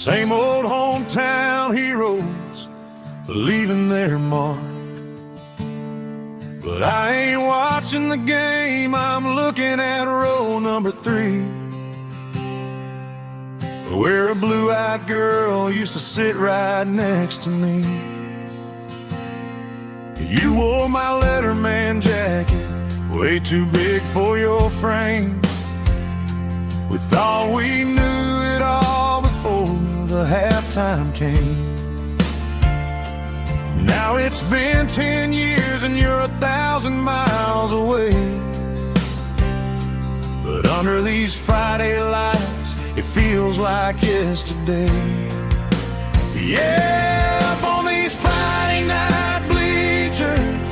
Same old hometown heroes leaving their mark. But I ain't watching the game, I'm looking at row number 3, where a blue-eyed girl used to sit right next to me. You wore my Letterman jacket, way too big for your frame. We thought we knew it all before the halftime came. Now it's been 10 years and you're 1,000 miles away. But under these Friday lights, it feels like yesterday. Yeah, up on these Friday night bleachers,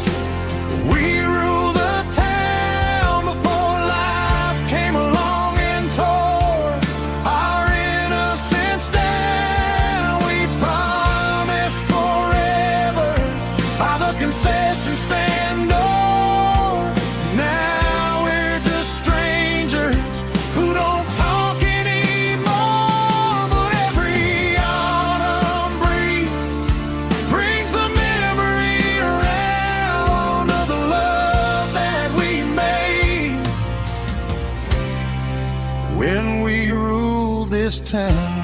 we rule the town before life came along and tore our innocence down. We promised forever by the concession stand door. Now we're just strangers who don't talk anymore. But every autumn breeze brings the memory around of the love that we made when we ruled this town.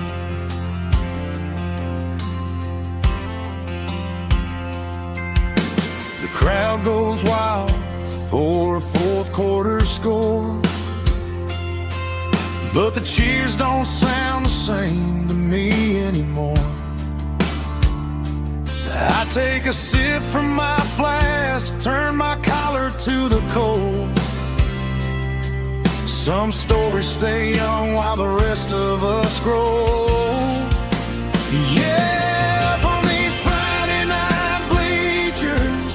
The crowd goes wild for a fourth quarter score, but the cheers don't sound the same to me anymore. I take a sip from my flask, turn my collar to the cold. Some stories stay young while the rest of us grow. Yeah, up on these Friday night bleachers,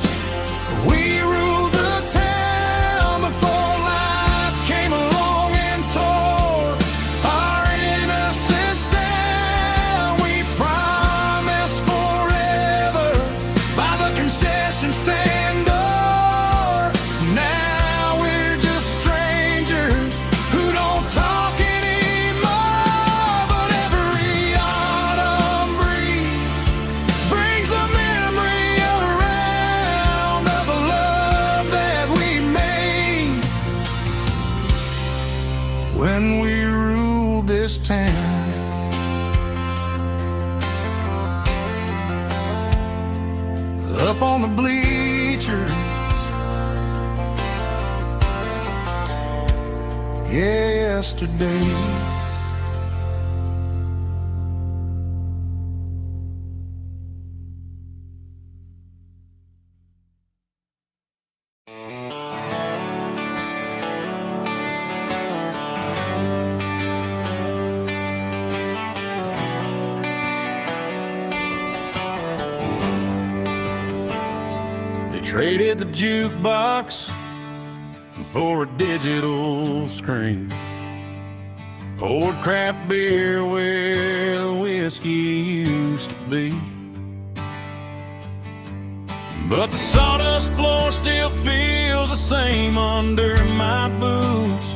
we ruled the town before life came along and tore our innocence down. We promised forever by the concession stand door. Now we're just strangers who don't talk anymore. But every autumn breeze brings the memory around of the love that we made when we ruled this town. Up on the bleachers, yesterday. They traded the jukebox for a digital screen, poured craft beer where the whiskey used to be. But the sawdust floor still feels the same under my boots,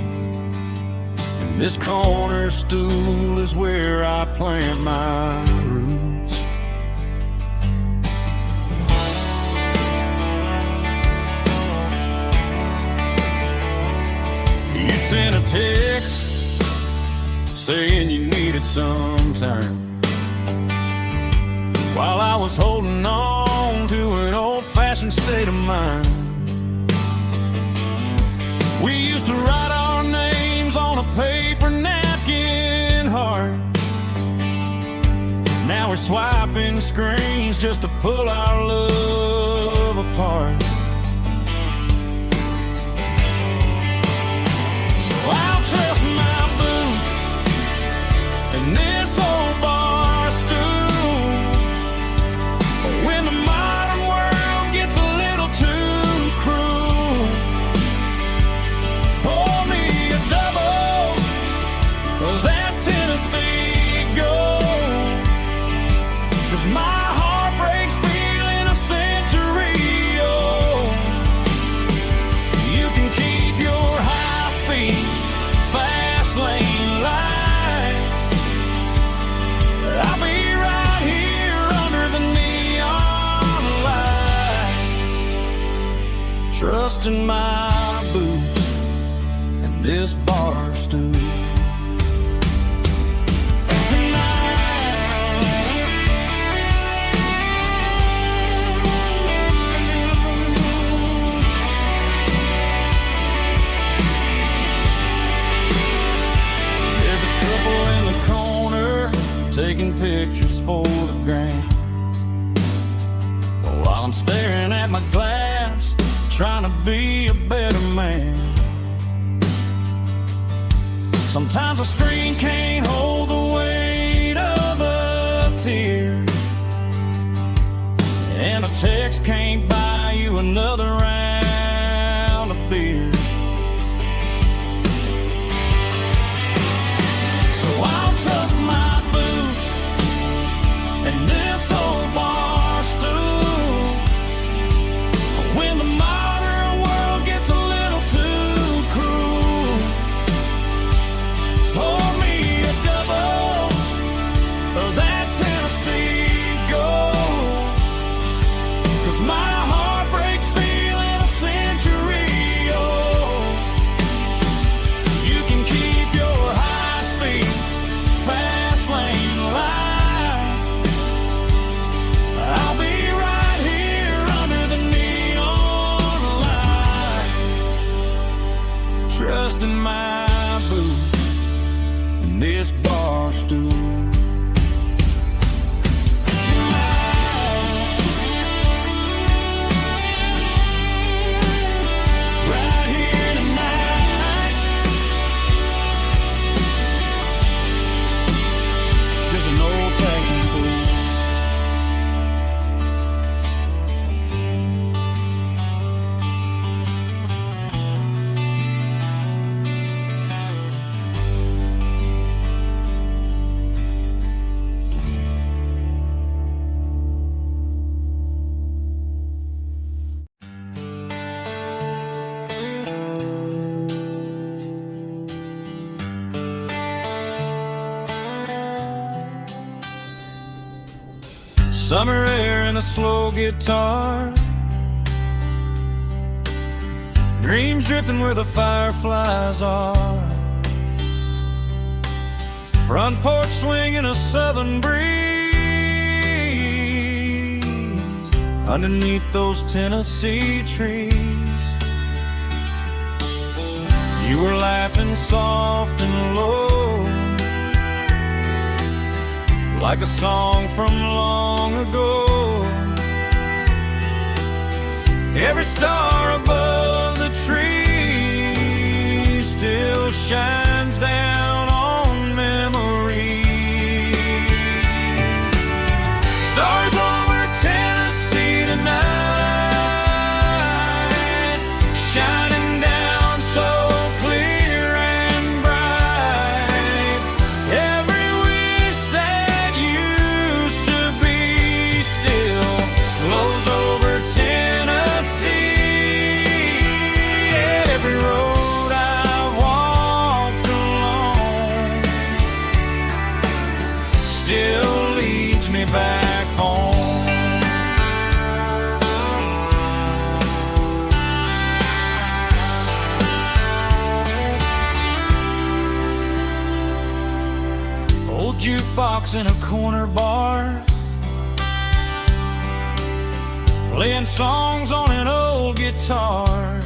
and this corner stool is where I plant my roots. You sent a text saying you needed some time, while I was holding on to an old-fashioned state of mind. We used to write our names on a paper napkin heart. Now we're swiping screens just to pull our love apart. So I'll trust my boots and this old bar stool. When the modern world gets a little too cruel, pour me a double of that Tennessee Gold, 'cause my heart breaks feeling a century old. You can keep your high-speed fast lane light, I trust in my boots and this bar stool. Taking pictures for the gram, while I'm staring at my glass, trying to be a better man. Sometimes a screen can't hold the weight of a tear, and a text can't buy you another round of beer. So I'll trust my and this old bar stool when the modern world gets a little too cruel. Pour me a double of that Tennessee Gold, 'cause my heart breaks feeling a century old. You can keep your high-speed fast lane life. I'll be right here under the neon light, trusting my boots and this bar stool. Right here tonight, just an old-fashioned fool. Summer air and a slow guitar, dreams drifting where the fireflies are, front porch swinging a southern breeze underneath those Tennessee trees. You were laughing soft and low, like a song from long ago. Every star above the tree still shines down on memories. Stars over Tennessee tonight, shining down so clear and bright. Every wish that used to be still flows over Tennessee. Every road I walked along still leads me back home. Old jukebox in a corner bar, playing songs on an old guitar.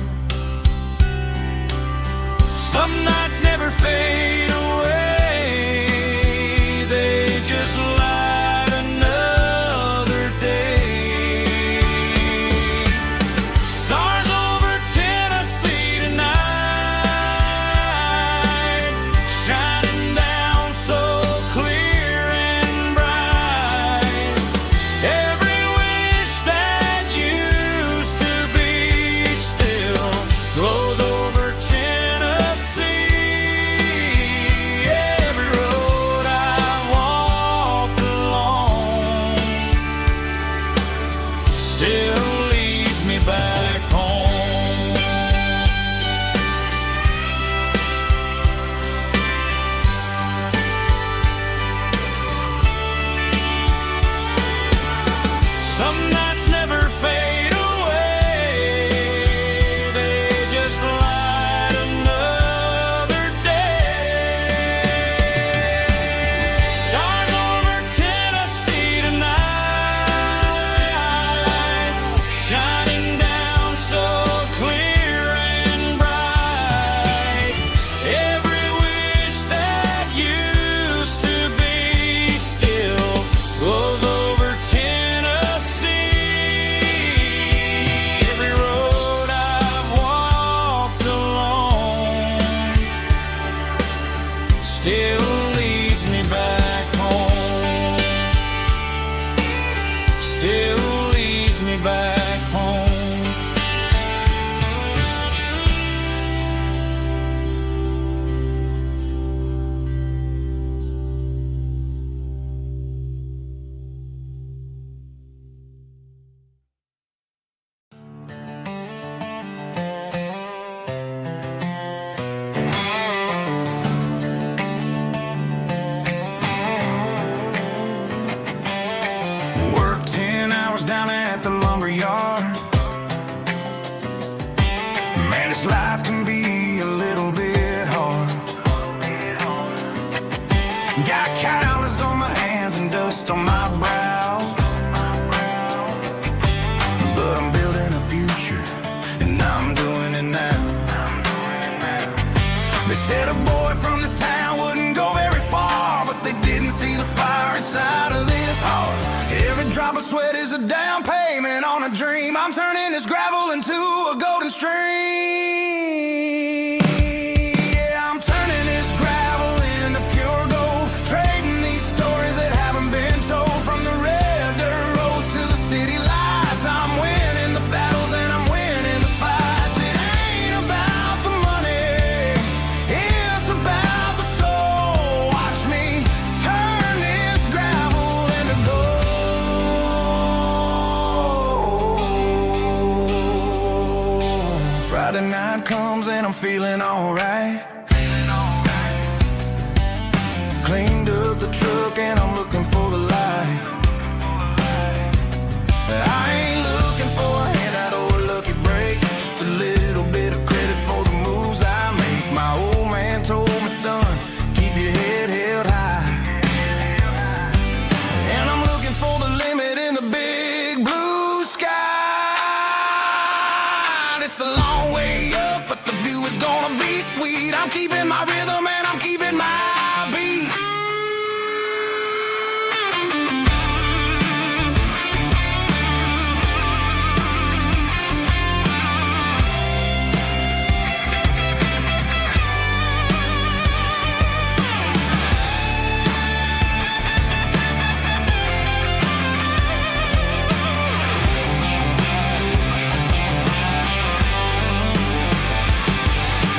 Some nights never fade away, they just light another day. Stars over Tennessee tonight, shining down so clear and bright. Every wish that used to be still glows over Tennessee. Every road I walked along still leads me back home. Some nights never fade away, they me back home. I'm turning this gravel into a golden stream. Yeah, I'm turning this gravel into pure gold, trading these stories that haven't been told. From the red dirt roads to the city lights, I'm winning the battles and I'm winning the fights. It ain't about the money, it's about the soul. Watch me turn this gravel into gold. Friday night comes and I'm feeling alright. Cleaned up the truck and I'm looking for the light. I ain't looking for a handout or a lucky break, just a little bit of credit for the moves I make. My old man told me, son, keep your head held high. And I'm looking for the limit in the big blue sky. It's a long way up, but the view is gonna be sweet. I'm keeping my rhythm and I'm keeping my beat.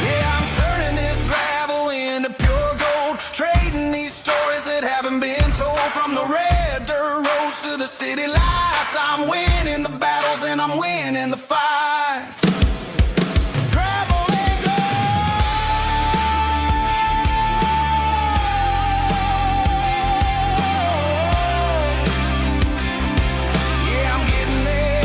Yeah, I'm turning this gravel into pure gold, trading these stories that haven't been told. From the red dirt roads to the city lights, I'm winning the battles and I'm winning the fights. Gravel and gold. Yeah, I'm getting there.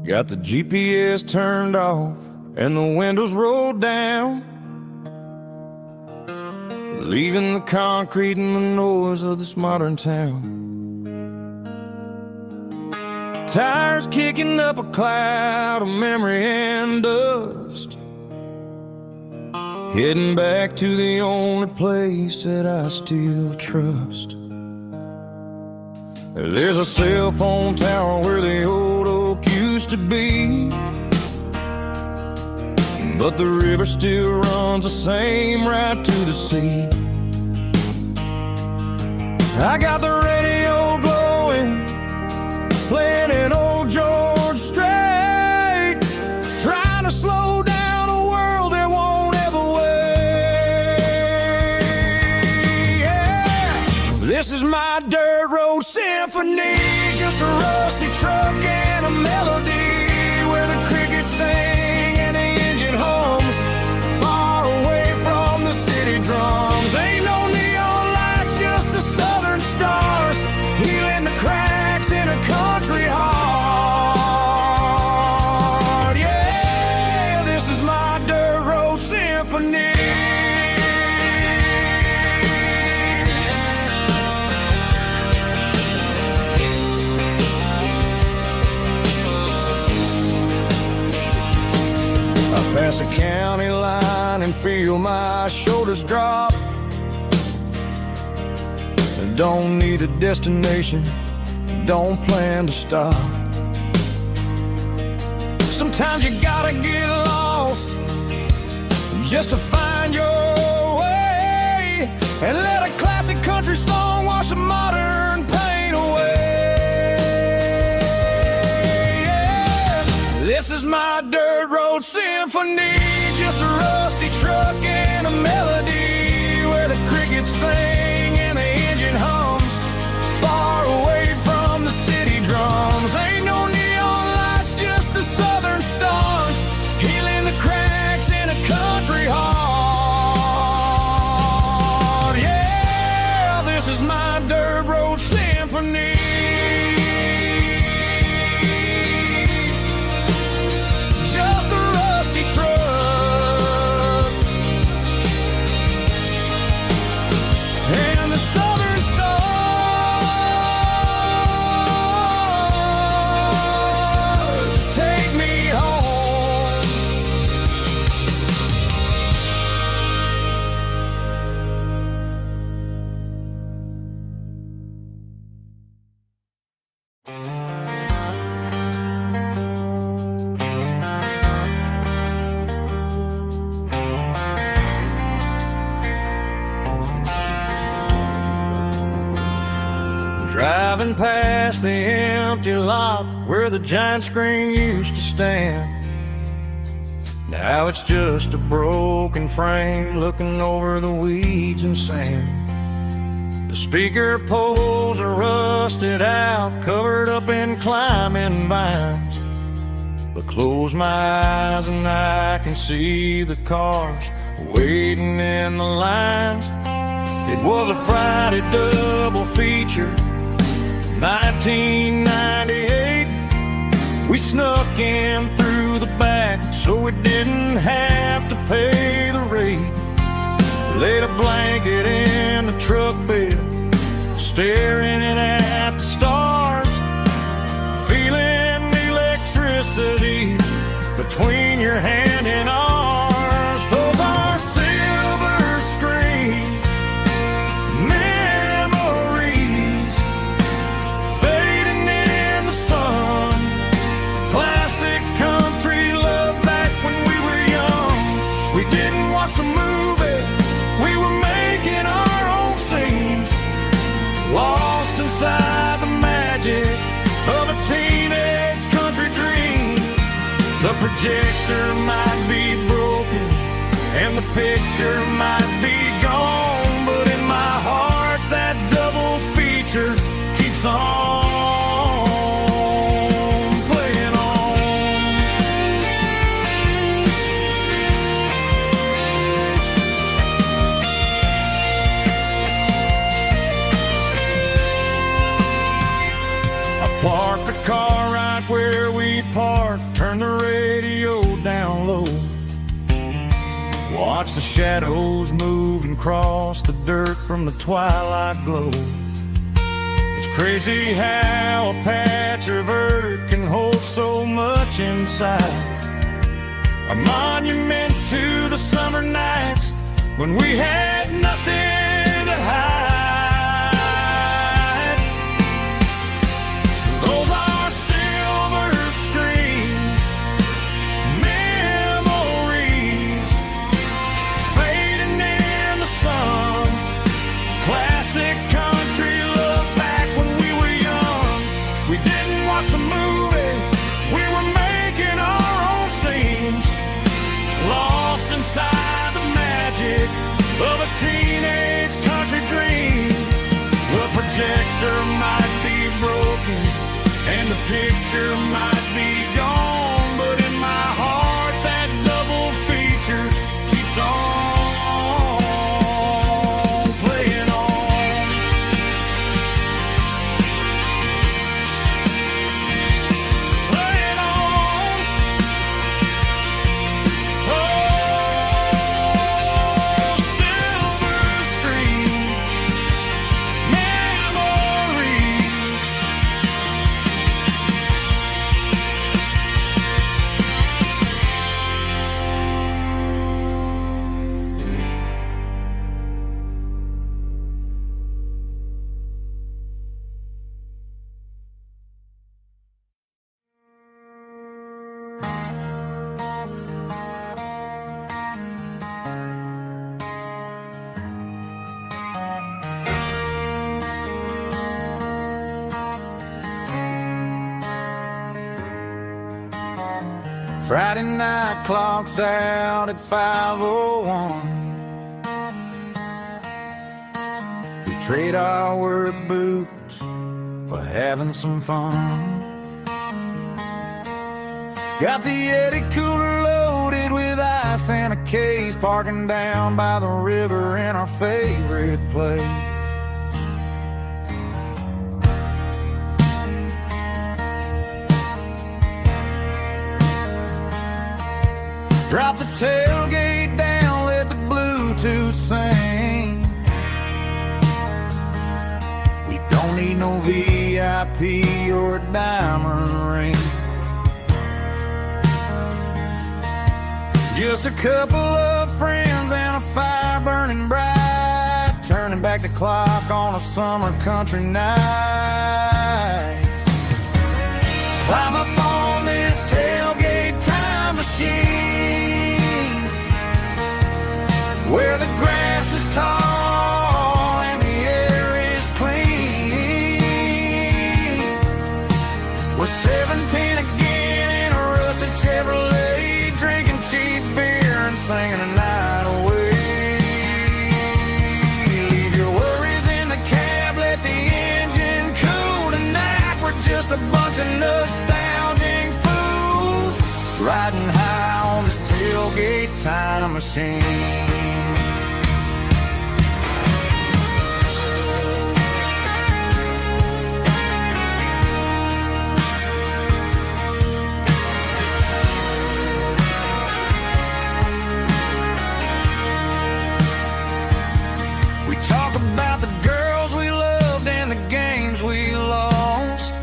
Got the GPS turned off and the windows rolled down, leaving the concrete and the noise of this modern town. Tires kicking up a cloud of memory and dust, heading back to the only place that I still trust. There's a cell phone tower where the old oak used to be, but the river still runs the same right to the sea. I got the radio glowing, playing an old George Strait, trying to slow down a world that won't ever wait. Yeah. This is my dirt road symphony, just a rusty truck and a melody where the crickets sing and the engine hums, far away from the city drums. Ain't no neon lights, just the southern stars, healing the cracks in a country heart. Yeah, this is my dirt road symphony. pass a county line and feel my shoulders drop. I don't need a destination, don't plan to stop. Sometimes you gotta get lost just to find your way, and let a classic country song wash the modern pain away. Yeah. This is my dirt road symphony, just a rusty truck and a melody where the crickets sing and the engine hums, far away from the city drums. Ain't no neon lights, just the southern stars, healing the cracks in a country heart. Yeah, this is my dirt road symphony. Just a rusty truck and the southern stars take me home. Driving past the empty lot where the giant screen used to stand. Now it's just a broken frame looking over the weeds and sand. The speaker poles are rusted out, covered up in climbing vines. But close my eyes and I can see the cars waiting in the lines. It was a Friday double feature, 1998. We snuck in through the back so we didn't have to pay the rate. Laid a blanket in the truck bed, staring at the stars, feeling electricity between your hand and ours. Those are silver screen memories fading in the sun. Classic country love back when we were young. We didn't watch the movie, we were making our own scenes, lost inside the magic of a teenage country dream. The projector might be broken and the picture might be gone, but in my heart that double feature keeps on playing on. I parked the car right where we parked, turned the radio down low, watch the shadows move and cross the dirt from the twilight glow. It's crazy how a patch of earth can hold so much inside, a monument to the summer nights when we had nothing to hide. Those are silver screen memories fading in the sun. Classic country love back when we were young. We didn't watch the movie, we were making our own scenes, lost inside the magic of a teenage country dream. The projector might be broken and the picture might be gone, but in my heart that double feature keeps on playing on. Playing on. Oh, silver screen memories Friday night clocks out at 5:01. We trade our work boots for having some fun. Got the Yeti cooler loaded with ice and a case, parking down by the river in our favorite place. Drop the tailgate down, let the Bluetooth sing. We don't need no VIP or a diamond ring. Just a couple of friends and a fire burning bright, turning back the clock on a summer country night. Climb up on this tailgate time machine, where the grass is tall and the air is clean. We're 17 again in a rusted Chevrolet, drinking cheap beer and singing the night away. Leave your worries in the cab, let the engine cool tonight. We're just a bunch of nostalgic fools riding high on this tailgate time machine. Talk about the girls we loved and the games we lost,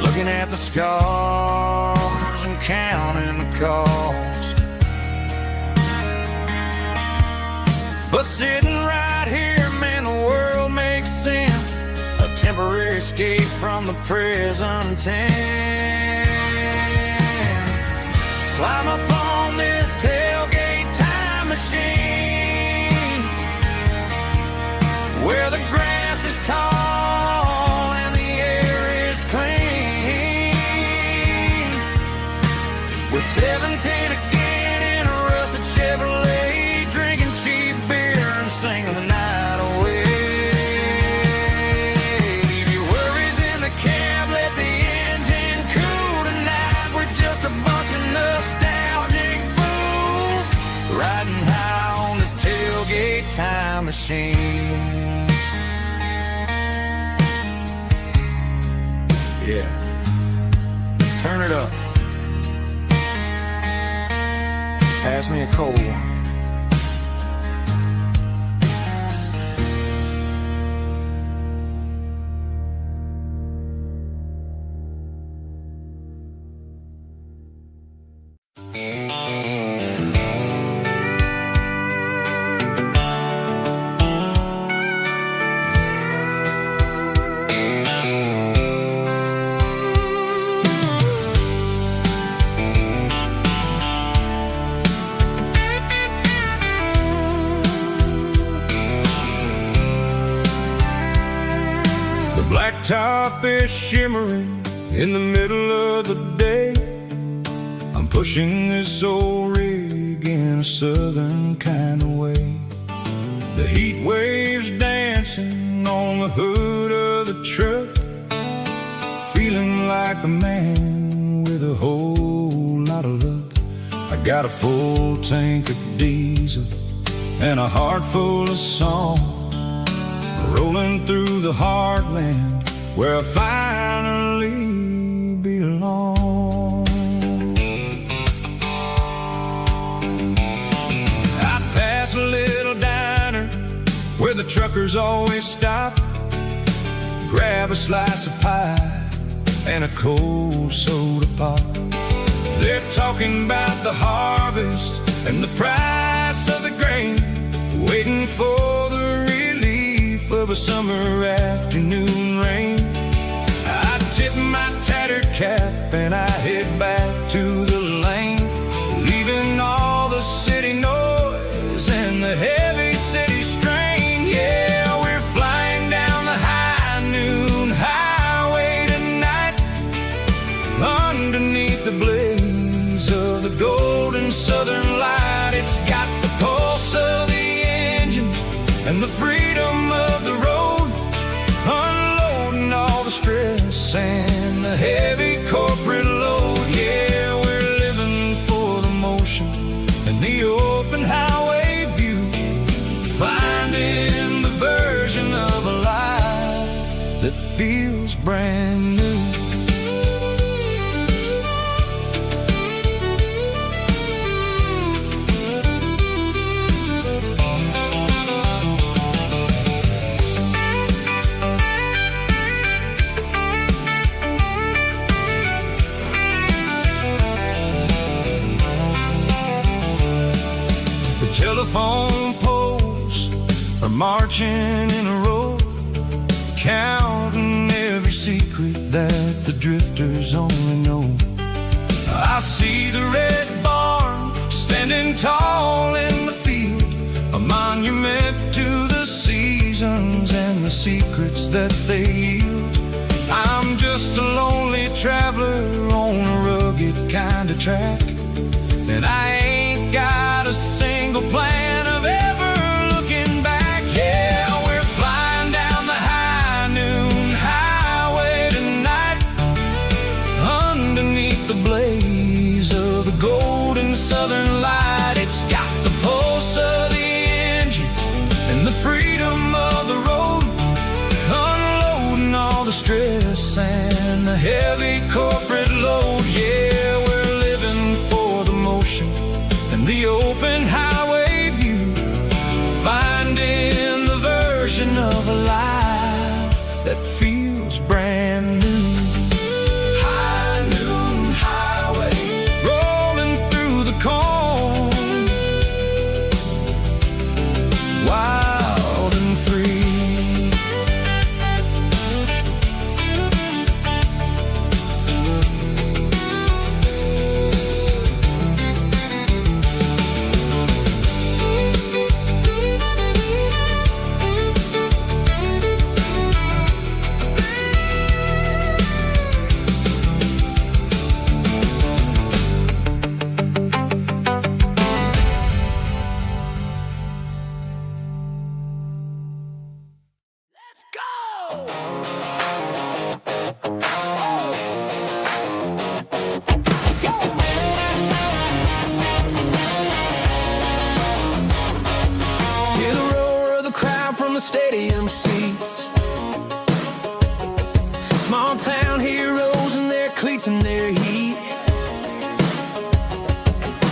looking at the scars and counting the cost. But sitting right here, man, the world makes sense, a temporary escape from the present tense. Climb up on this tailgate time machine, where the grass is tall and the air is clean. We're 17 again in a rusted Chevrolet, drinking cheap beer and singing the night away. Leave your worries in the cab, let the engine cool tonight. We're just a bunch of nostalgic fools riding high on this tailgate time machine. Yeah, turn it up. Pass me a cold one. Blacktop is shimmering in the middle of the day. I'm pushing this old rig in a southern kind of way. The heat waves dancing on the hood of the truck, feeling like a man with a whole lot of luck. I got a full tank of diesel and a heart full of song, rolling through the heartland where I finally belong. I pass a little diner where the truckers always stop, grab a slice of pie and a cold soda pop. They're talking about the harvest and the price of the grain, waiting for the relief of a summer afternoon rain. I tip my tattered cap and I head back to the lane, leaving all the city noise and the heavy city strain. Yeah, we're flying down the high noon highway tonight, feels brand new. Telephone poles are marching in a row, counting every secret that the drifters only know. I see the red barn standing tall in the field, a monument to the seasons and the secrets that they yield. I'm just a lonely traveler on a rugged kind of track, and I ain't got a single plan of ever looking back. Yeah, we're flying down the high noon highway tonight, underneath the blaze of the golden southern light. It's got the pulse of the engine and the freedom of the road, unloading all the stress and the heavy corporate load. Yeah, we're living for the motion and the open highway view, finding the version of a life that feels brand new. High noon highway, rolling through the corn, wild and free. Stadium seats, small town heroes in their cleats and their heat.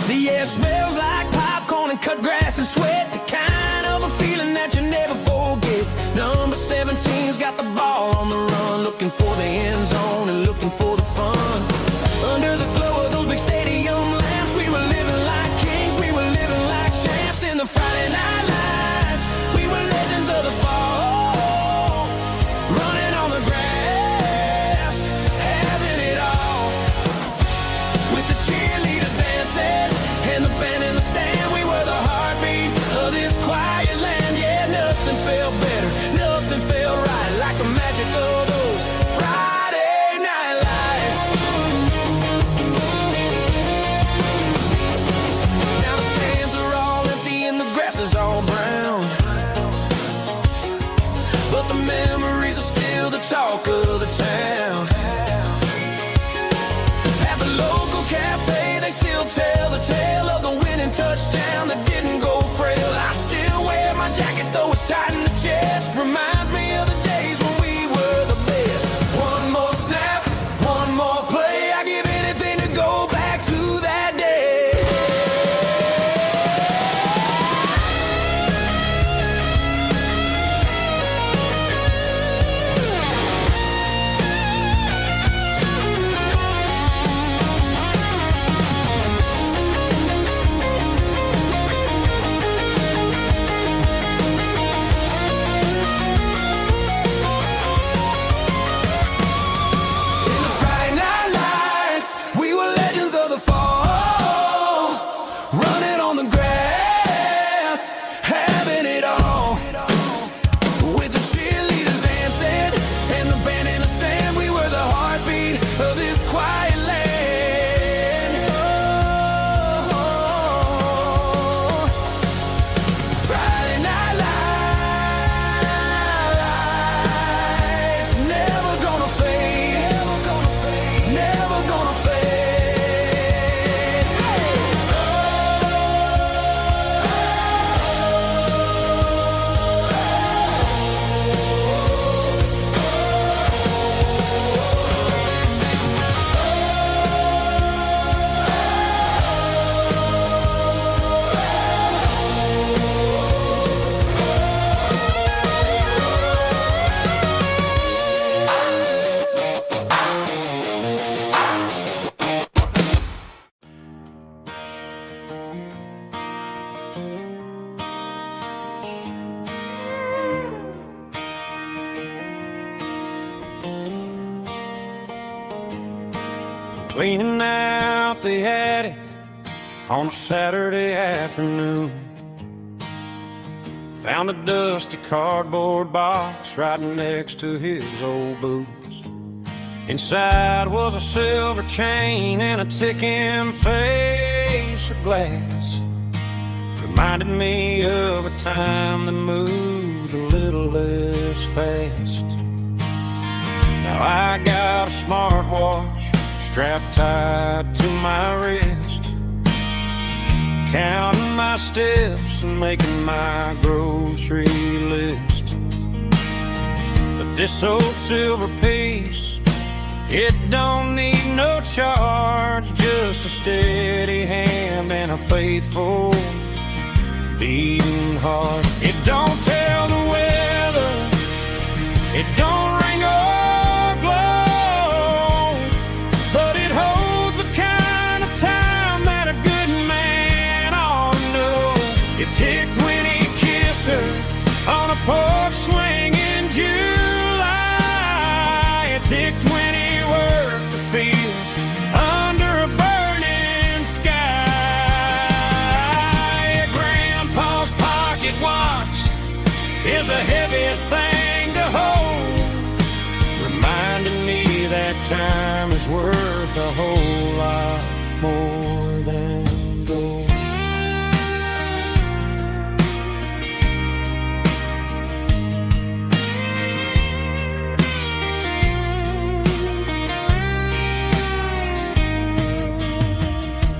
The air smells like popcorn and cut grass and sweat, the kind of a feeling that you never forget. Number 17's got the ball on the run, looking for the end zone and looking for the fun. Under the glow of those big stadium lamps, we were living like kings, we were living like champs in the Friday night lights. We were legends of the fall, running on the grass, having it all. With the cheerleaders dancing and the band in the stand, we were the heartbeat of this quiet land. Yeah, nothing felt better, nothing felt right like the magic of those Friday night lights. Now the stands are all empty and the grass is all brown, but the memories are still the talk of the town. At the local cafe, they still tell the tale of the winning touchdown that didn't go frail. I still wear my jacket, though it's tight in the chest. Reminds me of the days when we were the best. One more snap, one more play. I give anything to go back to that day. cleaning out the attic on a Saturday afternoon. Found a dusty cardboard box right next to his old boots. Inside was a silver chain and a ticking face of glass. Reminded me of a time that moved a little less fast. Now I got a smartwatch strapped tight to my wrist, counting my steps and making my grocery list. But this old silver piece, it don't need no charge, just a steady hand and a faithful beating heart. It don't tell the weather, it don't ring or glow, but it holds the kind of time that a good man ought to know. It ticked when he kissed her on a porch swing in July. It ticked when he worked the fields under a burning sky. Grandpa's pocket watch is a heavy thing to hold, reminding me that time is worth a whole lot more than gold.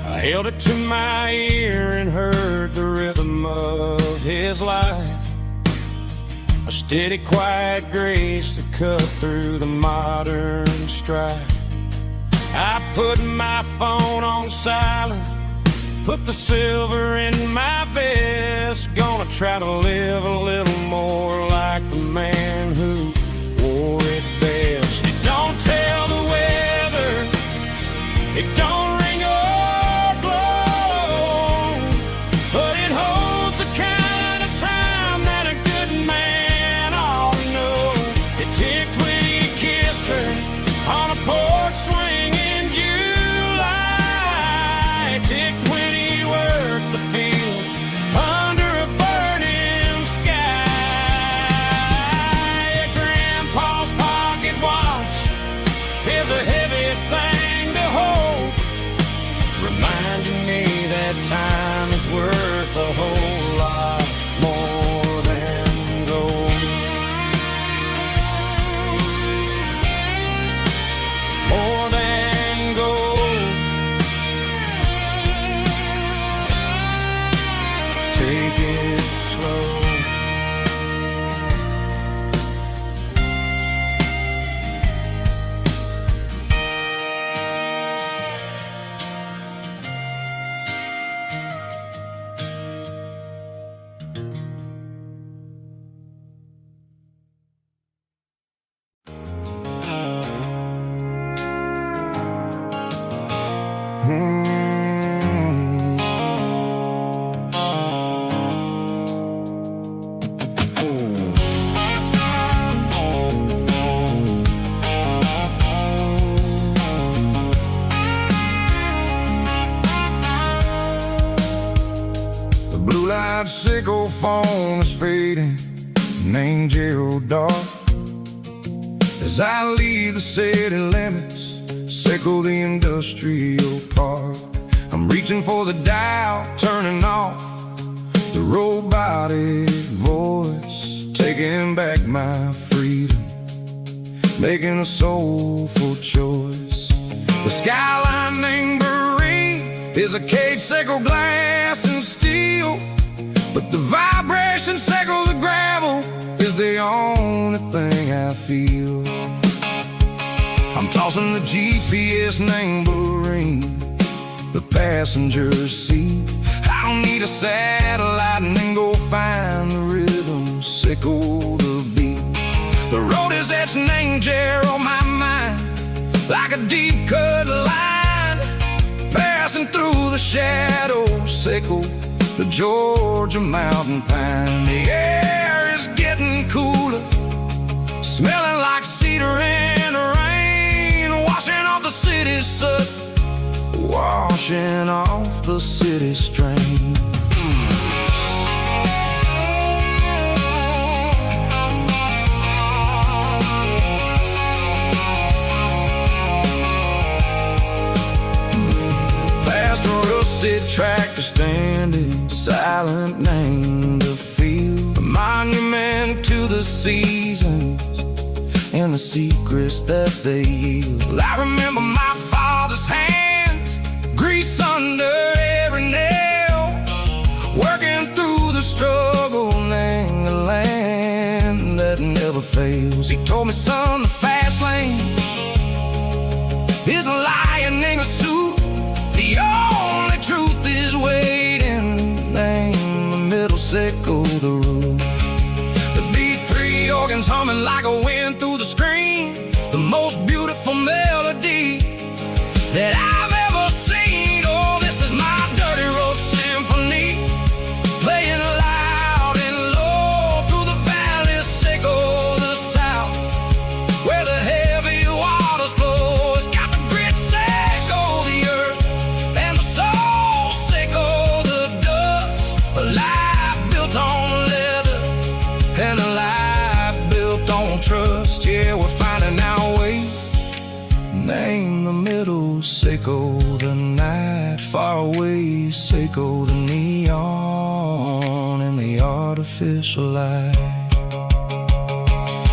I held it to my ear and heard the rhythm of his life, a steady, quiet grace that cut through the modern strife. I put my phone on silent, put the silver in my vest. Gonna try to live a little more like the man who wore it best. It don't tell the weather, it don't ring or blow, but it holds the kind of time that a good man ought to know. It ticked when he kissed her on a porch swing in July. It ticked when he worked the fields under a burning sky. Grandpa's pocket watch is a heavy thing to hold, reminding me that time is worth a whole lot more than gold. More than gold. Take it slow. The blue light sickle foam is fading, named Yearwood dark. As I leave the city limits, sickle the industrial park. I'm reaching for the dial, turning off the robotic voice, taking back my freedom, making a soulful choice. The skyline named Marine is a cage, sickle glass and steel, but the vibration sickle the gravel is the only thing I feel. I'm tossing the GPS named Marine, the passenger seat. I don't need a satellite and then go find the rhythm, sickle the beat. The road is etched named Jer on my mind, like a deep cut line, passing through the shadows, sickle the Georgia mountain pine. The air is getting cooler, smelling like cedar and rain, washing off the city's soot. the city strain. Past a rusted tractor standing silent, named a field, a monument to the seasons and the secrets that they yield. Well, I remember my father's hands, grease under every nail, working through the struggle and the land that never fails. He told me, son, the fast lane is a lion in a suit. The only truth is waiting. Name the middle, sickle the root. The beat, three organs humming like a wind through the screen. The most beautiful melody that I've ever seen. Oh, this is my dirty road symphony, playing loud and low through the valleys, sickle the south, where the heavy waters flow. It's got the grit, sickle the earth, and the soul, sickle the dust. A life built on leather and a life built on trust. Yeah, we're finding our way. Name the middle, sickle the night, far away, sickle the neon and the artificial light.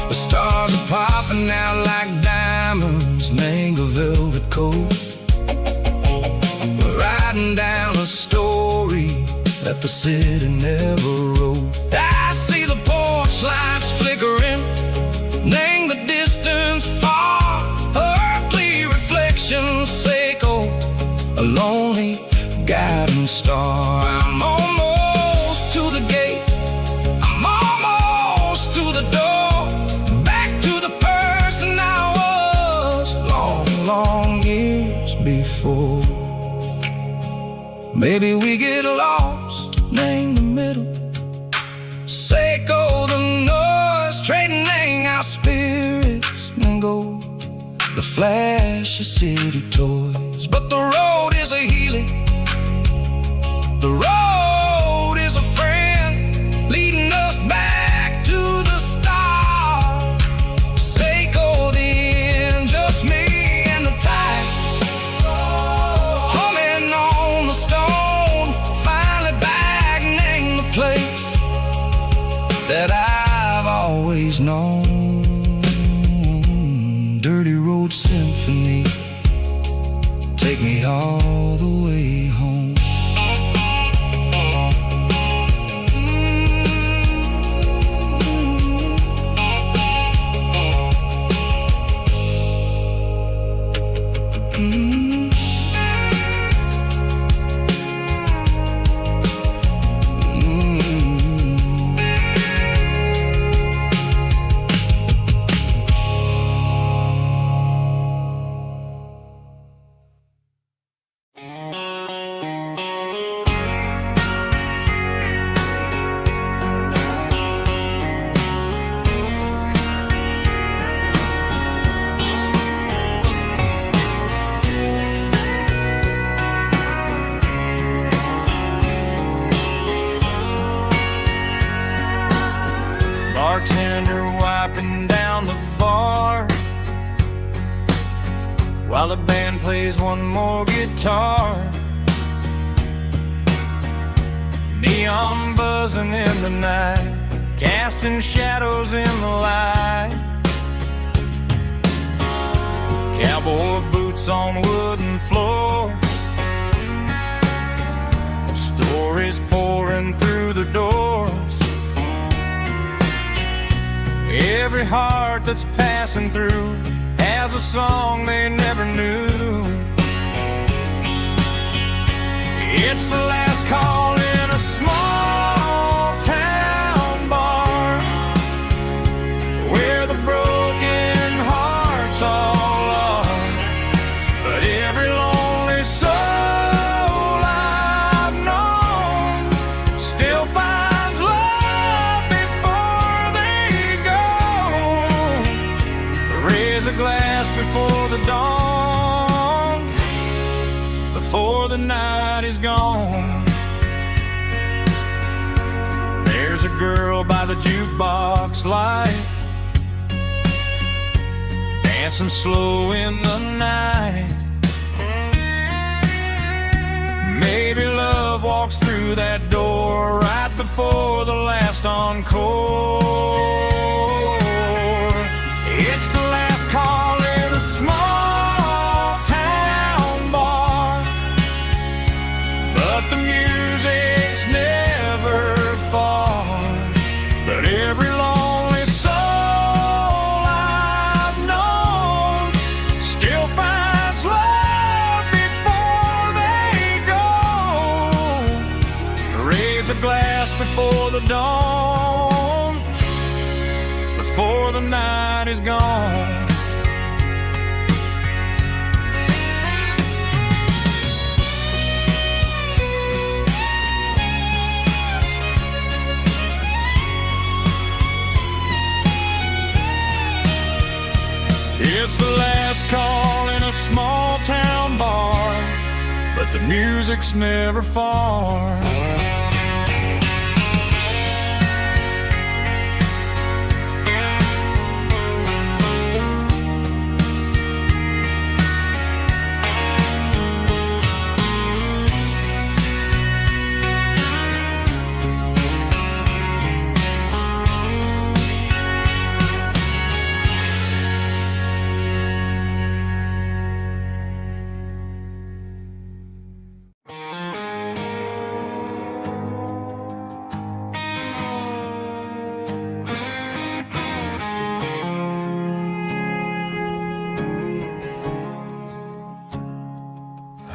The stars are popping out like diamonds, mango velvet coat. We're riding down a story that the city never wrote. I see the porch lights flickering, name the distance far, earthly reflections, sickle a lonely guiding star. I'm almost to the gate, I'm almost to the door, back to the person I was long, long years before. Maybe we get lost, name the middle, sickle the noise, trading our spirits and gold, the flash of city toys. But the road is a healing, the road is a friend, leading us back to the start. Sickle the end, just me and the tides, humming on the stone, finally back, name the place that I've always known. Dirty road symphony, take me all the way home. Bartender wiping down the bar while the band plays one more guitar. Neon buzzing in the night, casting shadows in the light. Cowboy boots on wooden floors, stories pouring through the doors. Every heart that's passing through has a song they never knew. It's the last call in a small town bar, where the broken hearts all are. But every lonely soul I've known still finds love before they go. Raise a glass before the dawn, the before the night is gone. There's a girl by the jukebox light, dancing slow in the night. Maybe love walks through that door right before the last encore. It's the last call in a small town bar, but the music's never far. But every lonely soul I've known still finds love before they go. Raise a glass before the dawn, before the night is gone. It's the last call in a small town bar, but the music's never far.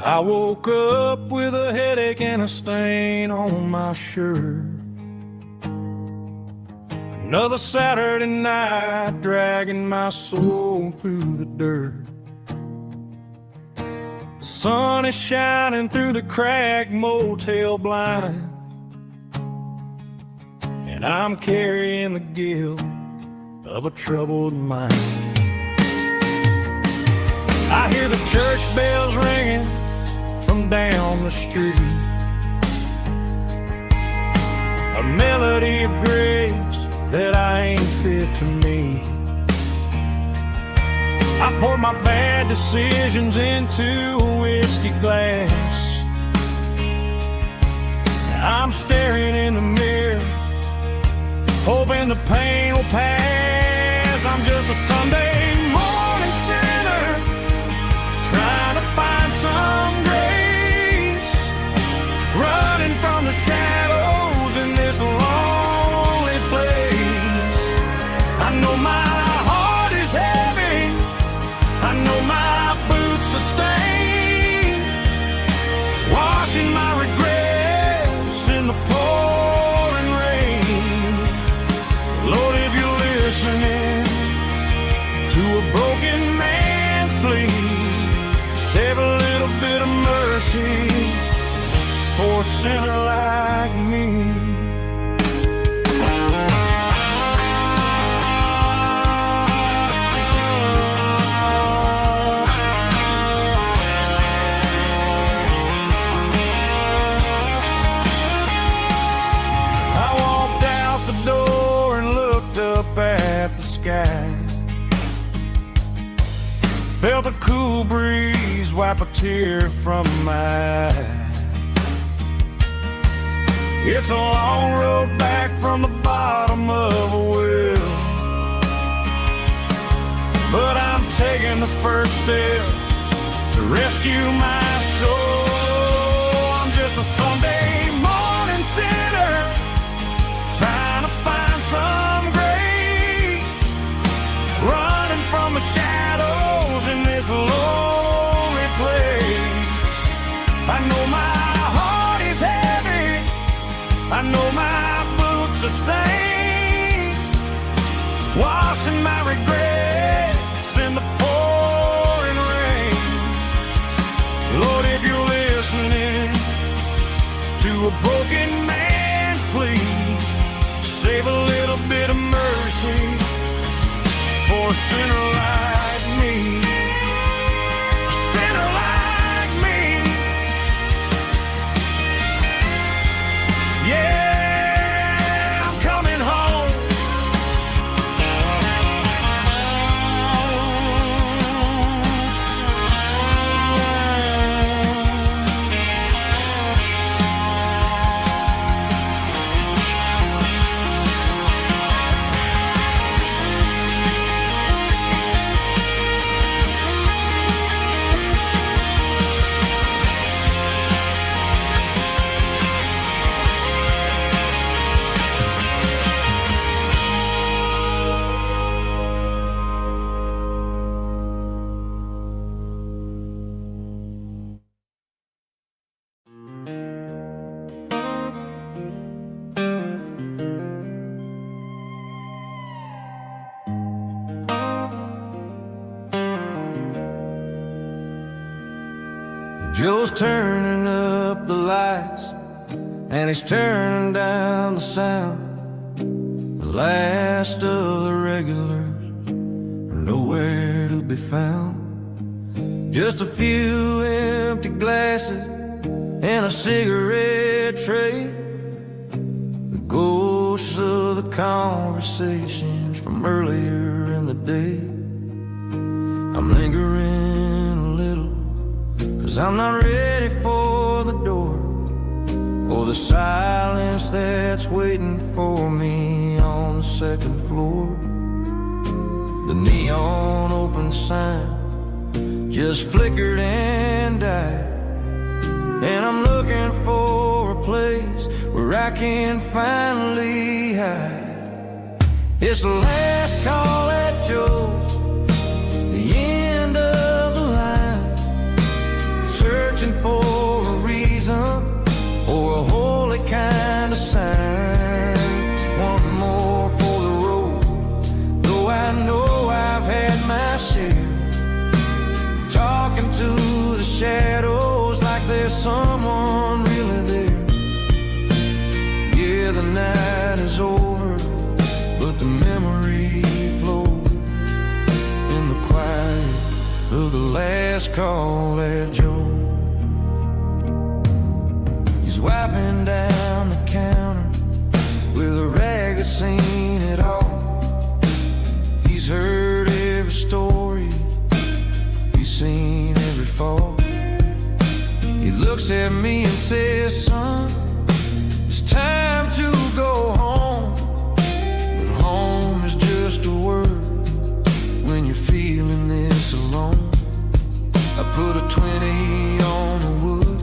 I woke up with a headache and a stain on my shirt. Another Saturday night dragging my soul through the dirt. The sun is shining through the cracked motel blind, and I'm carrying the guilt of a troubled mind. I hear the church bells ringing from down the street, a melody of grace that I ain't fit to meet. I poured my bad decisions into a whiskey glass. I'm staring in the mirror, hoping the pain will pass. I'm just a Sunday morning sinner, trying to find some grace, running from the shadows in this lonely place. I know my heart is heavy, I know my boots are stained, washing my regrets in the pouring rain. Lord, if you're listening to a broken man's plea, save a little bit of mercy for a sinner like me. I walked out the door and looked up at the sky, felt a cool breeze wipe a tear from my eye. It's a long road back from the bottom of a well, but I'm taking the first step to rescue my soul. I'm just a Sunday morning sinner, trying to find some grace, running from the shadows in this lonely place. I know my heart is heavy, I know my boots are stained, washing my regrets in the pouring rain. Lord, if you're listening to a broken man's plea, save a little bit of mercy for a sinner like me. A sinner like me. Joe's turning up the lights, and he's turning down the sound. The last of the regulars are nowhere to be found. Just a few empty glasses and a cigarette tray, the ghosts of the conversations from earlier in the day. I'm lingering a little, 'cause I'm not ready for the door, or the silence that's waiting for me on the second floor. The neon open sign just flickered and died, and I'm looking for a place where I can finally hide. It's the last call at Joe's, the end of the line, searching for a reason or a holy kind of sign. One more for the road, though I know I've had my share. Talking to the shadows like there's someone really there. Yeah, the night is over, but the memory flows in the quiet of the last call at Joe. He's wiping down the counter with a rag that's seen it all. He's heard every story, he's seen every fall. He looks at me and says, son, it's time to go home. But home is just a word when you're feeling this alone. I put a 20 on the wood,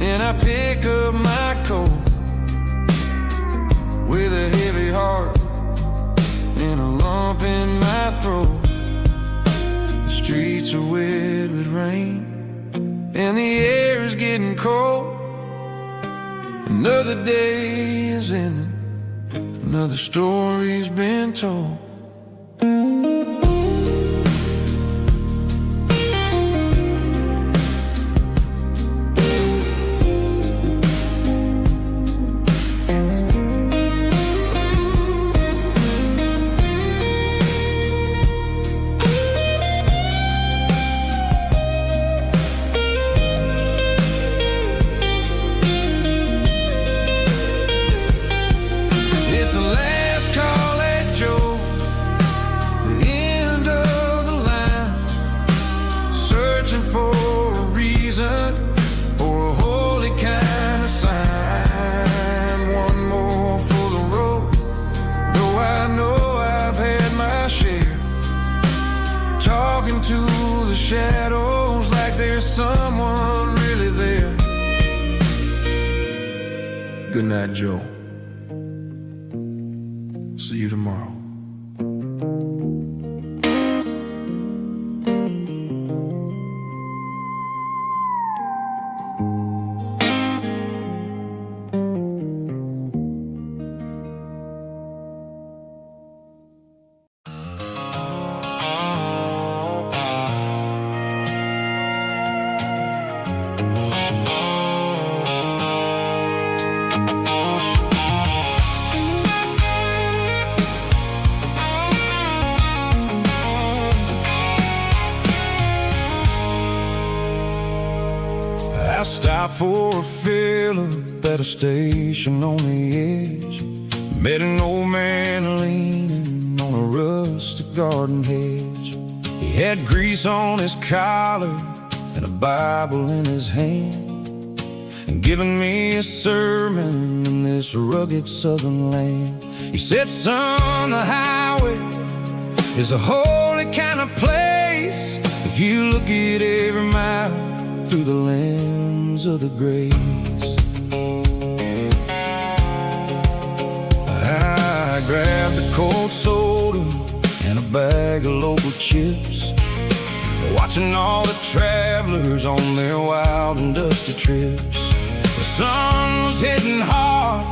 and I pick up my coat with a heavy heart and a lump in my throat. The streets are wet with rain, and the air is getting cold. Another day is ending, another story's been told. Shadows like there's someone really there. Good night, Joe. See you tomorrow. I stopped for a fill-up at a station on the edge. Met an old man leaning on a rustic garden hedge. He had grease on his collar and a Bible in his hand, and giving me a sermon in this rugged southern land. He said, son, the highway is a holy kind of place if you look at every mile through the lens of the grace. I grabbed a cold soda and a bag of local chips, watching all the travelers on their wild and dusty trips. The sun was hitting hard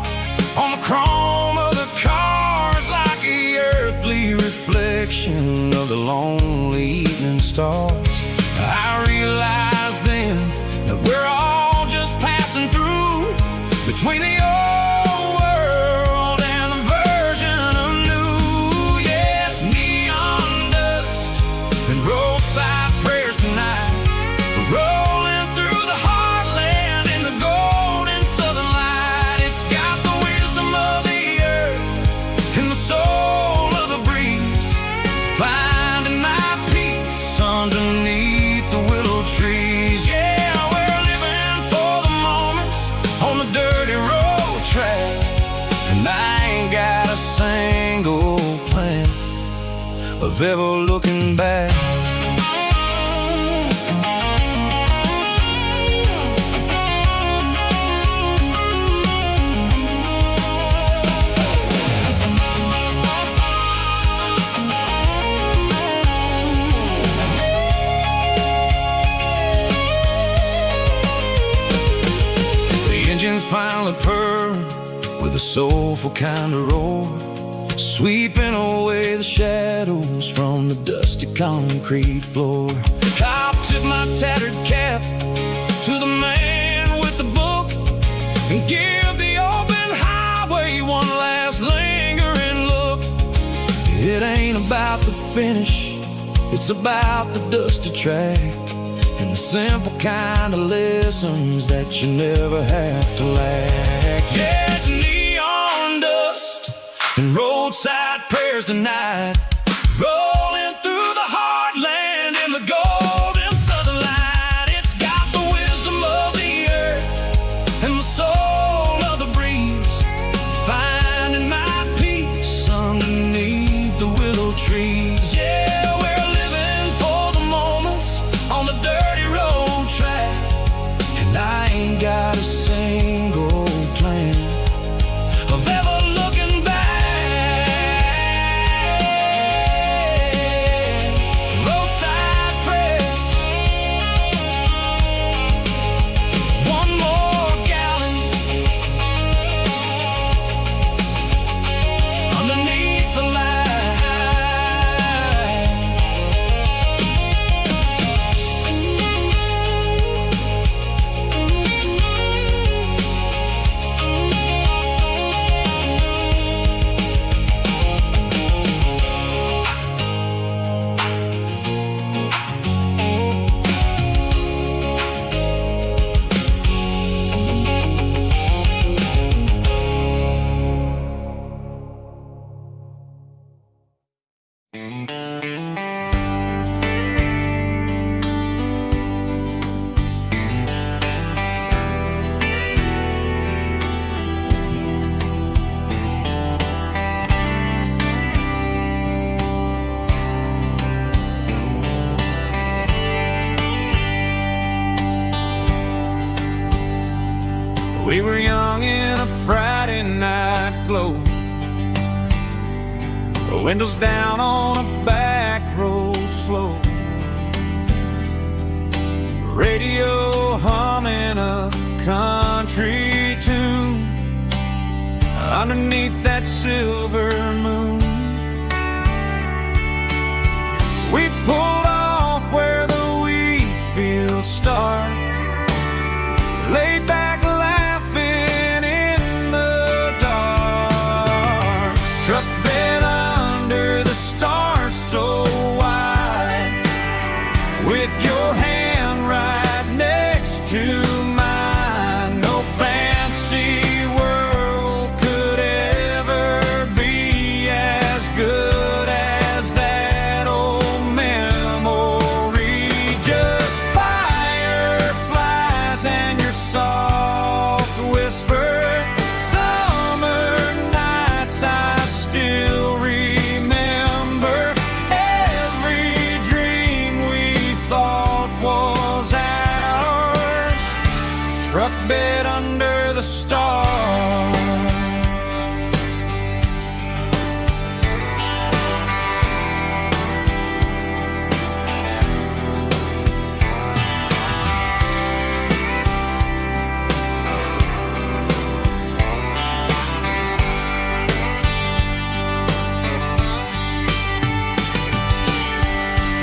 on the chrome of the cars, like the earthly reflection of the lonely evening stars. I realized then of ever looking back. Engines finally purr with a soulful kind of roar, sweeping away the shadows from the dusty concrete floor. I'll tip my tattered cap to the man with the book and give the open highway one last lingering look. It ain't about the finish, it's about the dusty track and the simple kind of lessons that you never have to lack. Yeah, it's neon dust and roadside prayers tonight, rolling through the heartland in the golden southern light. It's got the wisdom of the earth and the soul of the breeze, finding my peace underneath the willow trees. Yeah, we're living for the moments on the dirty road track, and I ain't got a single plan of ever looking back. Roadside prayers, one more gallon underneath the light. We were young in a Friday night glow, the windows down on a back road slow, radio humming a country tune underneath that silver moon. We pulled off where the wheat fields start, laid back laughing in the dark, truck bed under the stars so wide, with your hand right next to mine. No fancy world could ever be as good as that old memory. Just fireflies and your soft whisper. Summer nights I still remember. Every dream we thought was ours, truck bed under the stars.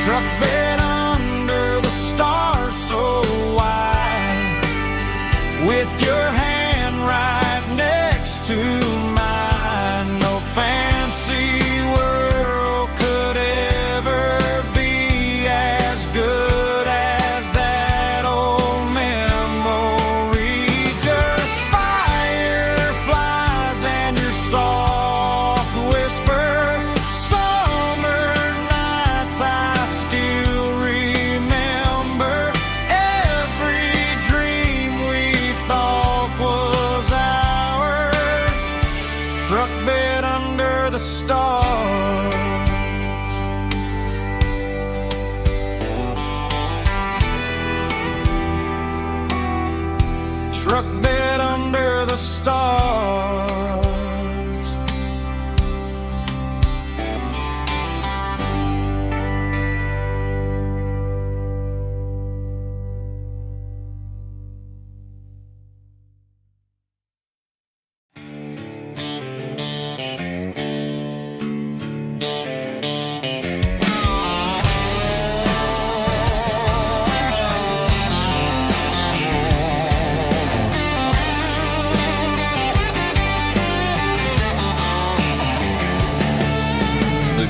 Truck bed under the stars so wide, with your hand right truck bed under the stars.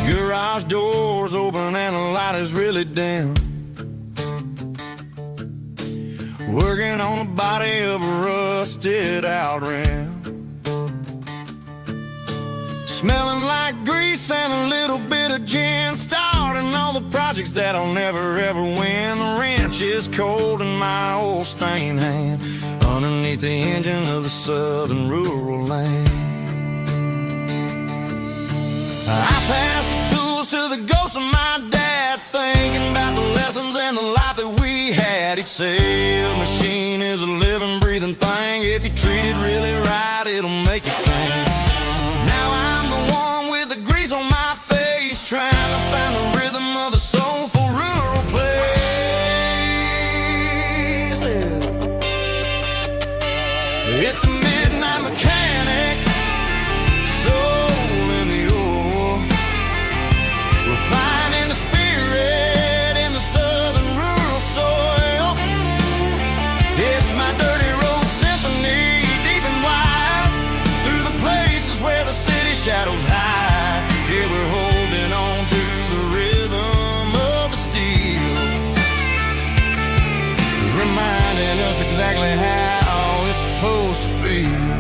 Garage doors open and the light is really dim. Working on the body of a rusted out rim. Smelling like grease and a little bit of gin. Starting all the projects that I'll never ever win. The wrench is cold in my old stained hand underneath the engine of the southern rural land. I pass the tools to the ghost of my dad, thinking about the lessons and the life that we had. He'd say a machine is a living, breathing thing. If you treat it really right, it'll make you sing. Now I'm the one with the grease on my face, trying to find the rhythm of the soulful rural place. It's a midnight mechanic, soul in the oil, refining the spirit in the southern rural soil. It's my dirty road symphony, deep and wide, through the places where the city shadows hide. Yeah, we're holding on to the rhythm of the steel, reminding us exactly how it's supposed to feel.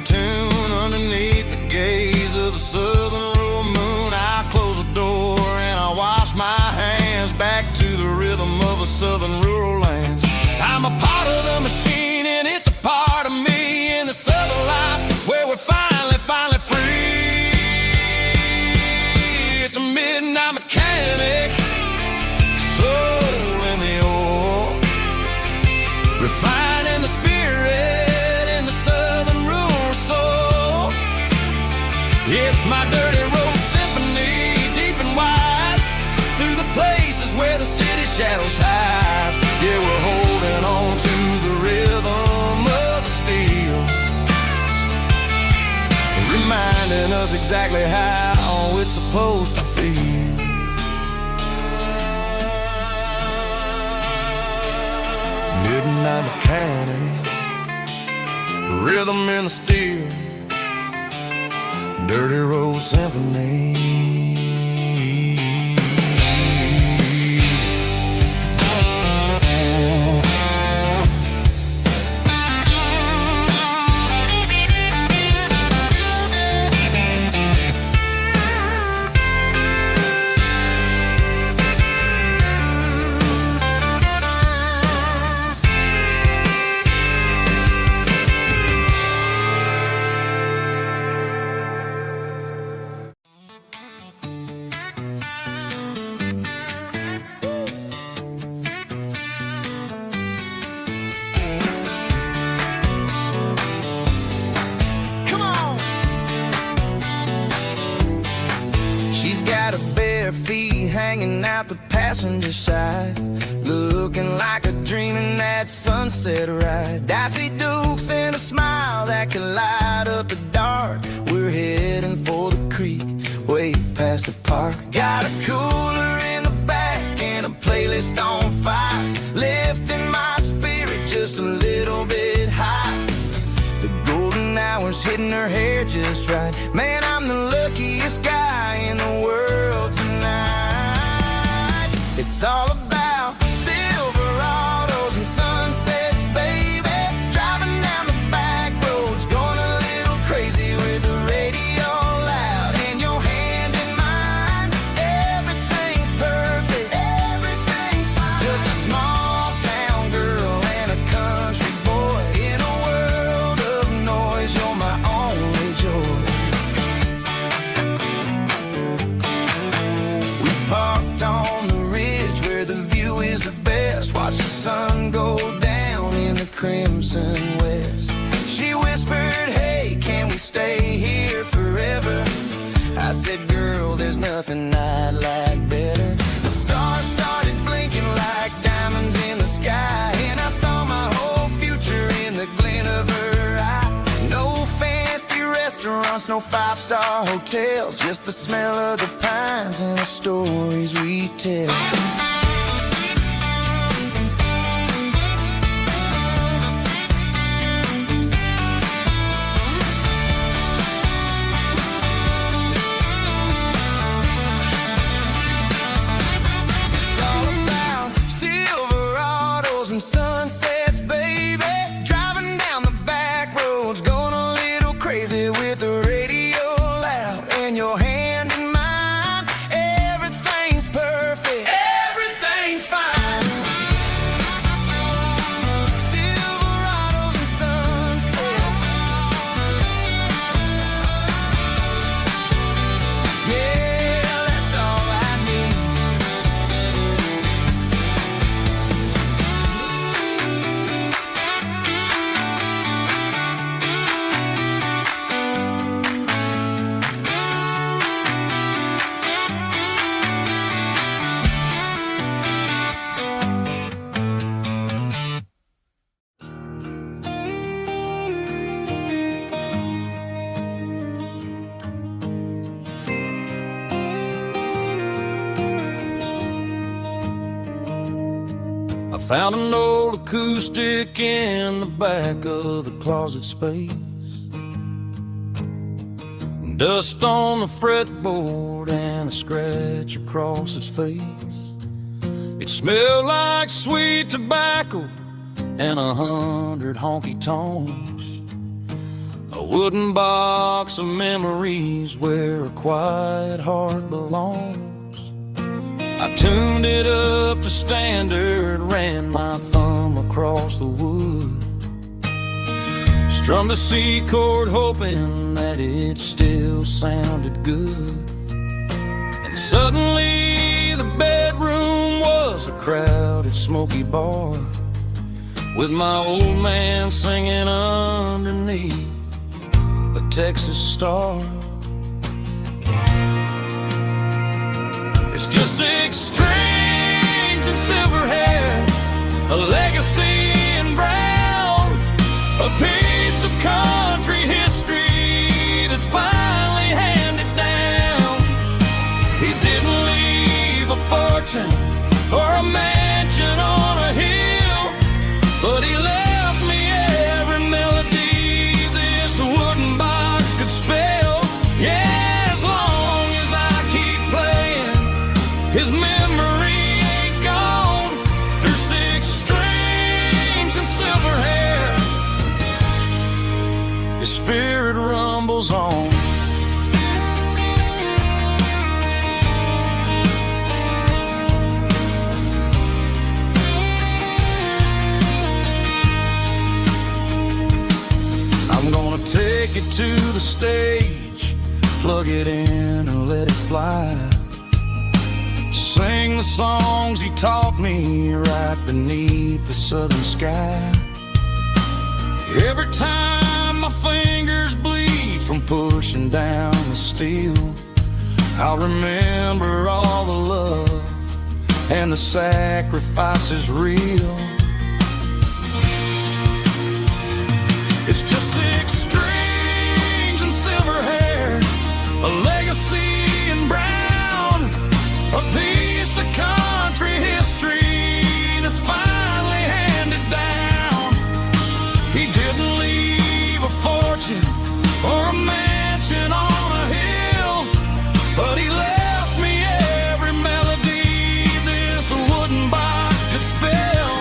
Tune underneath the gaze of the southern rural moon. I close the door and I wash my hands back to the rhythm of the southern rural lands. I'm a part of the machine and it's a part of me in the southern life where we're finally free. It's a midnight mechanic, soul in the oil, refining the spirit in the southern rural soul. It's my dirty road symphony, deep and wide, through the places where the city shadows hide. Yeah, we're holding on to the rhythm of the steel, reminding us exactly how it's supposed to feel. Midnight mechanic, rhythm in the steel, dirty road symphony. Hanging out the passenger side, looking like a dream in that sunset ride. Dicey dukes and a smile that can light up the dark. We're heading for the creek, way past the park. Got a cooler in the back and a playlist on fire, lifting my spirit just a little bit high. The golden hour's hitting her hair just right. Man, I'm the luckiest guy in the world tonight. It's all about Silverados and sunsets, baby. Driving down the back roads, going a little crazy with the radio loud and your hand in mine. Everything's perfect, everything's fine. Just a small cruising west. She whispered, hey, can we stay here forever? I said, girl, there's nothing I'd like better. The stars started blinking like diamonds in the sky, and I saw my whole future in the glint of her eye. No fancy restaurants, no five-star hotels, just the smell of the pines and the stories we tell. Sunsets, baby, driving down the back roads, going a little crazy with the radio loud, and your hand in mine. Everything's perfect, everything's fine. Silverados and sunsets, yeah, that's all I need. I found an old acoustic in the back of the closet space. Dust on the fretboard and a scratch across its face. It smelled like sweet tobacco and 100 honky-tonks. A wooden box of memories where a quiet heart belongs. I tuned it up to standard, ran my thumb across the wood, strummed a C chord hoping that it still sounded good. And suddenly the bedroom was a crowded smoky bar, with my old man singing underneath a Texas star. It's just 6 strings and silver hair, a legacy in brown, a piece of country history that's finally handed down. He didn't leave a fortune or a mansion on a hill, but he left me every melody this wooden box could spell. Yeah, as long as I keep playing, his memory ain't gone. Through 6 strings and silver hair, his spirit rumbles on. I'm gonna take it to the stage, plug it in and let it fly. Sing the songs he taught me right beneath the southern sky. Every time my fingers bleed from pushing down the steel, I'll remember all the love and the sacrifices real. It's just 6 strings and silver hair, a legacy in brown, a piece of country history that's finally handed down. He didn't leave a fortune or a mansion on a hill, but he left me every melody this wooden box could spell.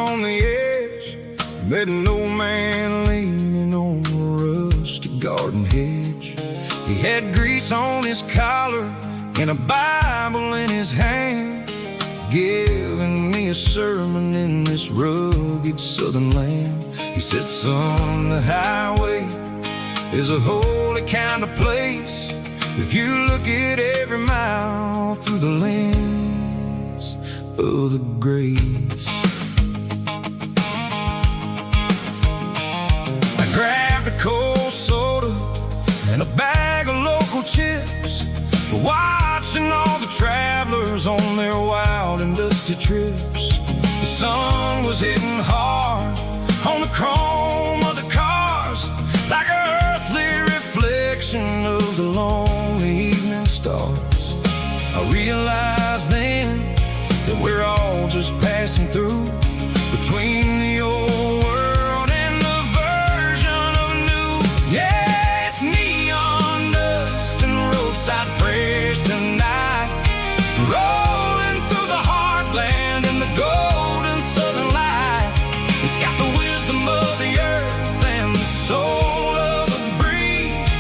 on the edge, met an old man leaning on a rusty garden hedge. He had grease on his collar and a Bible in his hand, giving me a sermon in this rugged southern land. He said, son, the highway is a holy kind of place if you look at every mile through the lens of the grace. I grabbed a cold soda and a bag of local chips, watching all the travelers on their wild and dusty trips. The sun was hitting hard on the chrome of the cars, like an earthly reflection of the lonely evening stars. I realized then that we're all just passing through between the old world and the version of new. Yeah, it's neon dust and roadside prayers tonight, rolling through the heartland in the golden southern light. It's got the wisdom of the earth and the soul of the breeze,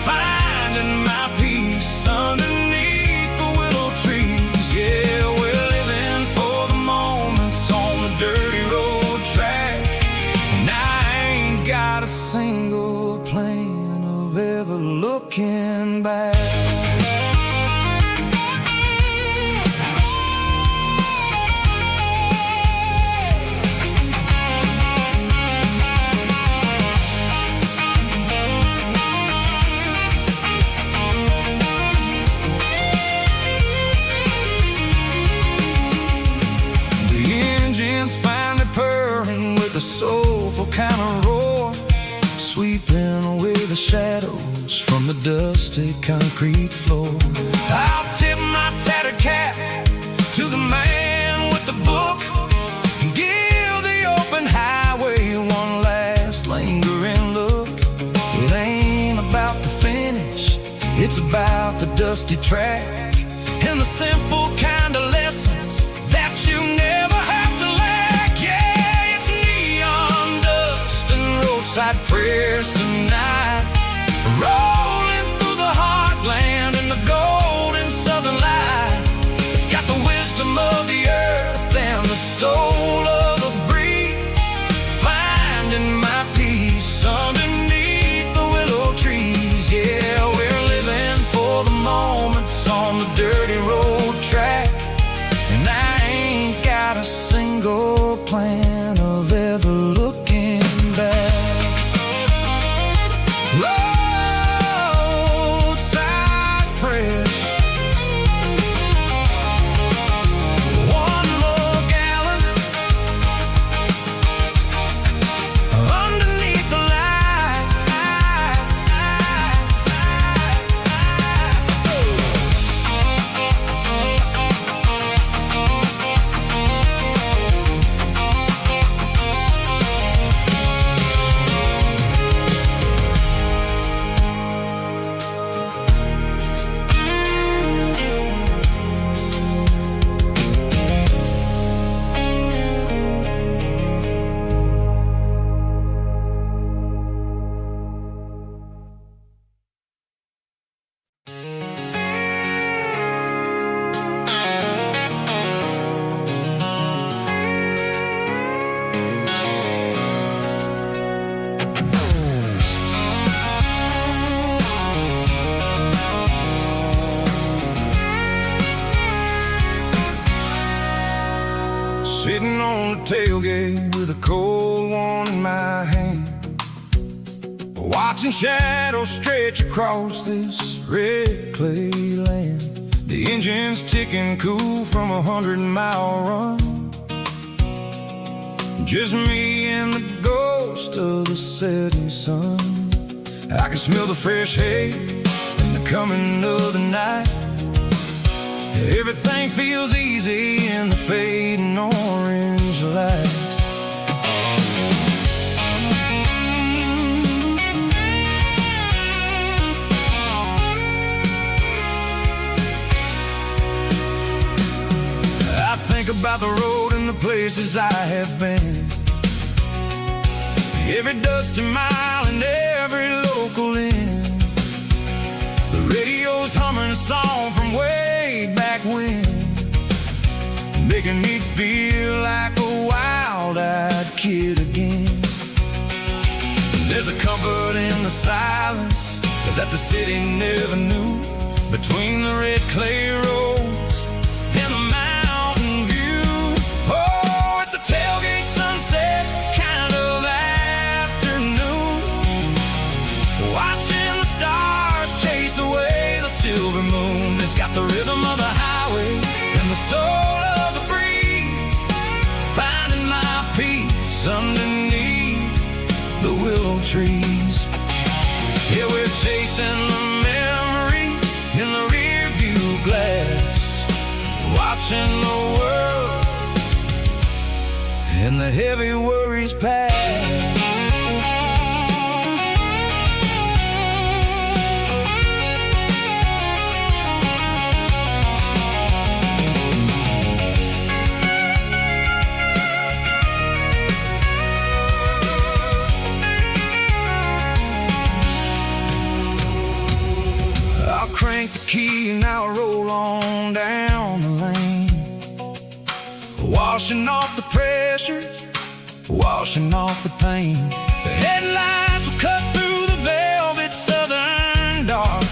finding my peace underneath the willow trees. Yeah, we're living for the moments on the dirty road track, and I ain't got a single plan of ever looking back. Soulful kind of roar, sweeping away the shadows from the dusty concrete floor. I'll tip my tattered cap to the man with the book and give the open highway one last lingering look. It ain't about the finish, it's about the dusty track and the simple kind of lessons that you never have to lack. Roadside prayers tonight, rolling through the heartland in the golden southern light. It's got the wisdom of the earth and the soul of the breeze, finding my peace underneath the willow trees. Yeah, we're living for the moments on the dirty road track, and I ain't got a single plan of ever looking back. Roadside prayers, one more gallon underneath the light. Sitting on the tailgate with a cold one in my hand, watching shadows stretch across this red clay land. The engine's ticking cool from a 100-mile run, just me and the ghost of the setting sun. I can smell the fresh hay and the coming of the night. Everything feels easy in the fading orange light. I think about the road and the places I have been. Every dusty mile and every local inn. The radio's humming a song from way back when, making me feel like a wild-eyed kid again. There's a comfort in the silence that the city never knew, between the red clay roads and the mountain view. Oh, it's a tailgate sunset kind of afternoon, watching the stars chase away the silver moon. It's got the rhythm of the highway and the soul of the breeze, finding my peace underneath the willow trees. Yeah, we're chasing the memories in the rear view glass, watching the world and the heavy worries pass. Crank the key and I'll roll on down the lane, washing off the pressure, washing off the pain. The headlights will cut through the velvet southern dark,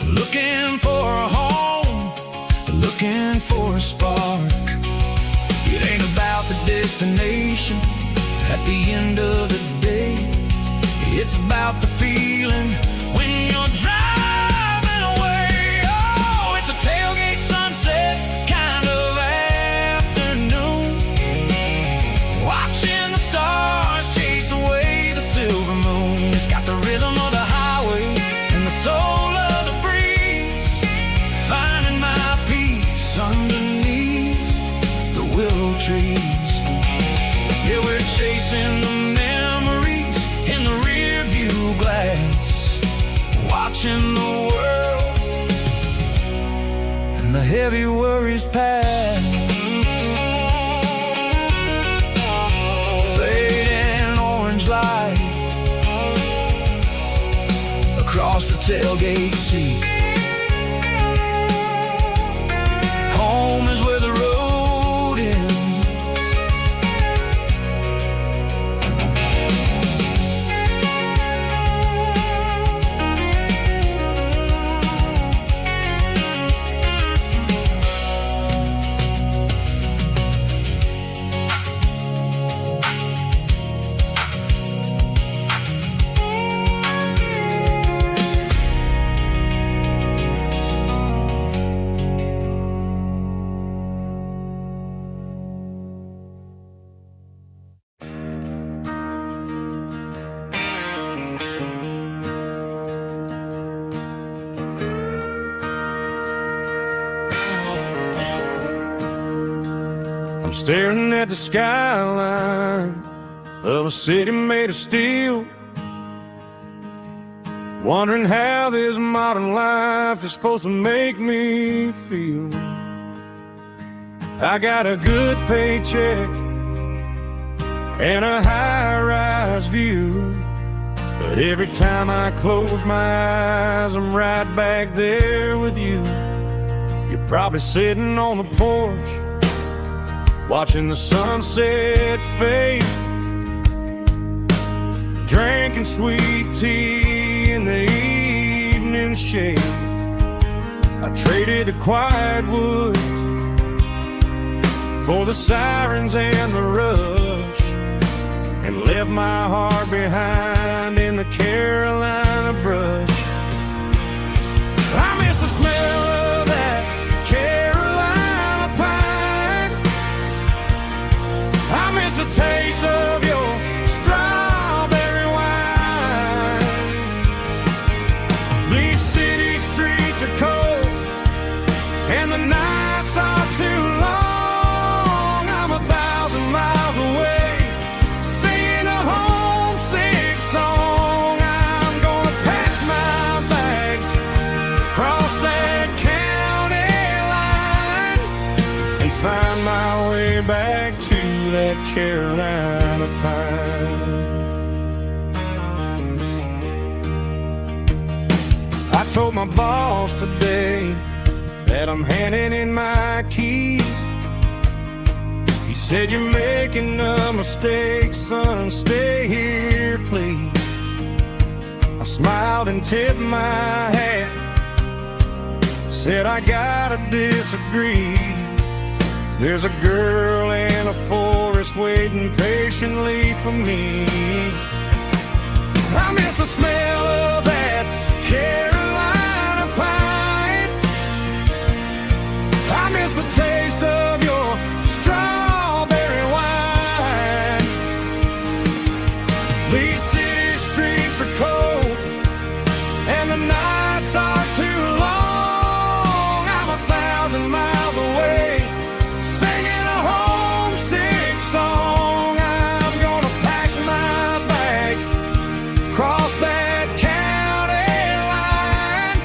looking for a home, looking for a spark. It ain't about the destination at the end of the day, it's about the feeling when you're driving. Tailgate sunset kind of afternoon, watching the stars chase away the silver moon. It's got the rhythm of the highway and the soul of the breeze, finding my peace underneath the willow trees. Yeah, we're chasing the memories in the rear view glass, watching the world the heavy worries pass. Fading orange light across the tailgate seat. Home is where the road ends. Staring at the skyline of a city made of steel, wondering how this modern life is supposed to make me feel. I got a good paycheck and a high-rise view, but every time I close my eyes, I'm right back there with you. You're probably sitting on the porch, watching the sunset fade, drinking sweet tea in the evening shade. I traded the quiet woods for the sirens and the rush, and left my heart behind in the Carolina brush. I miss the smell of that Carolina pine. I miss the taste of your strawberry wine. These city streets are cold and the nights are too long. I'm 1,000 miles away, singing a homesick song. I'm gonna pack my bags, cross that county line, and find my way back Carolina pine. I told my boss today that I'm handing in my keys. He said, "You're making a mistake, son, stay here, please." I smiled and tipped my hat, said, "I gotta disagree. There's a girl in a forest waiting patiently for me. I miss the smell of that Carolina pine. I miss the taste of your strawberry wine. These city streets are cold and the nights are too long. I'm 1,000 miles away, singing a homesick song. I'm gonna pack my bags, cross that county line,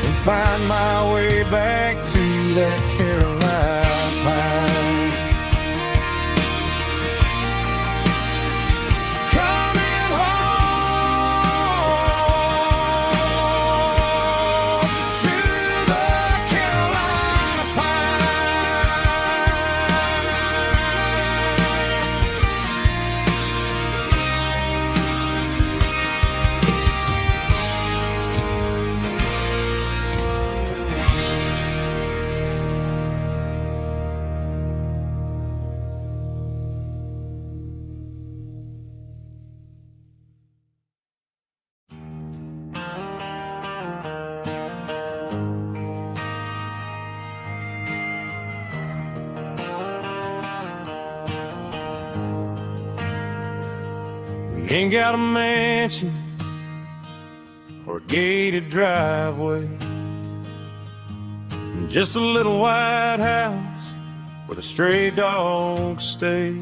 and find my way back to that Carolina pine. Coming home to the Carolina We ain't got a mansion or a gated driveway, just a little white house where the stray dogs stay.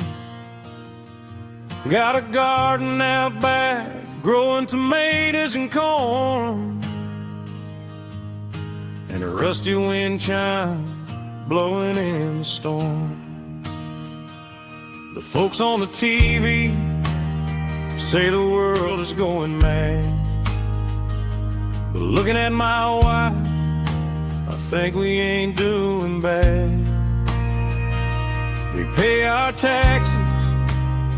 Got a garden out back, growing tomatoes and corn, and a rusty wind chime blowing in the storm. The folks on the TV say the world is going mad, but looking at my wife, I think we ain't doing bad. We pay our taxes,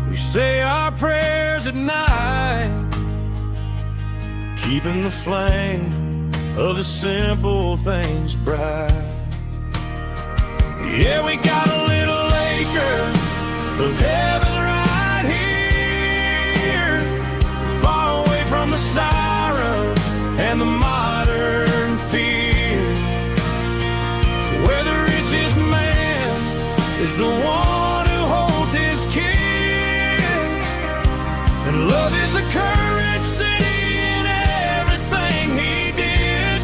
we say our prayers at night, keeping the flame of the simple things bright. Yeah, we got a little acre of heaven right here, far away from the sirens and the modern fear, where the richest man is the one who holds his kids, and love is a currency in everything he did.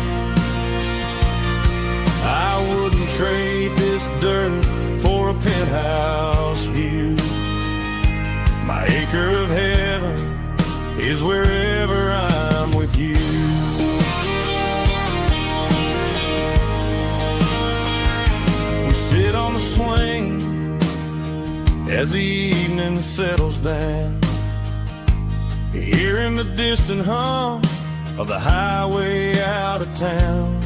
I wouldn't trade this dirt for a penthouse view. My acre of heaven is wherever I'm with you. We sit on the swing as the evening settles down, hearing the distant hum of the highway out of town.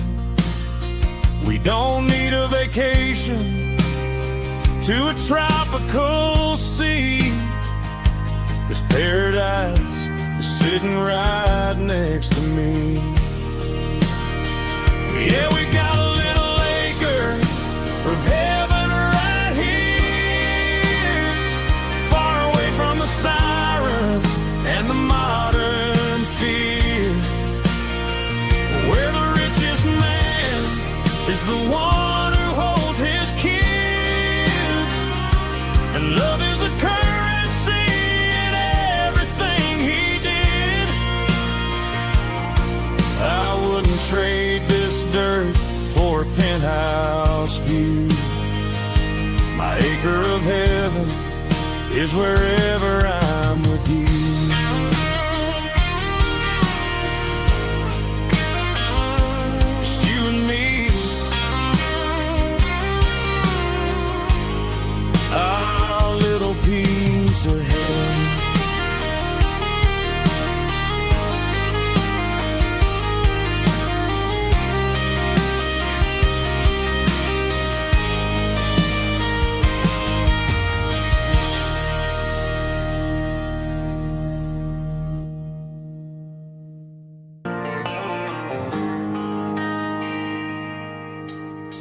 We don't need a vacation to a tropical sea, 'cause paradise is sitting right next to me. Yeah, we got a little acre of heaven right here, far away from the sirens and the modern fear, where the richest man is the one who holds his kids, and love is a currency in everything he did. I wouldn't trade this dirt for a penthouse view. My acre of heaven is wherever I'm with you. Just you and me, our little piece piece of heaven.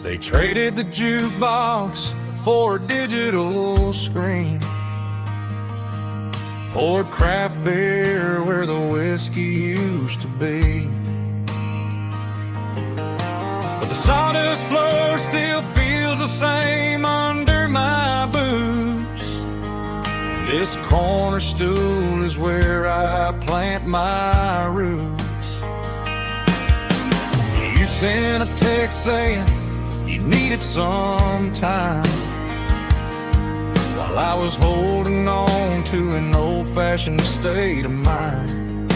They traded the jukebox for a digital screen, poured craft beer where the whiskey used to be. But the sawdust floor still feels the same under my boots. This corner stool is where I plant my roots. You sent a text saying you needed some time, while I was holding on to an old-fashioned state of mind.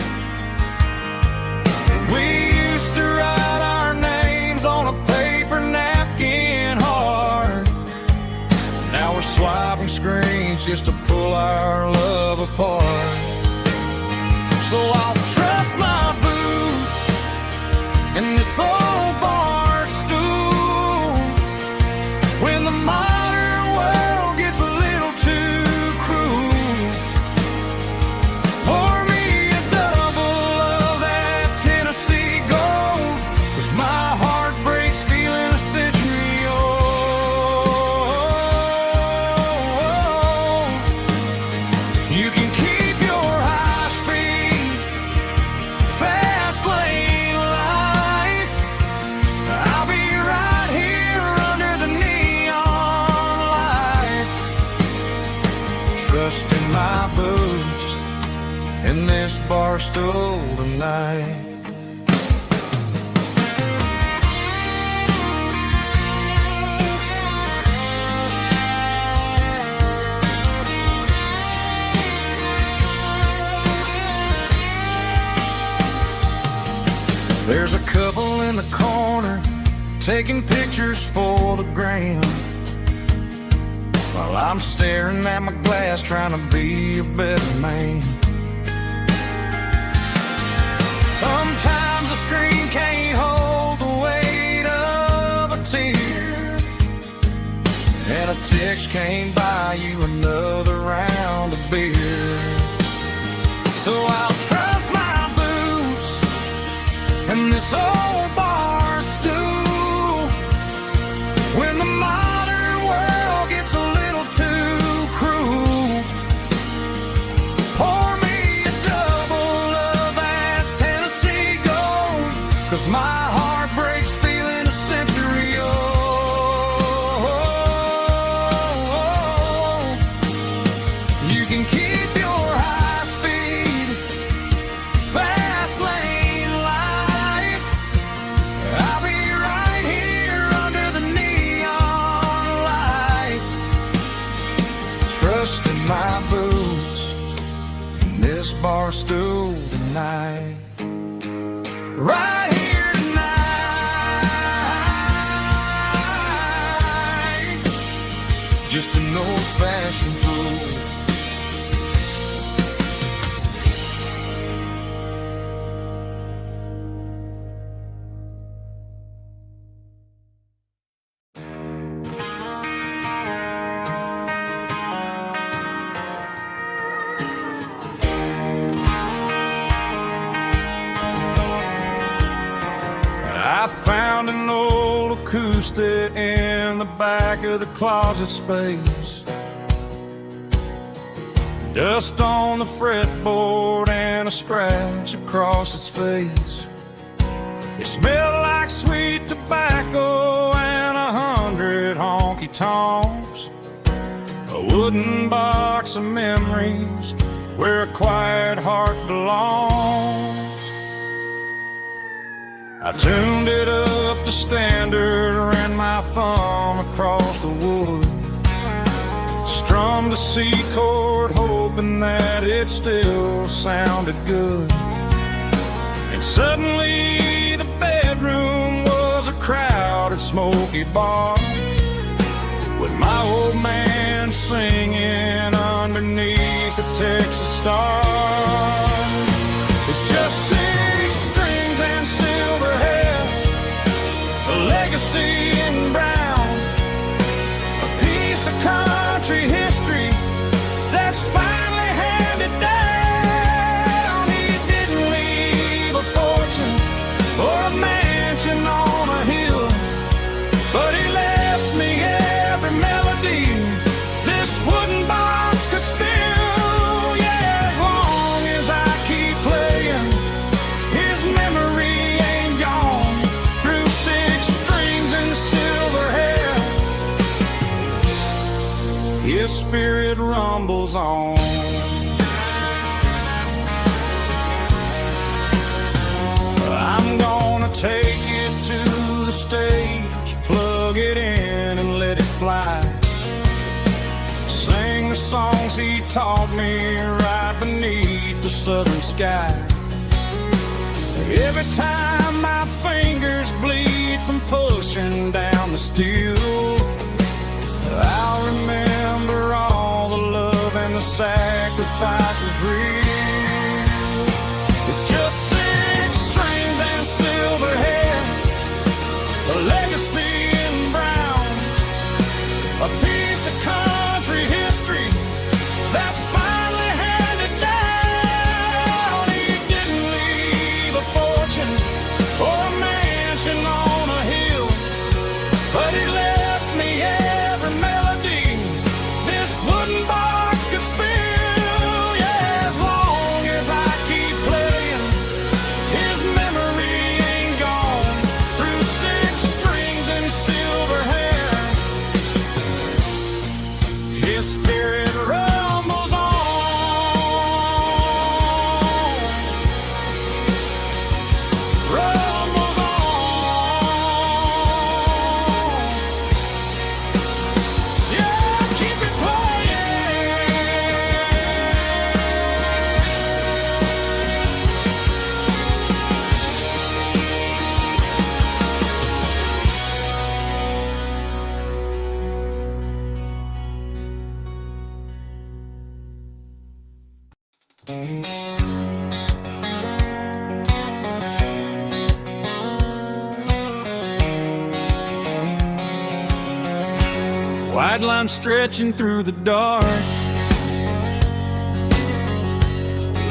We used to write our names on a paper napkin hard. Now we're swiping screens just to pull our love apart. So I'll trust my boots in this old bar stool when the modern world gets a little too cruel. Pour me a double of that Tennessee Gold, 'cause my heart breaks feeling a century old. You can keep your high-speed, fast lane life. I'll be right here under the neon light, trusting my boots in this bar stool tonight. There's a couple in the corner taking pictures for the gram, while I'm staring at my glass trying to be a better man. Sometimes the screen can't hold the weight of a tear, and a text can't buy you another round of beer. So I'll trust my boots in this old bar stool when the modern world gets a little too cruel. Pour me a double of that Tennessee Gold, 'cause my heart breaks feeling a century old. You can keep your high speed, fast lane life. I'll be right here under the neon light, trusting my boots in this bar stool tonight. Right here tonight, just an old-fashioned fool. I found an old acoustic in the back of the closet space. Dust on the fretboard and a scratch across its face. It smelled like sweet tobacco and 100 honky-tonks. A wooden box of memories where a quiet heart belongs. I tuned it up to standard, ran my thumb across the wood, strummed a C chord hoping that it still sounded good. And suddenly the bedroom was a crowded smoky bar, with my old man singing underneath stars. It's just 6 strings and silver hair, a legacy in brown, a piece of country history that's finally handed down. He didn't leave a fortune or a mansion on a hill, but he left me every melody this wooden box could spill. Yeah, as long as I keep playing, his memory ain't gone. Through 6 strings and silver hair, his spirit rumbles on. I'm gonna take it to the stage, plug it in and let it fly. Sing the songs he taught me right beneath the southern sky. Every time my fingers bleed from pushing down the steel, I'll remember all the love and the sacrifices real. It's just 6 strings and silver hair, a legacy in brown, a piece of country history that's finally handed down. He didn't leave a fortune or a mansion on a hill, but he left me every melody this wooden box could spill. Yeah, as long as I keep playing, his memory ain't gone. Through 6 strings and silver hair, his spirit rumbles on. Rumbles on. Yeah, keep it playing. White line stretching through the dark,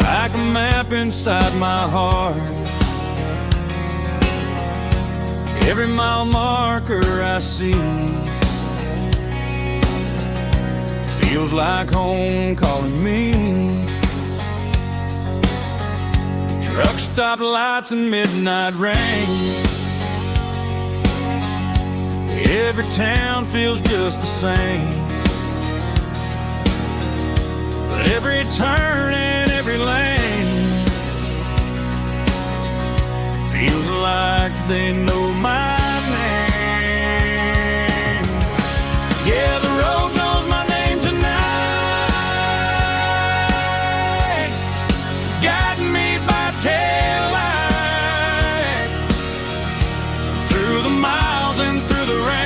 like a map inside my heart. Every mile marker I see feels like home calling me. Truck stop lights and midnight rain, every town feels just the same. But every turn and every lane feels like they know my name. Yeah, the road knows my name tonight, guiding me by taillight through the miles and through the rain.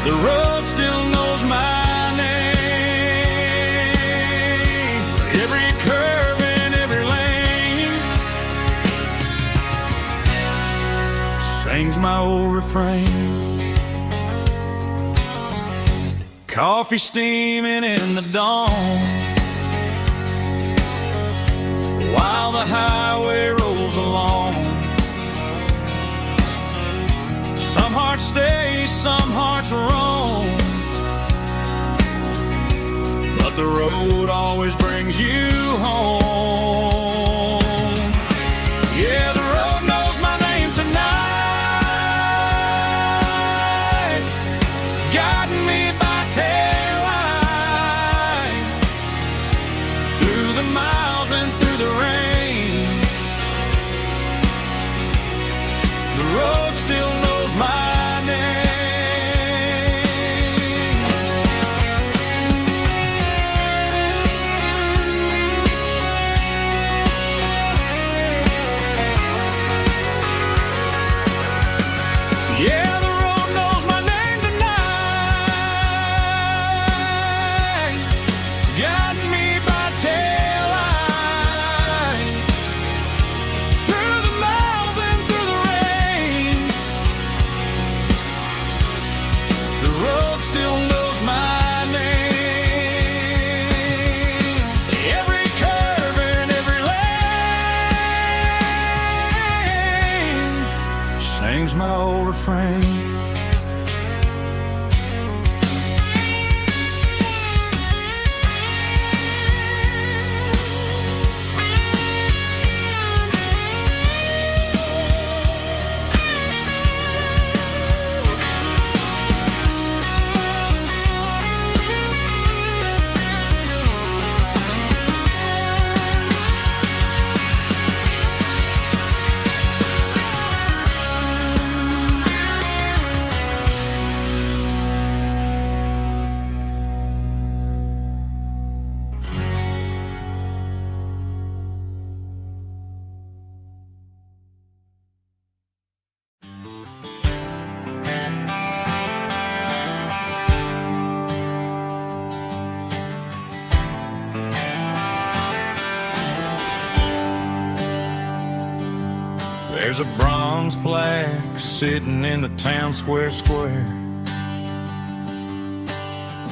The road still knows my name. Every curve and every lane sings my old refrain. Coffee steaming in the dawn, while the highway rolls along. Some hearts stay, some hearts roam, but the road always brings you home. Yeah, the road knows my name tonight, guiding me by taillight through the miles and through the rain. The road still knows my name. frame. There's a bronze plaque sitting in the town square.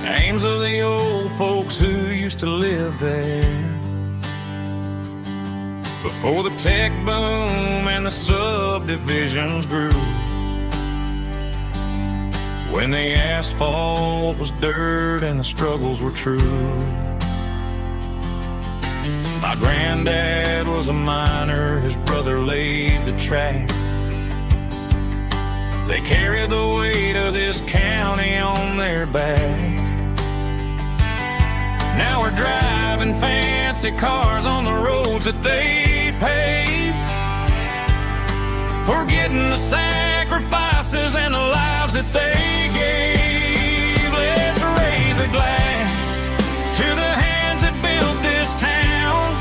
Names of the old folks who used to live there before the tech boom and the subdivisions grew, when the asphalt was dirt and the struggles were true. My granddad was a miner, his brother laid the track. They carried the weight of this county on their back. Now we're driving fancy cars on the roads that they paved, forgetting the sacrifices and the lives that they gave. Let's raise a glass to the hands that built this town,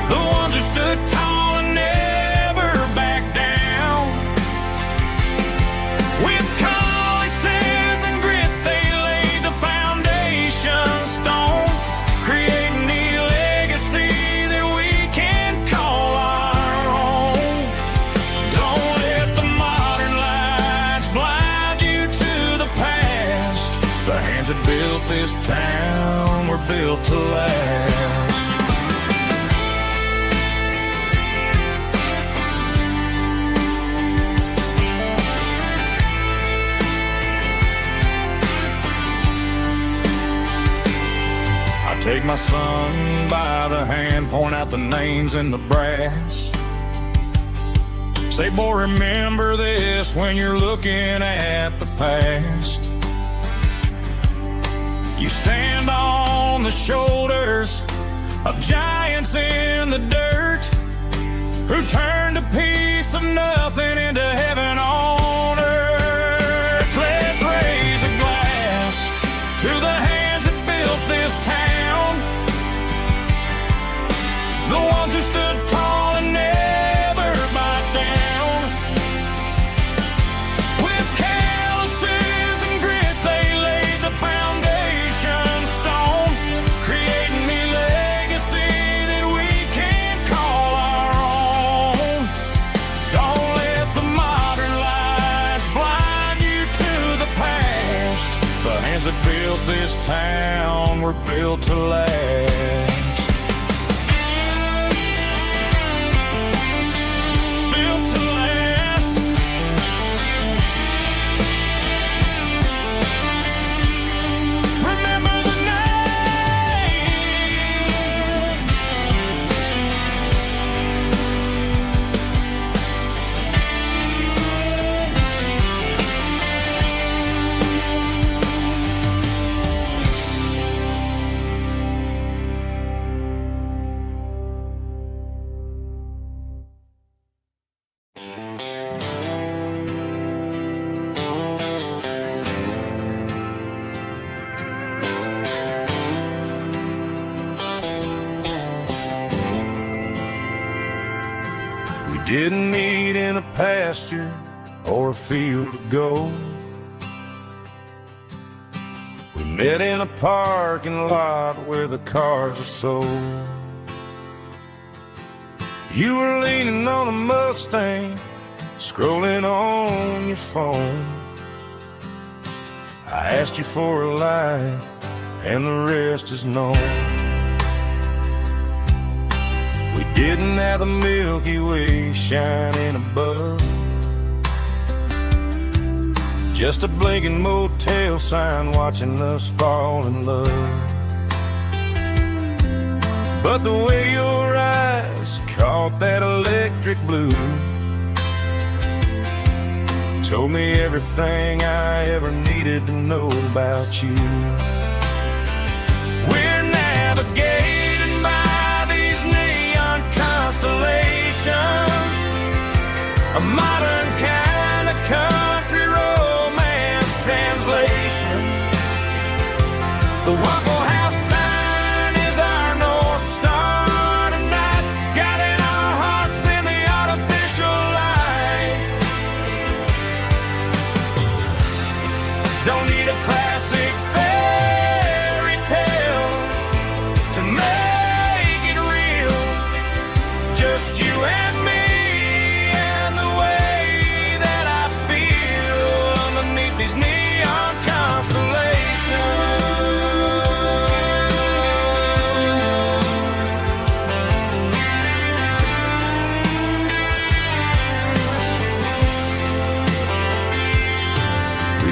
the ones who stood tall and never backed down. With calluses and grit, they laid the foundation stone, creating the legacy that we can call our own. Don't let the modern lights blind you to the past. The hands that built this town were built to last. Take my son by the hand, point out the names in the brass. Say, boy, remember this when you're looking at the past. You stand on the shoulders of giants in the dirt, who turned a piece of nothing into heaven on earth. Let's raise a glass to the hands that built this town, the ones who stood tall and never backed down. With calluses and grit, they laid the foundation stone, creating the legacy that we can call our own. Don't let the modern lights blind you to the past. The hands that built this town were built to last. Didn't meet in a pasture or a field of gold. We met in a parking lot where the cars are sold. You were leaning on a Mustang, scrolling on your phone. I asked you for a light, and the rest is known. We didn't have the Milky Way shining above, just a blinking motel sign watching us fall in love. But the way your eyes caught that electric blue told me everything I ever needed to know about you. We're navigating by these neon constellations, a modern kind of country romance translation. The Waffle House sign is our North Star tonight, guiding our hearts in the artificial light. Don't need a classic fairy tale to make it real, just you and me.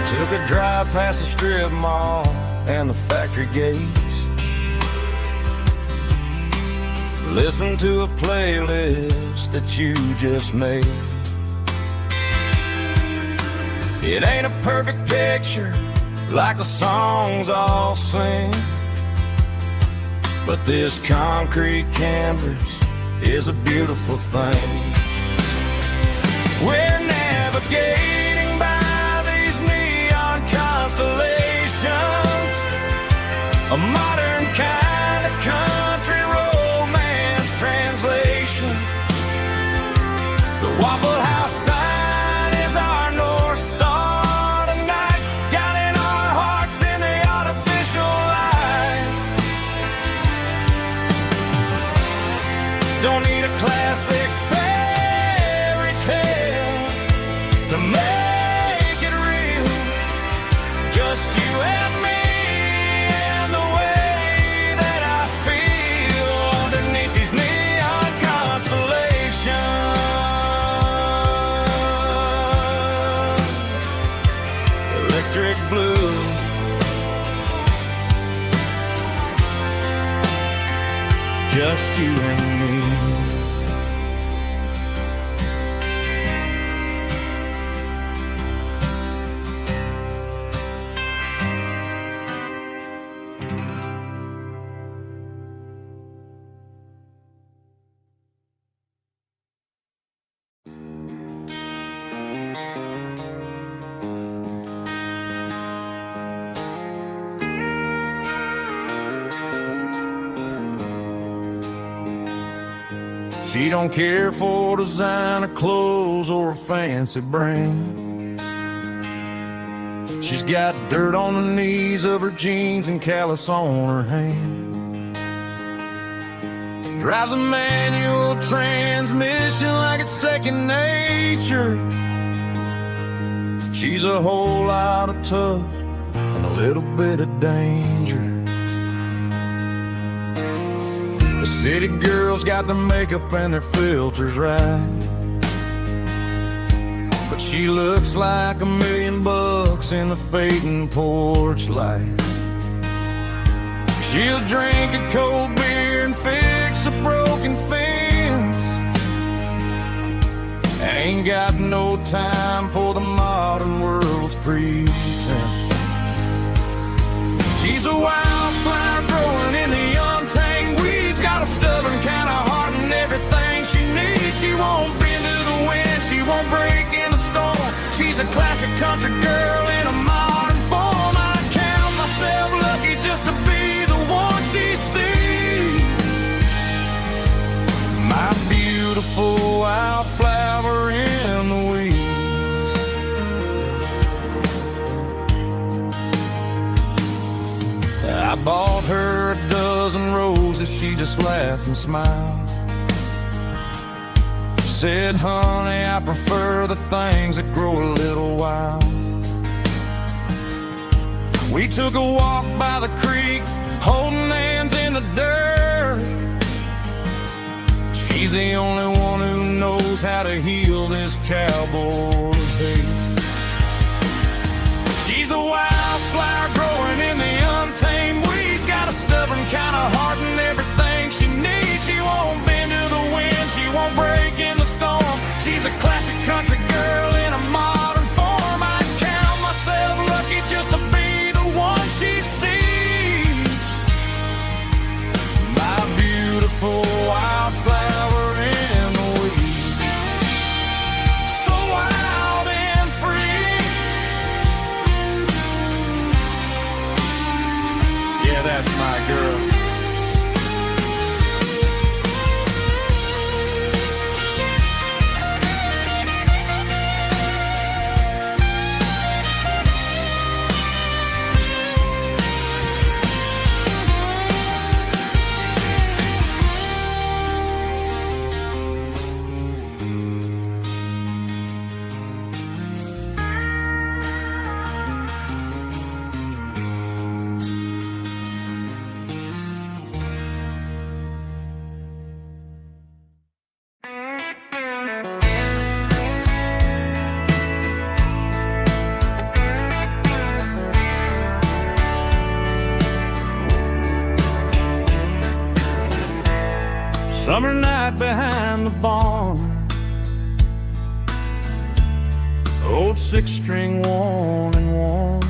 Took a drive past the strip mall and the factory gates. Listen to a playlist that you just made. It ain't a perfect picture like the songs all sing, but this concrete canvas is a beautiful thing. We're navigating by constellations, a modern kind of country romance translation. The Waffle House sign is our North Star tonight, guiding our hearts in the artificial light. Don't need a classic fairy tale to make it real, just you and me, and the way that I feel underneath these neon constellations. Electric blue, just you and me. She don't care for designer clothes or a fancy brand. She's got dirt on the knees of her jeans and callus on her hand. Drives a manual transmission like it's second nature. She's a whole lot of tough and a little bit of danger. The city girls got their makeup and their filters right, but she looks like $1 million in the fading porch light. She'll drink a cold beer and fix a broken fence. Ain't got no time for the modern world's pretense. She's a wildflower growing in the untamed weeds, got a stubborn kind of heart and everything she needs. She won't bend to the wind, she won't break in the storm. She's a classic country girl in a modern form. I count myself lucky just to be the one she sees. My beautiful wildflower in the weeds. I bought her a dozen roses, she just laughed and smiled. Said, honey, I prefer the things that grow a little wild. We took a walk by the creek, holding hands in the dirt. She's the only one who knows how to heal this cowboy's hate. She's a wildflower growing in the untamed weeds. Got a stubborn kind of heart and everything she needs. She won't bend to the wind, she won't break in the storm. She's a classic country girl in a modern form. I count myself lucky just to be the one she sees. My beautiful wildflower in the weeds. So wild and free. Yeah, that's my girl. Summer night behind the barn, old six-string worn and worn.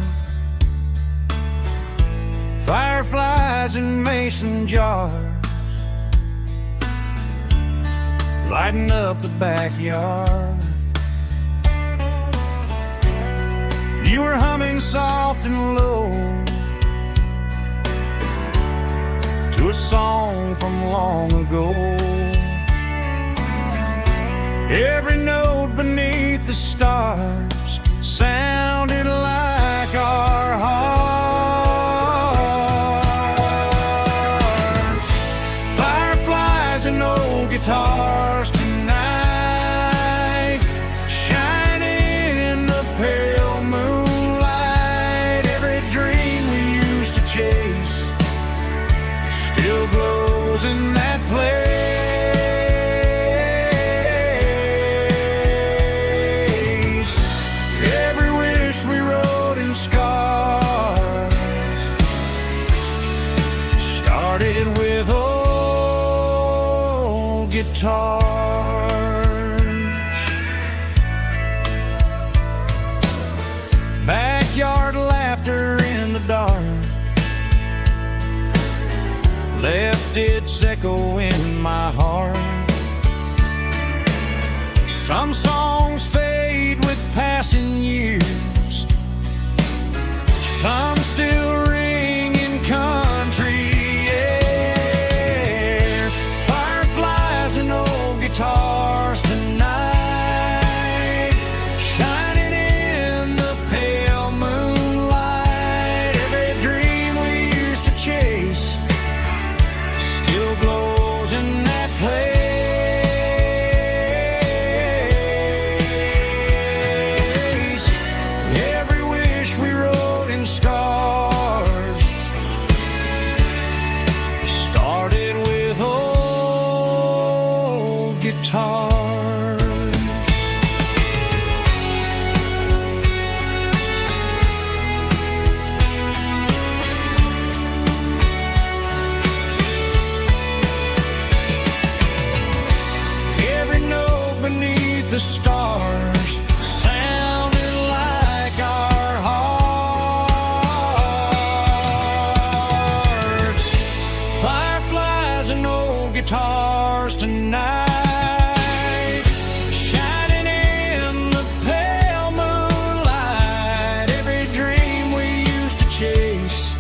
Fireflies in mason jars, lighting up the backyard. You were humming soft and low to a song from long ago. Every note beneath the stars sounded like our hearts. Fireflies and old guitars tonight, shining in the pale moonlight. Every dream we used to chase still glows in that place. Every wish we wrote in scars started with old guitars. Backyard laughter in the dark left its echo in my heart. Some songs fade with passing years, some still ring in country air. Fireflies and old guitars tonight, shining in the pale moonlight. Every dream we used to chase still glows in that place. Every wish we wrote in scars started with old guitars. Every note beneath the stars sounded like our hearts. Fireflies and old guitars tonight, shining in the pale moonlight. Every dream we used to chase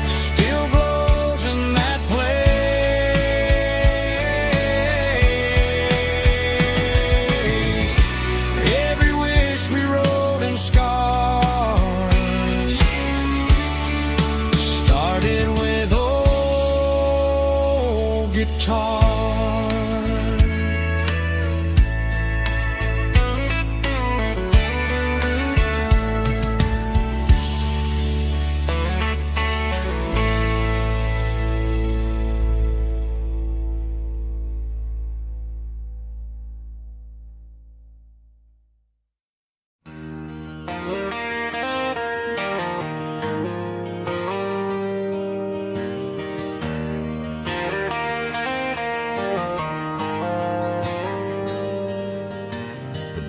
still glows in that place. Every wish we wrote in scars started with old guitars.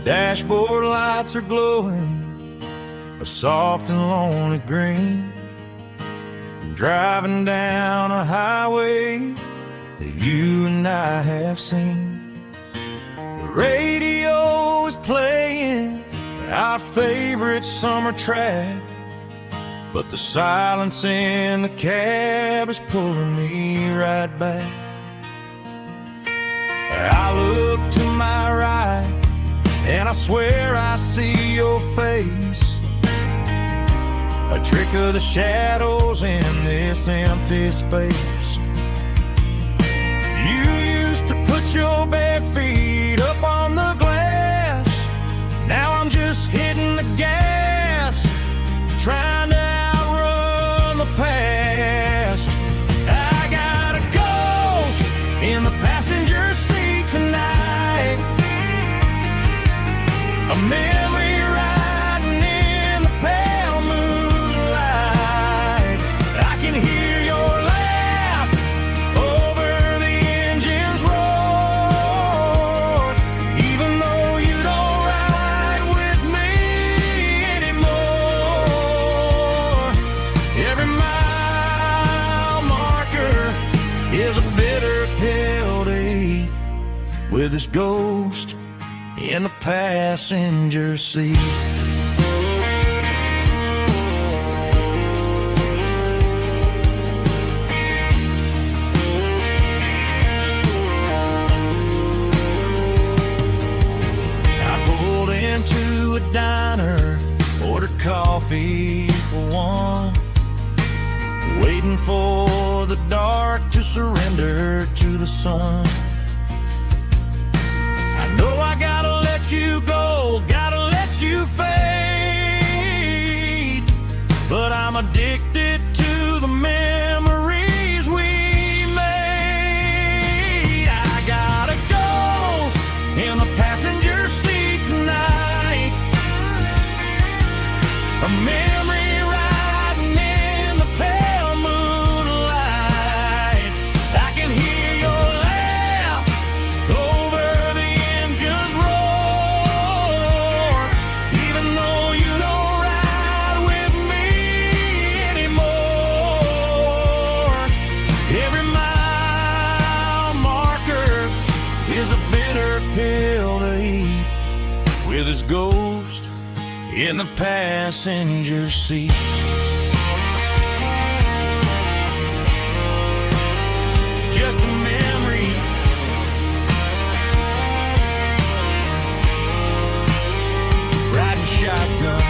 Dashboard lights are glowing a soft and lonely green. I'm driving down a highway that you and I have seen. The radio is playing our favorite summer track, but the silence in the cab is pulling me right back. I look to my right and I swear I see your face, a trick of the shadows in this empty space. You used to put your bare feet up on the glass. Now I'm just hitting the gas, trying to outrun the past. I got a ghost in the passenger seat tonight, a memory riding in the pale moonlight. I can hear your laugh over the engine's roar, even though you don't ride with me anymore. Every mile marker is a bitter pill to eat, with this ghost in the passenger seat. I pulled into a diner, ordered coffee for one, waiting for the dark to surrender to the sun. I know I gotta let you go, gotta let you fade, but I'm addicted to the memories we made. I got a ghost in the passenger seat tonight, a memory riding in the pale moonlight. I can hear your laugh over the engine's roar, even though you don't ride with me anymore. Every mile marker is a bitter pill to eat, with his ghost in the passenger seat. Just a memory, riding shotgun.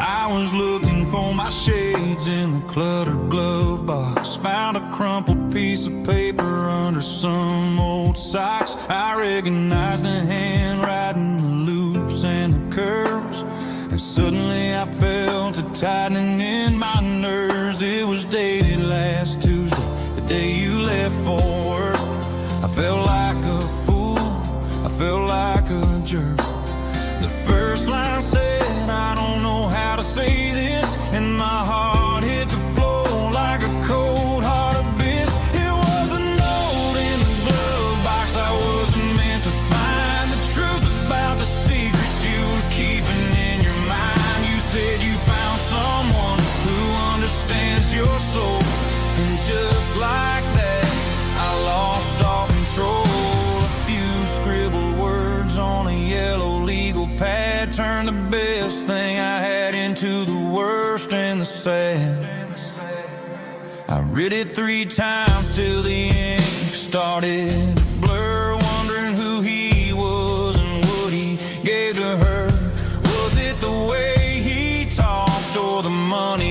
I was looking for my shades in the cluttered glove box, found a crumpled piece of paper under some old socks. I recognized the handwriting, the loops and the curves, and suddenly I felt a tightening in my nerves. It was dated last Tuesday, the day you left for work. I felt like a fool, I felt like a jerk. The first line said, I don't know how to say this, and my heart hit the floor like a cold heart abyss. It was a note in the glove box I wasn't meant to find, the truth about the secrets you were keeping in your mind. You said you found someone who understands your soul, and just like that I lost all control. A few scribbled words on a yellow legal pad turned the best thing I had into the worst and the sad. I read it 3 times till the ink started to blur, wondering who he was and what he gave to her. Was it the way he talked or the money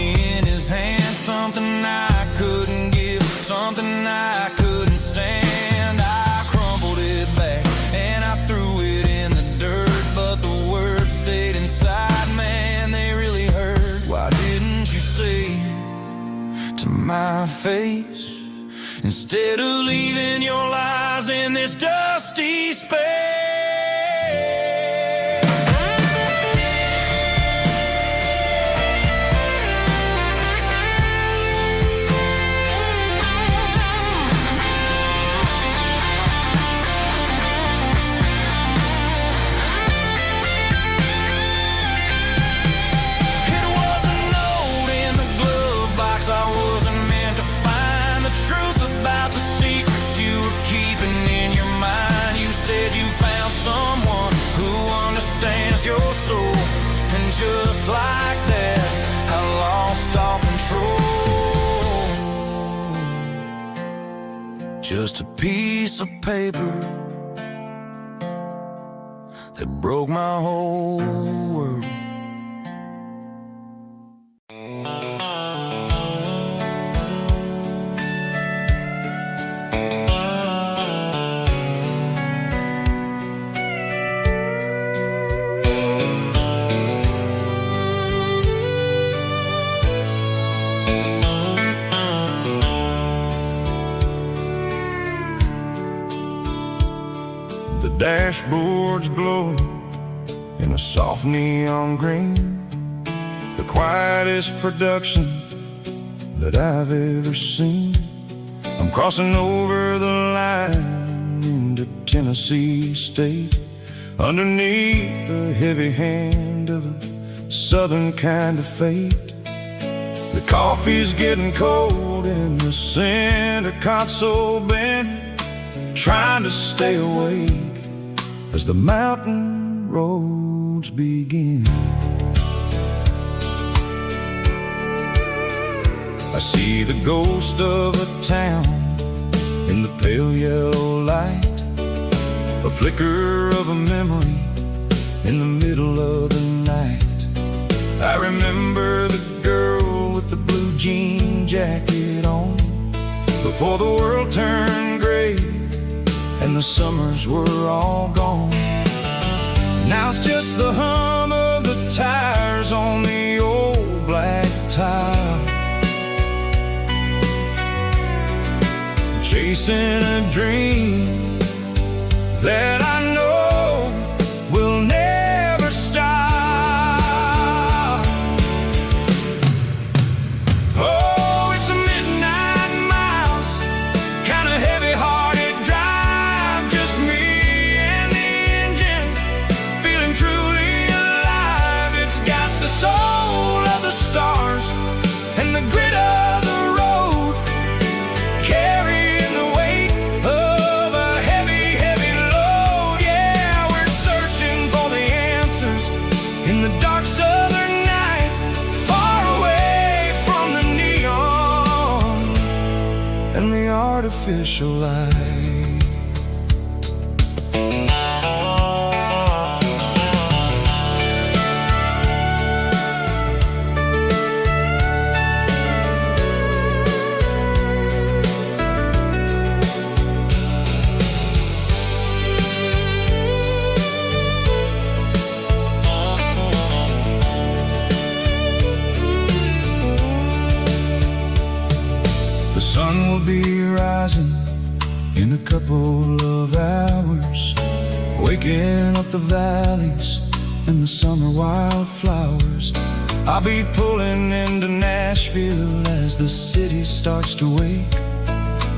face, instead of leaving your lies in this dusty space. Your soul, and just like that, I lost all control. Just a piece of paper that broke my whole world. The dashboard's glowing in a soft neon green, the quietest production that I've ever seen. I'm crossing over the line into Tennessee State, underneath the heavy hand of a southern kind of fate. The coffee's getting cold in the center console bin, trying to stay awake as the mountain roads begin. I see the ghost of a town in the pale yellow light, a flicker of a memory in the middle of the night. I remember the girl with the blue jean jacket on, before the world turned gray and the summers were all gone. Now it's just the hum of the tires on the old black tile, chasing a dream that I know will never stop. Oh, it's a midnight miles, kind of heavy-hearted drive, just me and the engine, feeling truly alive. It's got the soul of the stars and the grit of the road, carrying the weight of a heavy, heavy load. Yeah, we're searching for the answers in the dark southern night, far away from the neon and the artificial light. The sun will be rising in a couple of hours, waking up the valleys and the summer wildflowers. I'll be pulling into Nashville as the city starts to wake,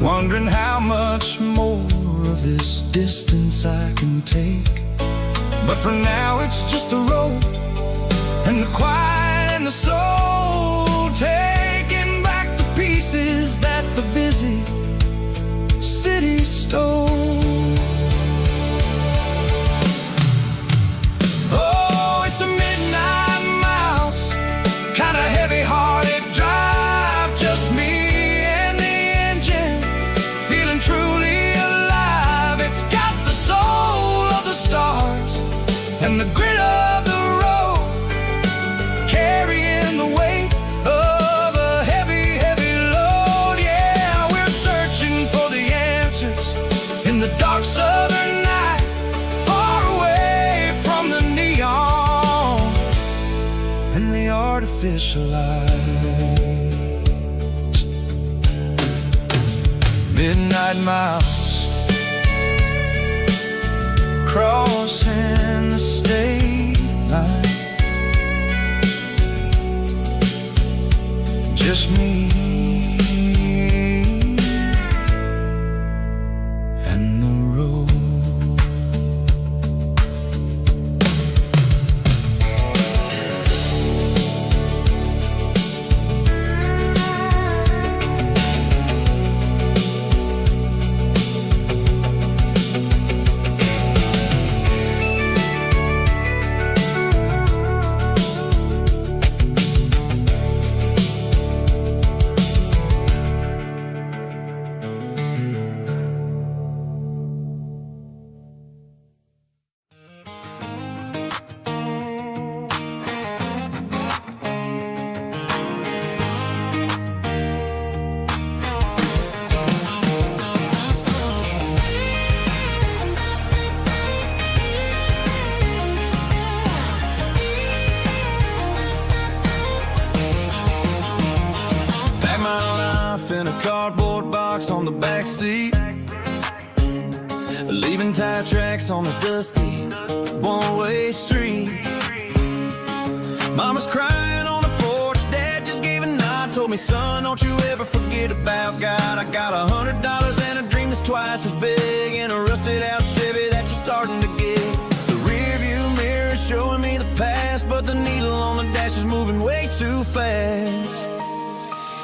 wondering how much more of this distance I can take. But for now it's just the road and the quiet and the soul, taking back the pieces that the busy city stole. Oh, it's a midnight miles, kind of heavy-hearted drive, just me and the engine, feeling truly alive. It's got the soul of the stars and the grit of the road, carrying the weight of a heavy, heavy load. Yeah, we're searching for the answers in the dark southern night, far away from the neon and the artificial light. midnight miles, crossing the state line. Just me and the road. In a cardboard box on the back seat, leaving tire tracks on this dusty one-way street. Mama's crying on the porch, Dad just gave a nod, told me, son, don't you ever forget about God. I got $100 and a dream that's twice as big, and a rusted out Chevy that you're starting to get. The rear view mirror is showing me the past, but the needle on the dash is moving way too fast.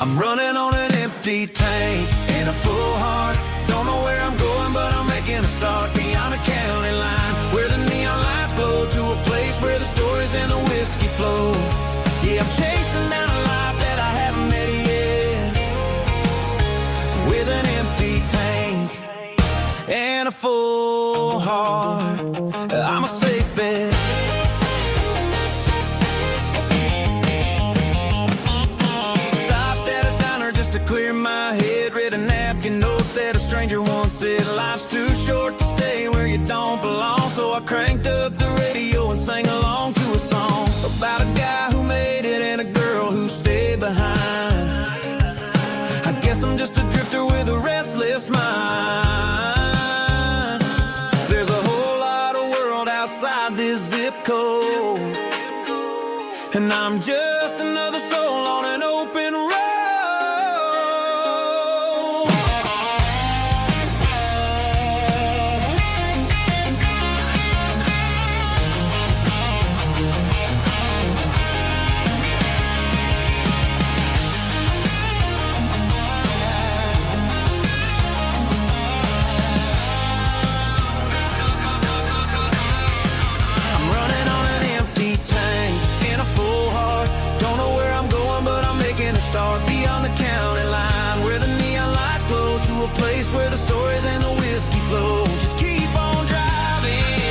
I'm running on an empty tank and a full heart. Don't know where I'm going, but I'm making a start beyond the county line, where the neon lights glow, to a place where the stories and the whiskey flow. Yeah, I'm chasing down a life that I haven't met yet, with an empty tank and a full heart. I'm a safe bet. Clear my head, read a napkin note that a stranger once said, life's too short to stay where you don't belong. So I cranked up the radio and sang along to a song about a guy who made it and a girl who stayed behind. I guess I'm just a drifter with a restless mind. There's a whole lot of world outside this zip code, and I'm just another soul on an open road. Beyond the county line, where the neon lights glow, to a place where the stories and the whiskey flow. Just keep on driving,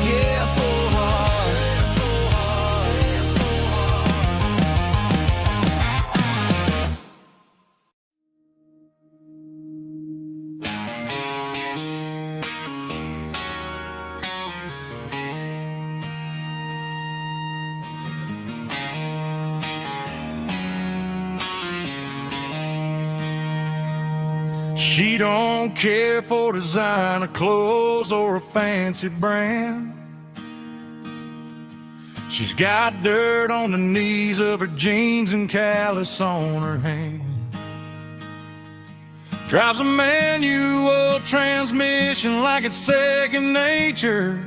yeah, full heart. She don't care for designer clothes or a fancy brand. She's got dirt on the knees of her jeans and callus on her hand. Drives a manual transmission like it's second nature.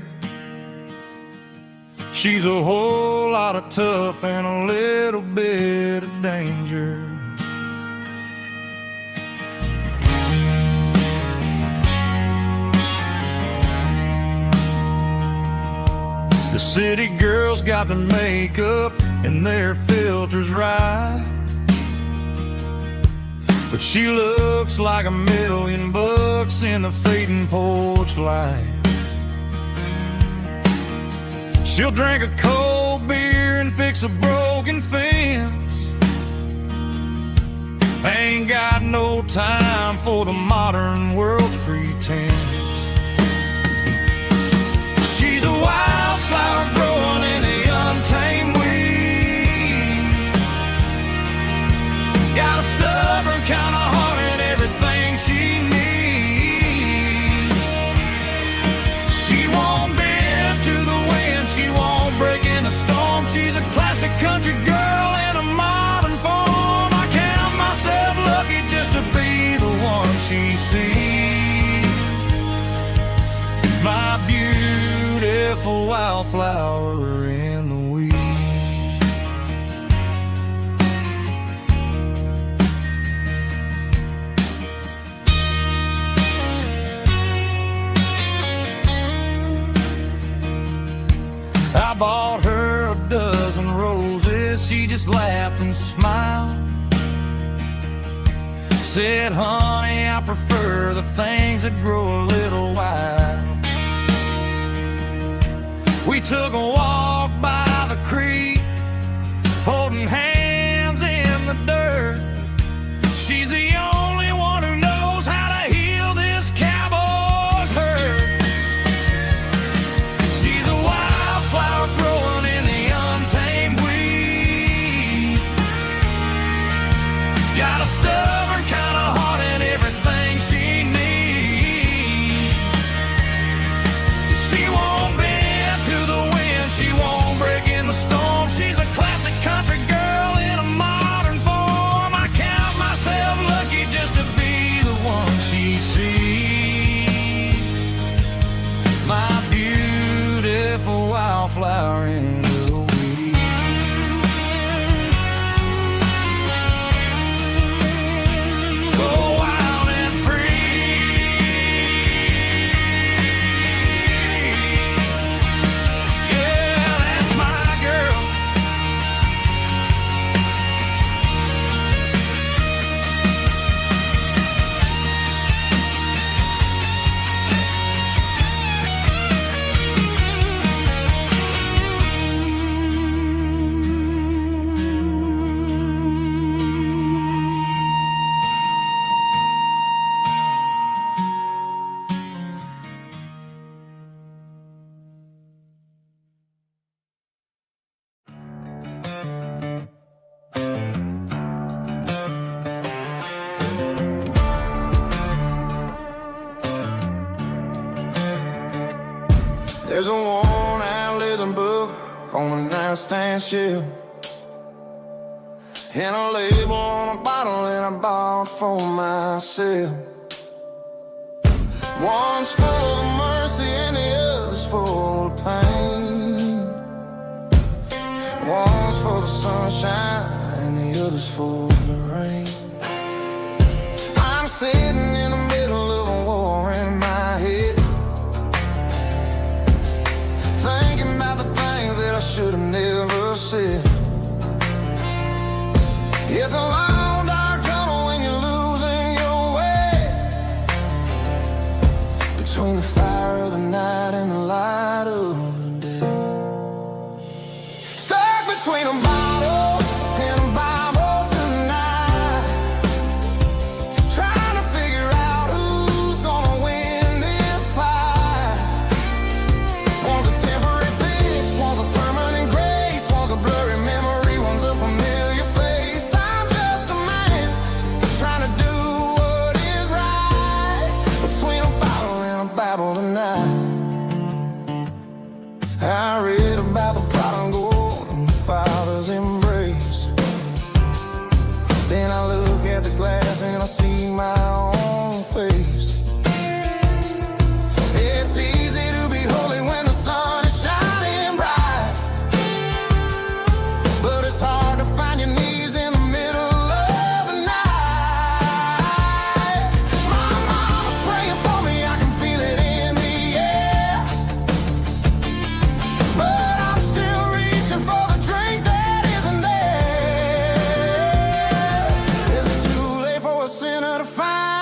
She's a whole lot of tough and a little bit of danger. The city girls got their makeup and their filters right, but she looks like $1,000,000 in the fading porch light. She'll drink a cold beer and fix a broken fence. Ain't got no time for the modern world's pretense. She's a wildflower growing in the untamed weeds. Got a stuff beautiful wildflower in the weeds. I bought her a dozen roses, she just laughed and smiled. Said, honey, I prefer the things that grow a little wild. We took a walk by the creek, holding hands in the dirt. She's the only one who knows how to heal this cowboy's hurt. She's a wildflower growing in the untamed weed. Got a stubborn kind of heart and everything she needs. She won't bend to the wind, she won't break in the storm. She's a classic country girl in a modern form. I count myself lucky just to be the one she sees. My beautiful wildflower in the weeds. So wild and free. Yeah, that's my girl. There's a worn-out leather book on a nightstand shelf, and a label on a bottle that I bought for myself. One's full of mercy and the other's full of pain. One's for the sunshine and the other's for the rain. I'm sitting in the middle of a war in my head, thinking about the things that I should have never said. It's a long dark tunnel when you're losing your way, between the fire of the night and the light of the day. Stuck between a bottle and a Bible tonight, trying to figure out who's gonna win this fight. One's a temporary fix, one's a permanent grace, one's a blurry memory, one's a familiar face. I'm just a man trying to do what is right, between a bottle and a Bible tonight. I read about the prodigal and the father's embrace. Then I look at the glass and I see my own face. It's easy to be holy when the sun is shining bright, but it's hard to find your knees in the middle of the night. My mama's praying for me, I can feel it in the air, but I'm still reaching for the drink that isn't there. Is it too late for a sinner to find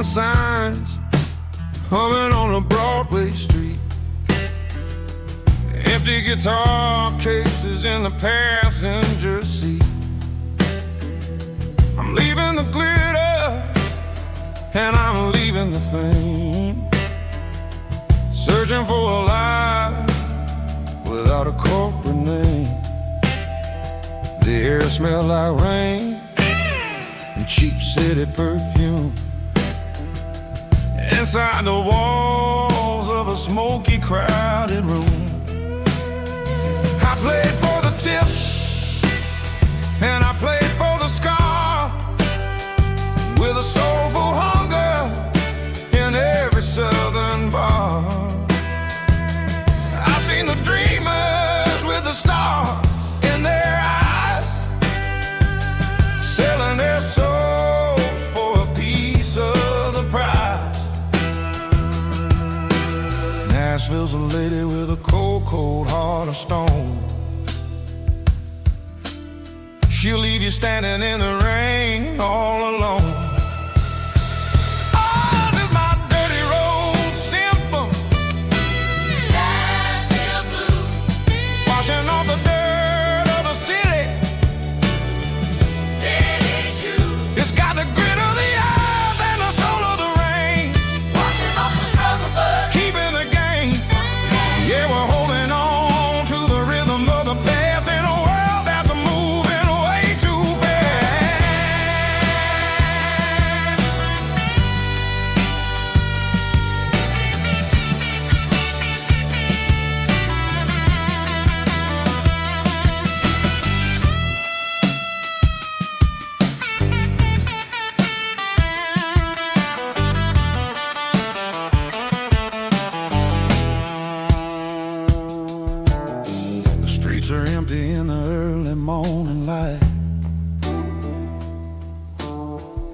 the signs, humming on a Broadway street. Empty guitar cases in the passenger seat. I'm leaving the glitter and I'm leaving the fame, searching for a life without a corporate name. The air smelled like rain and cheap city perfume. Inside the walls of a smoky, crowded room, I played for the tips and I played for the scar, with a soulful hunger in every southern bar. I've seen the dreamers with the stars in their eyes, selling their souls for a piece of the prize. Nashville's a lady with a cold, cold heart of stone. She'll leave you standing in the rain all alone. Oh, this is my dirty road symphony, Nashville blues, washing off the dirt of the city, city shoes. It's got the grit of the earth and the soul of the rain, washing off the struggle but keeping the game. Yeah, we're holding on to the rhythm of the past in a world that's moving way too fast. The streets are empty in the early morning light,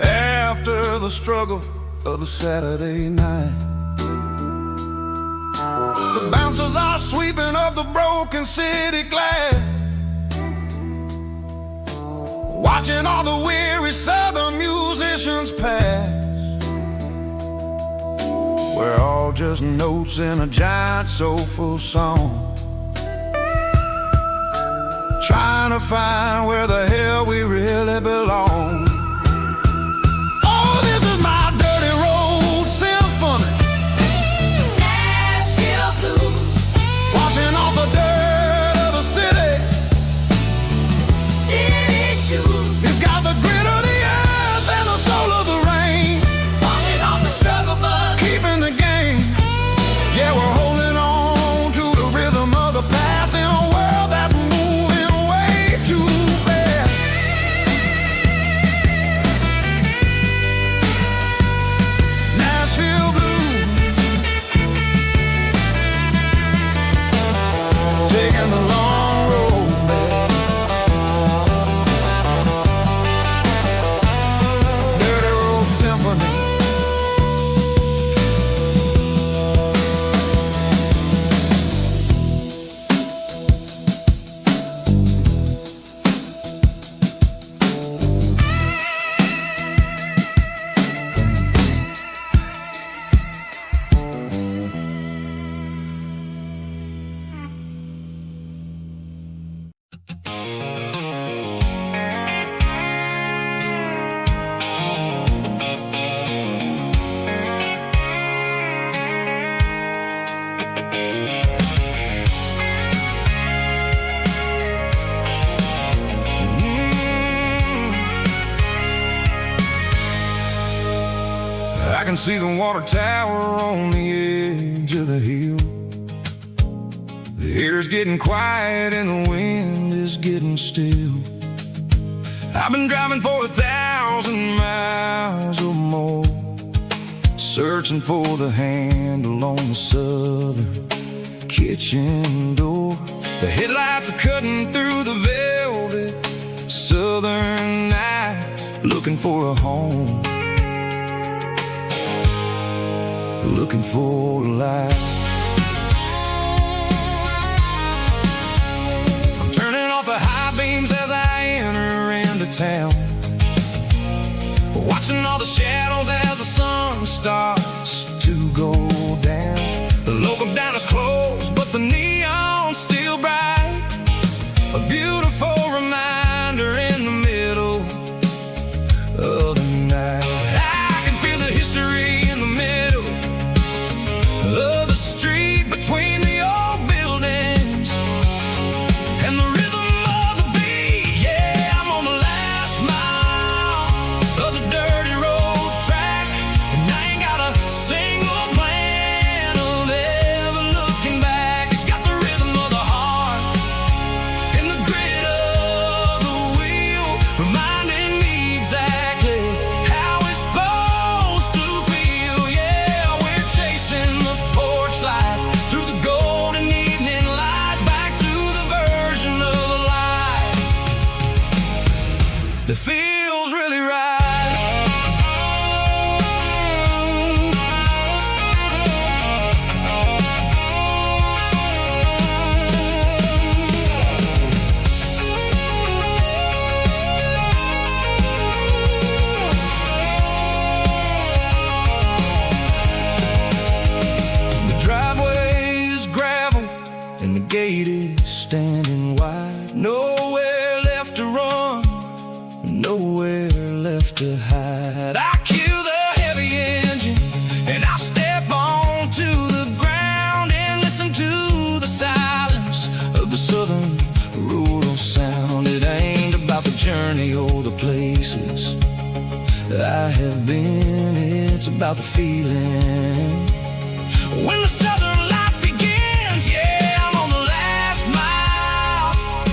after the struggle of the Saturday night. The bouncers are sweeping up the broken city glass, watching all the weary southern musicians pass. We're all just notes in a giant soulful song, trying to find where the hell we really belong. Oh, this is my dirty road symphony, Nashville blues, washing off the dirt of the city, city shoes. It's got the grit of the earth and the soul of the rain, washing off the struggle but keeping the game. Yeah, we're holding on to the rhythm of the past in a world that's moving way too fast. Nashville blues, taking the long road back. Dirty road symphony. I can see the water tower on the edge of the hill. The air's getting quiet and the wind is getting still. I've been driving for 1,000 miles or more, searching for the handle on the southern kitchen door. The headlights are cutting through the velvet southern night, looking for a home, looking for a life. I'm turning off the high beams as I enter into town, watching all the shadows as the sun that feels really right. Gate is standing wide, nowhere left to run, nowhere left to hide. I kill the heavy engine and I step onto the ground and listen to the silence of the southern rural sound. It ain't about the journey or the places I have been, it's about the feeling when the southern life begins. Yeah,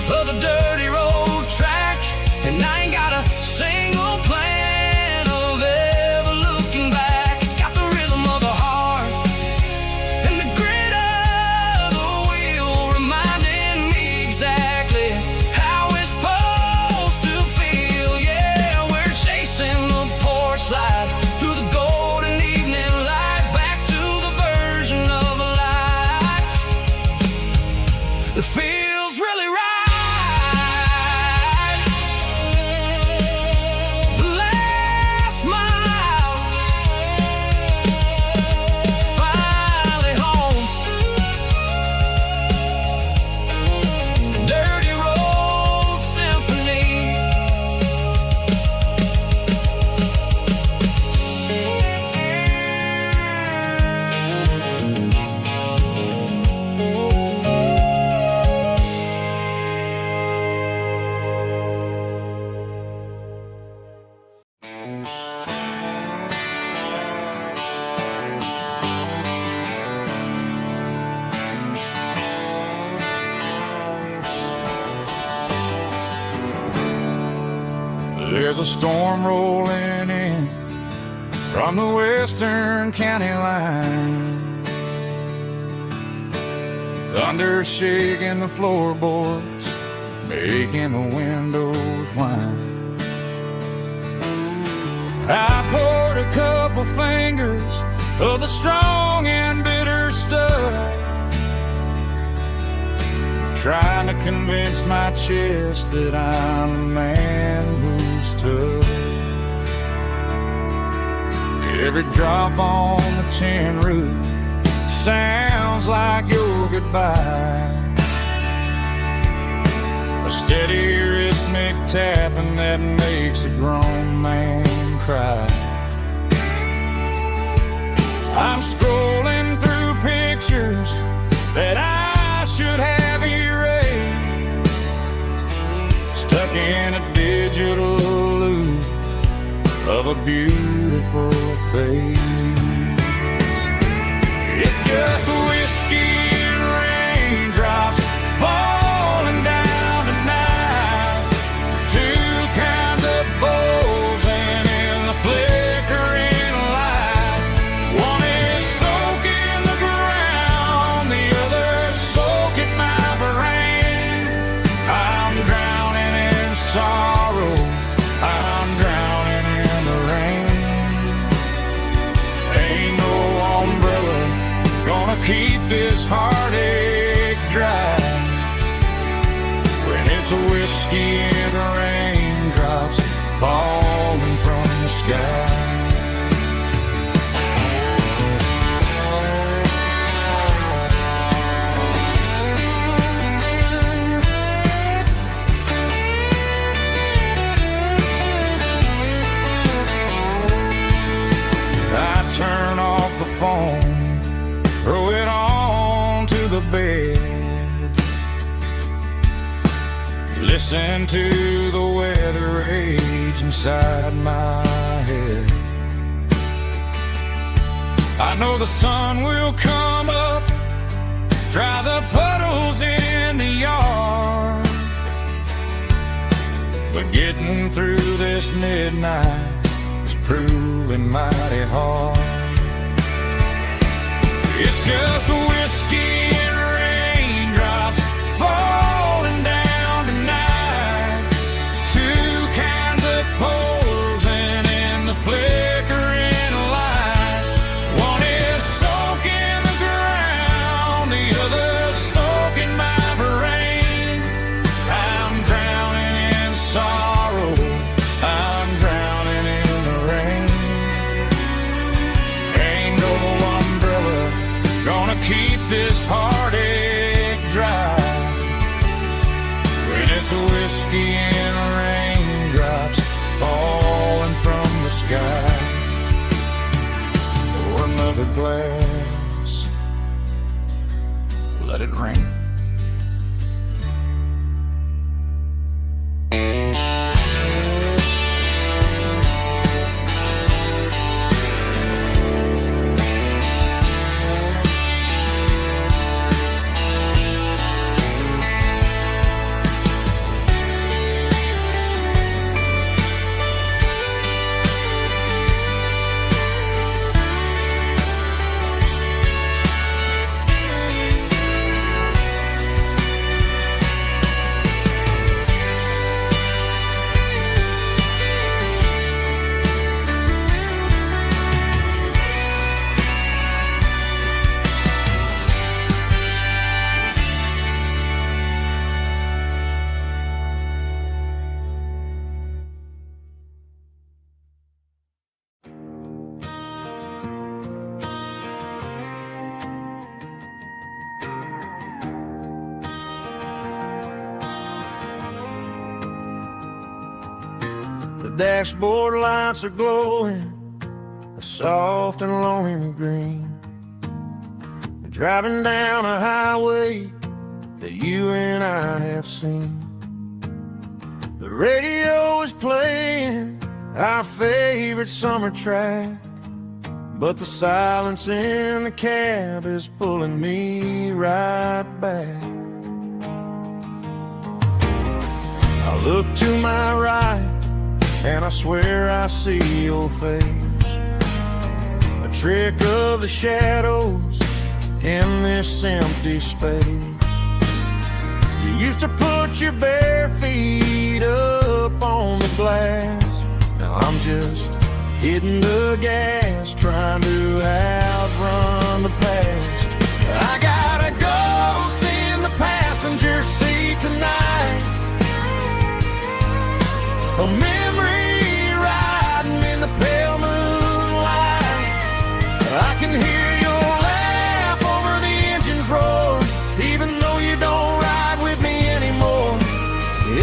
of the dirty road track, and I ain't got a single plan of ever looking back. It's got the rhythm of the heart and the grit of the wheel, reminding me exactly how it's supposed to feel. Yeah, we're chasing the porch light through the golden evening light, back to the version of a life that feels really right. There's a storm rolling in from the western county line. Thunder shaking the floorboards, making the windows whine. I poured a couple fingers of the strong and bitter stuff, trying to convince my chest that I'm a man who's tough. Every drop on the tin roof sounds like your goodbye, a steady rhythmic tapping that makes a grown man cry. I'm scrolling through pictures that I should have erased, stuck in a digital loop of a beautiful face. It's just whiskey and raindrops falling down tonight, two kinds of bowls and in the flickering light. One is soaking the ground, the other soaking my brain. I'm drowning in sorrow, I'm drowning in the rain. Ain't no umbrella gonna keep this heartache dry when it's a whiskey and raindrops falling from the sky. I turn off the phone, throw it on to the bed, listen to the weather rage inside my head. I know the sun will come up, dry the puddles in the yard, but getting through this midnight is proving mighty hard. It's just whiskey and raindrops falling down tonight, two kinds glass. Let it rain. The dashboard lights are glowing a soft and lonely green. Driving down a highway that you and I have seen. The radio is playing our favorite summer track, but the silence in the cab is pulling me right back. I look to my right and I swear I see your face, a trick of the shadows in this empty space. You used to put your bare feet up on the glass. Now I'm just hitting the gas, trying to outrun the past. I got a ghost in the passenger seat tonight, a memory riding in the pale moonlight. I can hear your laugh over the engine's roar, even though you don't ride with me anymore.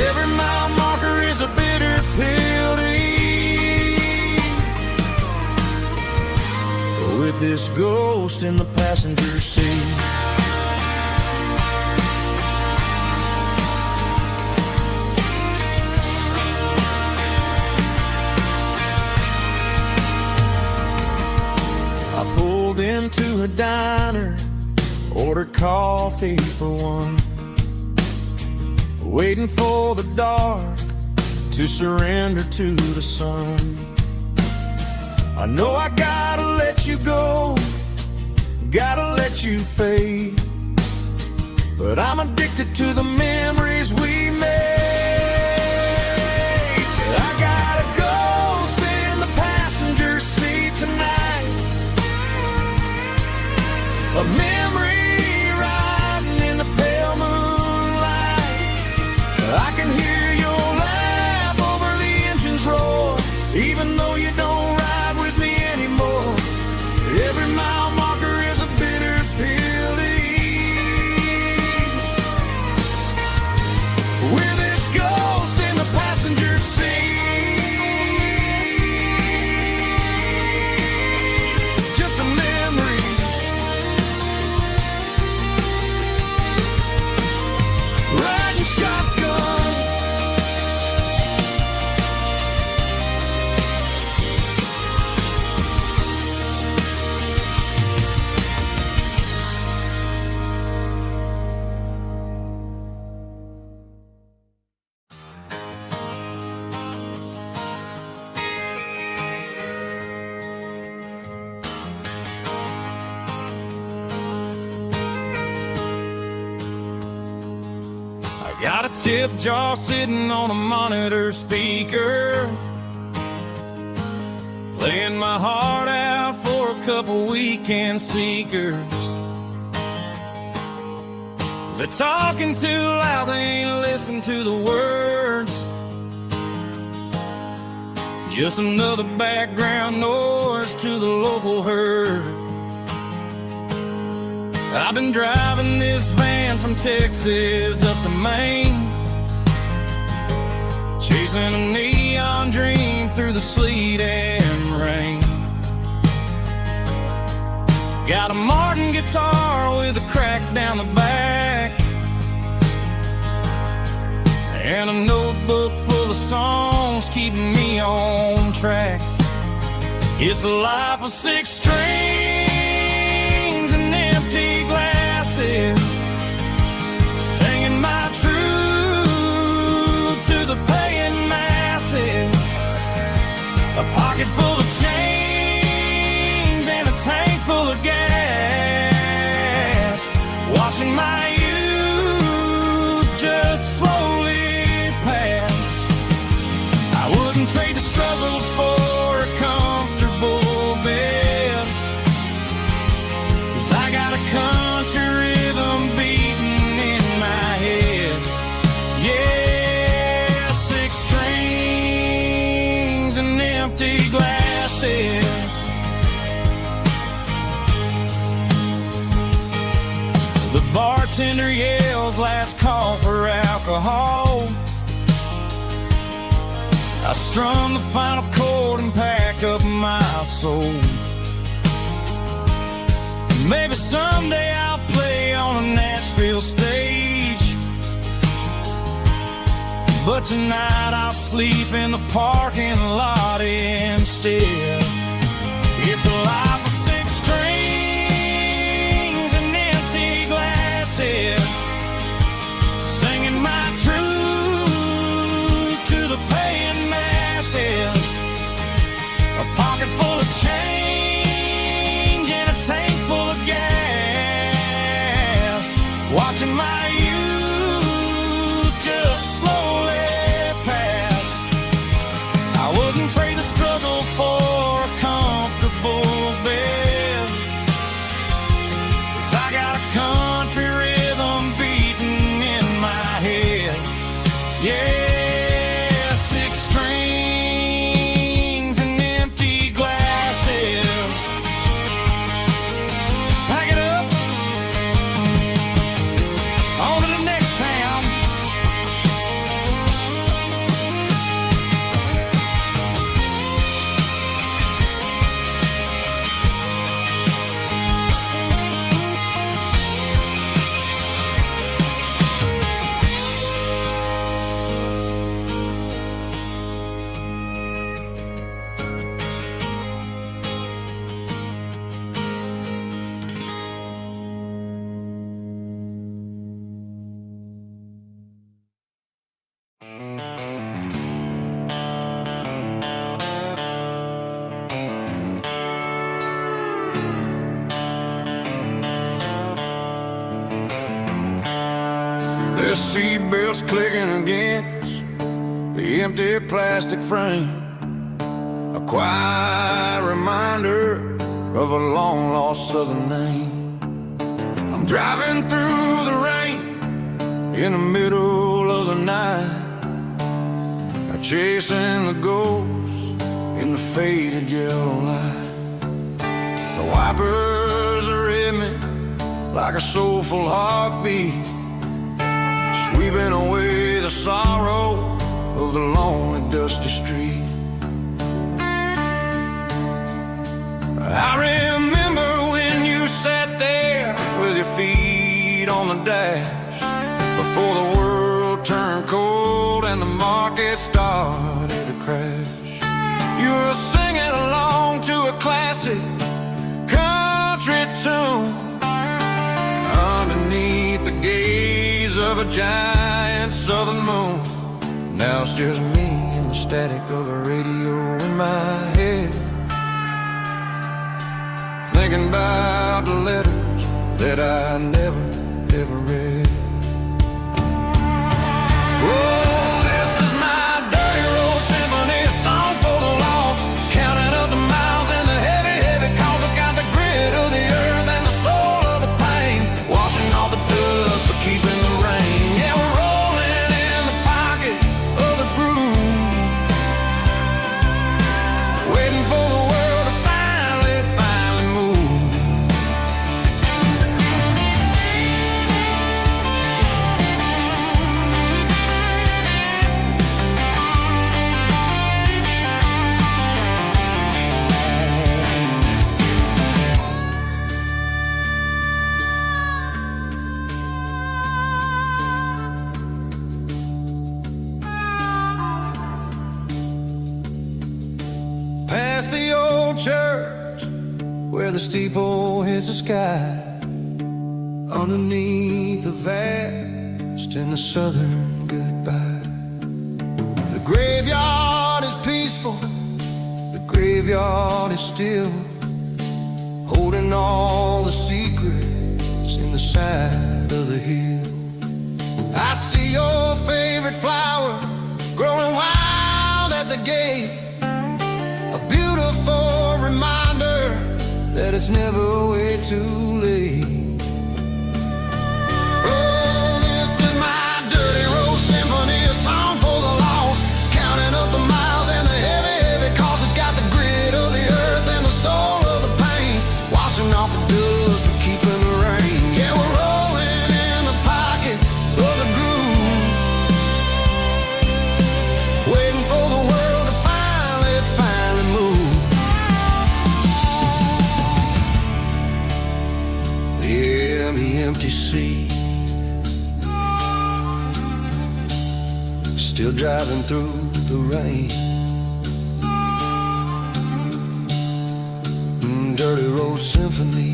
Every mile marker is a bitter pill to eat, with this ghost in the passenger seat. Into a diner, ordered coffee for one, waiting for the dark to surrender to the sun. I know I gotta let you go, gotta let you fade, but I'm addicted to the memories we made. I got a ghost in the passenger seat tonight, a memory riding in the pale moonlight. I can hear your laugh over the engine's roar, even though you don't ride with me anymore. Every mile marker is a bitter pill to eat, with this ghost in the passenger seat. Just a memory, riding shotgun. Got a tip jar sitting on a monitor speaker, playing my heart out for a couple weekend seekers. They're talking too loud, they ain't listen to the words. Just another background noise to the local herd. I've been driving this van from Texas up to Maine, chasing a neon dream through the sleet and rain. Got a Martin guitar with a crack down the back, and a notebook full of songs keeping me on track. It's a life of 6 strings and empty glasses, singing my truth to the paying masses. A pocket full of change and a tank full of gas, watching my youth just slowly pass. I wouldn't trade the struggle for a comfortable bed, 'cause I got a country rhythm beating in my head. Yeah, 6 strings and empty glasses. The bartender yells last call for alcohol. I strum the final chord and pack up my soul. Maybe someday I'll play on a Nashville stage, but tonight I'll sleep in the parking lot instead. It's a life of 6 strings and empty glasses, singing my truth to the paying masses. A pocket full of change and a tank full of gas, watching my youth just slowly pass. I wouldn't trade the struggle for a comfortable bed, 'cause I got a country rhythm beating in my head. Yeah, 6 strings and empty glasses. Pack it up, on to the next town. The seatbelts clicking against the empty plastic frame, a quiet reminder of a long-lost southern name. I'm driving through the rain in the middle of the night, chasing the ghosts in the faded yellow light. The wipers are in me like a soulful heartbeat, sweeping away the sorrow of the lonely, dusty street. I remember when you sat there with your feet on the dash, before the world turned cold and the market started to crash. You were singing along to a classic country tune underneath the gaze of a giant southern moon. Now it's just me and the static of the radio in my head, thinking about the letters that I never, ever read. Oh, this is my dirty road symphony, a song for the lost, counting up the miles and the heavy, heavy calls. It's got the grit of the earth and the soul of the pain, washing off the dust but keeping the rain. Yeah, we're rolling in the pocket of the groove, waiting for the world to finally move. old church where the steeple hits the sky, underneath the vast and the southern goodbye. The graveyard is peaceful, the graveyard is still, holding all the secrets in the side of the hill. I see your favorite flower growing wild at the gate, a beautiful reminder that it's never way too late. Oh, this is my dirty road symphony, a song for the lost, counting up the miles and the heavy, heavy cost. It's got the grit of the earth and the soul of the pain, washing off the dust but keeping the rain. Yeah, we're rolling in the pocket of the groove, waiting for the world to finally move. Yeah, the empty sea, still driving through the rain. Dirty road symphony.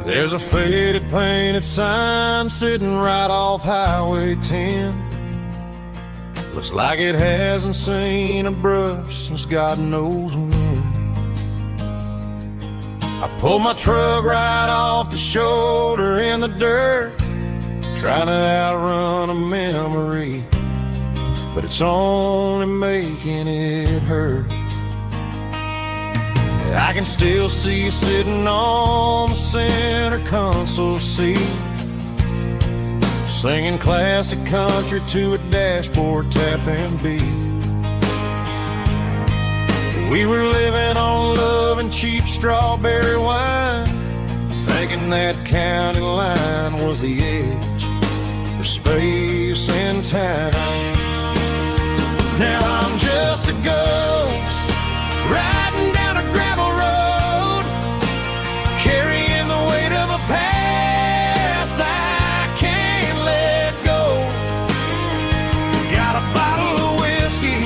There's a faded painted sign sitting right off Highway 10. Looks like it hasn't seen a brush since God knows when. I pulled my truck right off the shoulder in the dirt, trying to outrun a memory, but it's only making it hurt. I can still see you sitting on the center console seat, singing classic country to a dashboard tapping beat. We were living on love and cheap strawberry wine, thinking that county line was the edge for space and time. Now I'm just a ghost riding down a gravel road, carrying the weight of a past I can't let go. Got a bottle of whiskey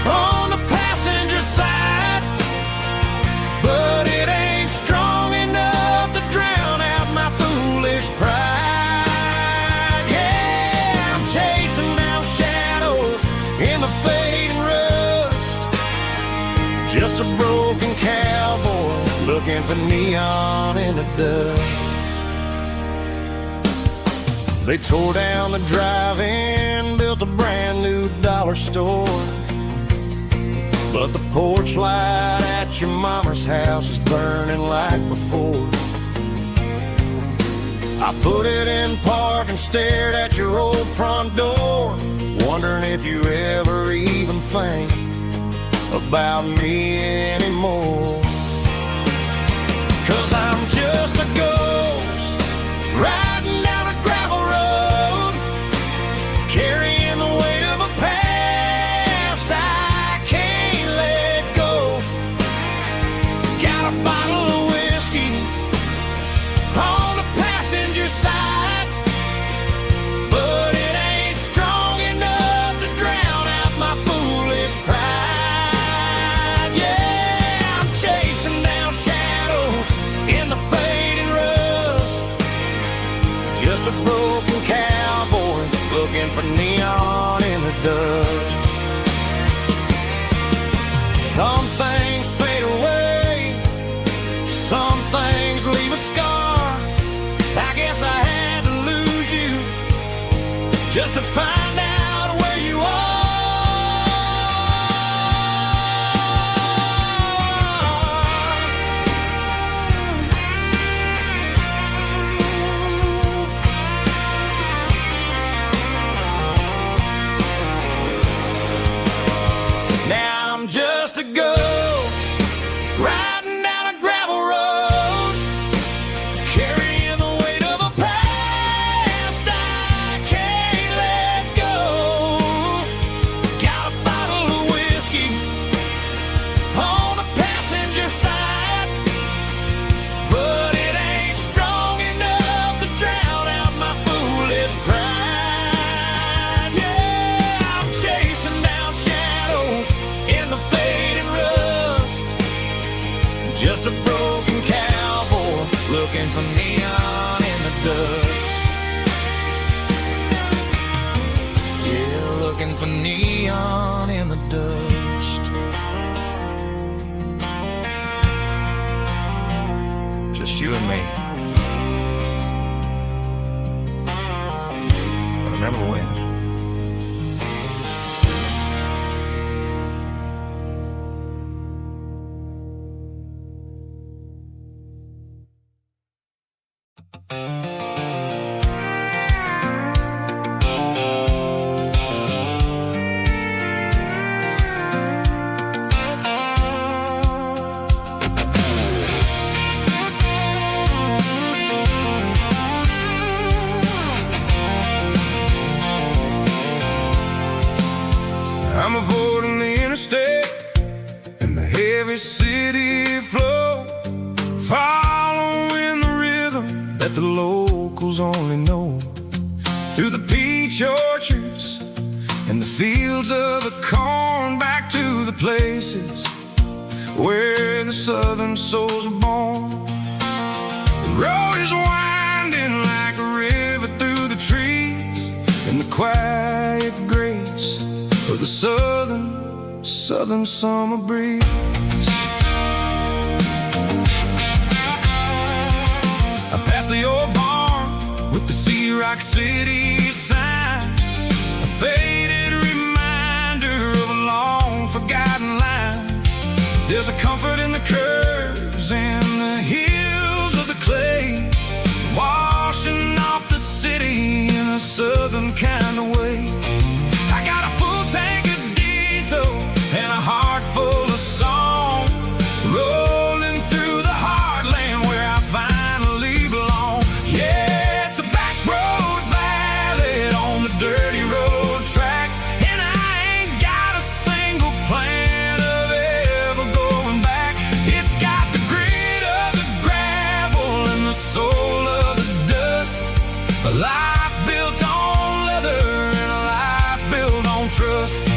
on the passenger side, but it ain't strong enough to drown out my foolish pride. Yeah, I'm chasing down shadows in the fading rust, just a broken cowboy looking for neon in the dust. They tore down the drive-in, built a brand new dollar store, but the porch light at your mama's house is burning like before. I put it in park and stared at your old front door, wondering if you ever even think about me anymore. 'Cause I'm just a ghost riding down a gravel road, carrying the weight of a past I can't let go. Got a bottle of whiskey on the passenger side, but it ain't strong enough to drown out my foolish pride. Yeah, I'm chasing down shadows in the fading rust, just a broken cowboy looking for neon in the dust. Some things fade away, some things just to find out where you are. Now I'm just a ghost riding down a gravel road, carrying the weight of a past I can't let go. Got a bottle of whiskey on the passenger side, but it ain't strong enough to drown out my foolish pride. Yeah, I'm chasing down shadows in the fading rust, just a broken cowboy looking for neon in the dust. Yeah, looking for neon in the dust. Just you and me. I remember when. I'm avoiding the interstate and the heavy city flow, following the rhythm that the locals only know. Through the peach orchards and the fields of the corn, back to the places where the southern souls were born. The road is winding like a river through the trees, and the quiet grace of the southern summer breeze. I passed the old barn with the Sea Rock City sign, a faded reminder of a long forgotten line. There's a comfort in the curves and the hills of the clay, washing off the city in a southern kind of way. I got a full tank of diesel and a heart full of song, rolling through the heartland where I finally belong. Yeah, it's a back road ballad on the dirty road track, and I ain't got a single plan of ever going back. It's got the grit of the gravel and the soul of the dust, a life built on leather and a life built on trust.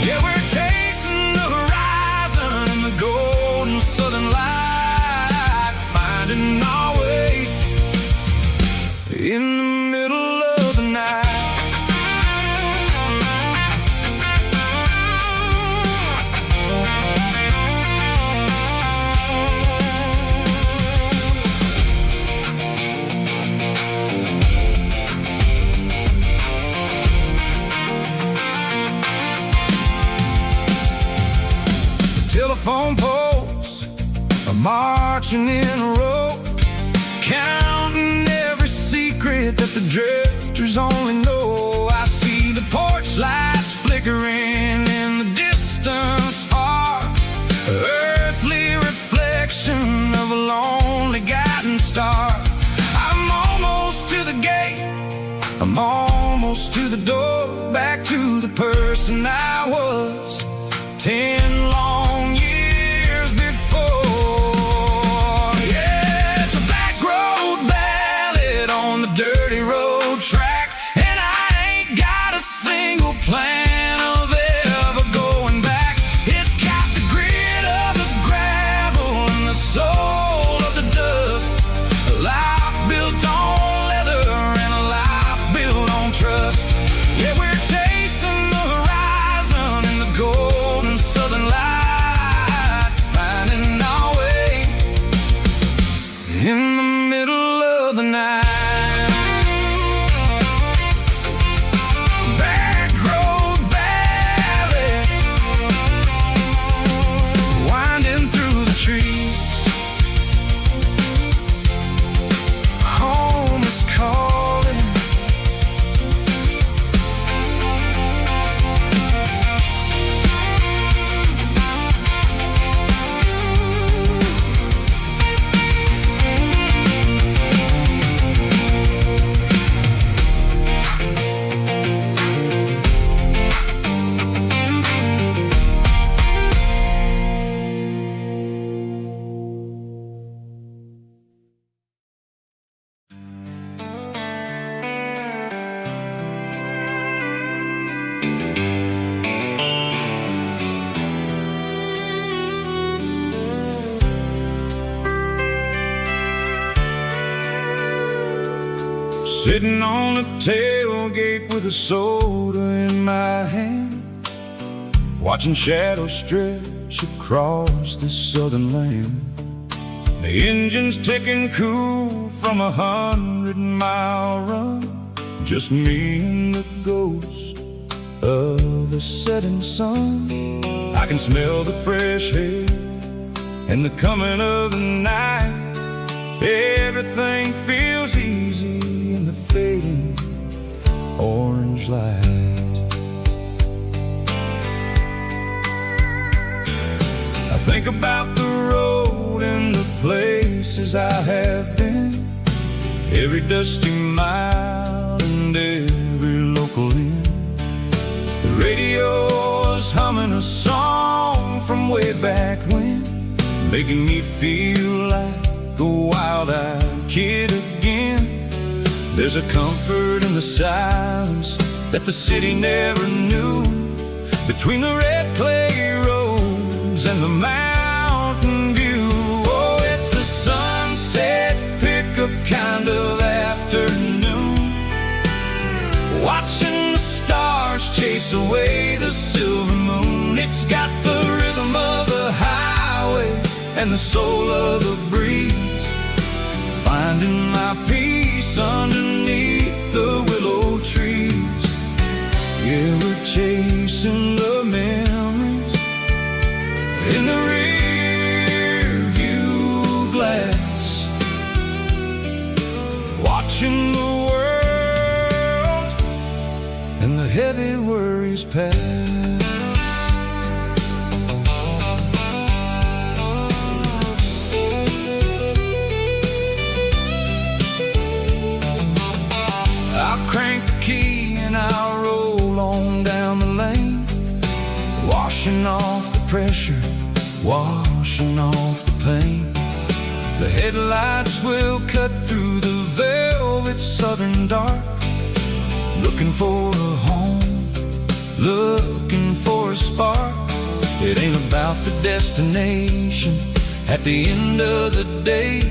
Yeah, we're chasing the horizon and the golden southern light, finding our way in the middle of the night. Telephone poles are marching in a row, counting every secret that the drifters only know. I see the porch lights flickering in the distance far, earthly reflection of a lonely guiding star. I'm almost to the gate, I'm almost to the door, back to the person I was 10 long years before. Yeah, it's a back road ballad on the dirty road track, and I ain't got a single plan of ever going back. It's got the grit of the gravel and the soul of the dust, a life built on leather and a life built on trust. Yeah, we're chasing the horizon Sitting on the tailgate with a soda in my hand, watching shadows stretch across this southern land. The engine's ticking cool from 100-mile run, just me and the ghost of the setting sun. I can smell the fresh air and the coming of the night. Everything feels easy in the fading orange light. I think about the road and the places I have been, every dusty mile and every local inn. The radio is humming a song from way back when, making me feel like a wild-eyed kid again. There's a comfort in the silence that the city never knew, between the red clay roads and the mountain view. Oh, it's a sunset pickup kind of afternoon, watching the stars chase away the silver moon. It's got the rhythm of the highway and the soul of the breeze, finding my peace underneath the willow trees. Yeah, we're chasing the memories in the rear view glass, watching the world and the heavy worries pass. I'll crank the key and I'll roll on down the lane, washing off the pressure, washing off the pain. The headlights will cut through the velvet southern dark, looking for a home, looking for a spark. It ain't about the destination at the end of the day,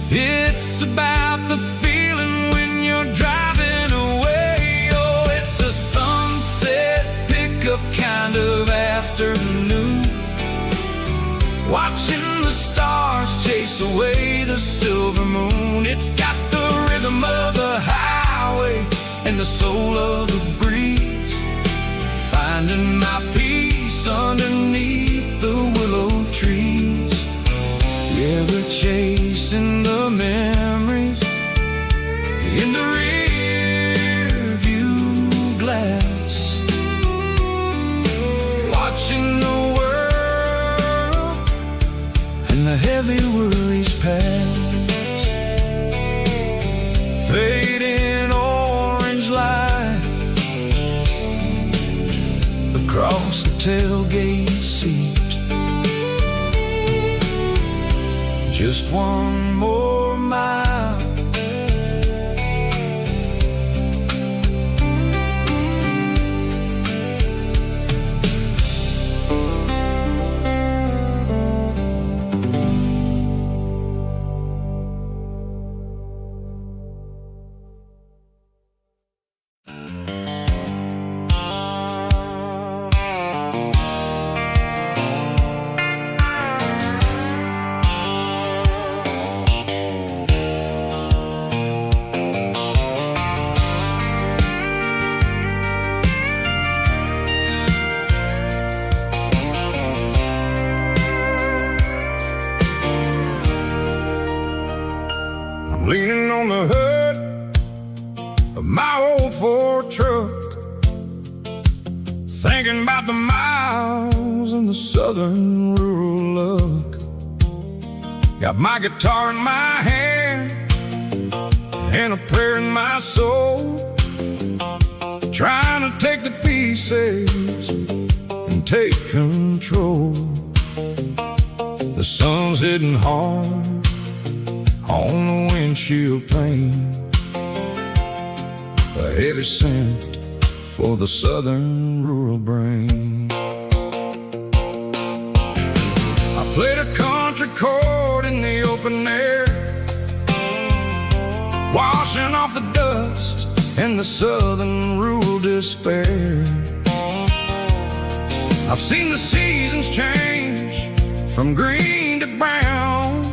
it's about the feeling when you're driving away. Oh, it's a sunset pickup kind of afternoon, watching the stars chase away the silver moon. It's got the rhythm of the highway and the soul of the breeze, finding my peace underneath the willow trees. Yeah, we're chasing the memories in the rear view glass, watching the world and the heavy worries pass. Fading orange light across the tailgate seat, just one more mile. Leaning on the hood of my old Ford truck, thinking about the miles and the southern rural look. Got my guitar in my hand and a prayer in my soul, trying to take the pieces and take control. The sun's hitting hard on the windshield pane, a heavy scent for the southern rural brain. I played a country chord in the open air, washing off the dust and the southern rural despair. I've seen the seasons change from green to brown,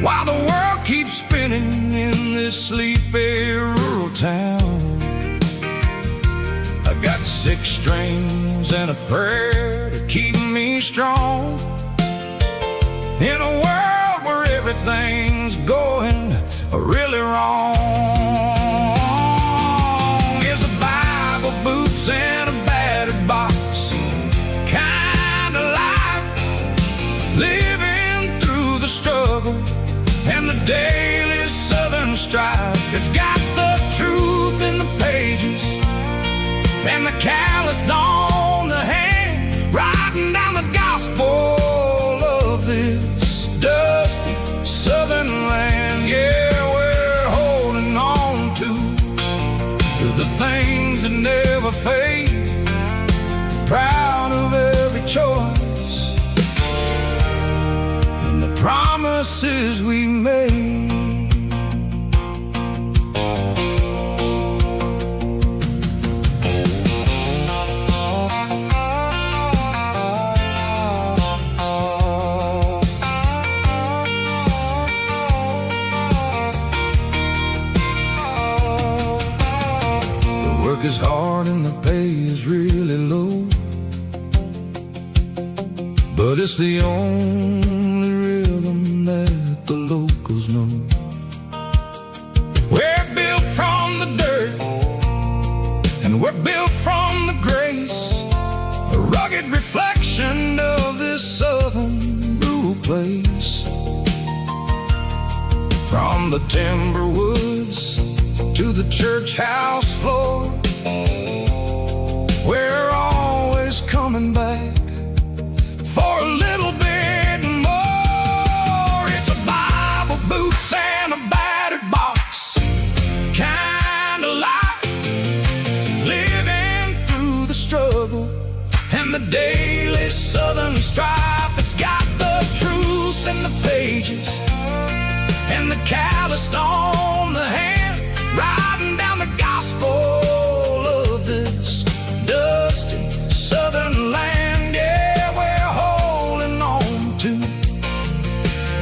while the world keeps spinning in this sleepy rural town. I got 6 strings and a prayer to keep me strong in a world where everything's going really wrong. It's a Bible, boots, and a battered box kind of life, living through the struggle and the daily southern strife. It's got the truth in the pages and the calloused on the hand, writing down the gospel of this dusty southern land. Yeah, we're holding on to the things that never fade, proud of every choice and the promises we made. Is hard and the pay is really low, but it's the only rhythm that the locals know. We're built from the dirt and we're built from the grace, a rugged reflection of this southern rural place. From the timber woods to the church house floor, we're always coming back for a little bit more. It's a Bible, boots, and a battered box kind of life, living through the struggle and the daily southern strife. It's got the truth in the pages and the calloused on the hand, writing down the gospel of this dusty southern land. Yeah, we're holding on to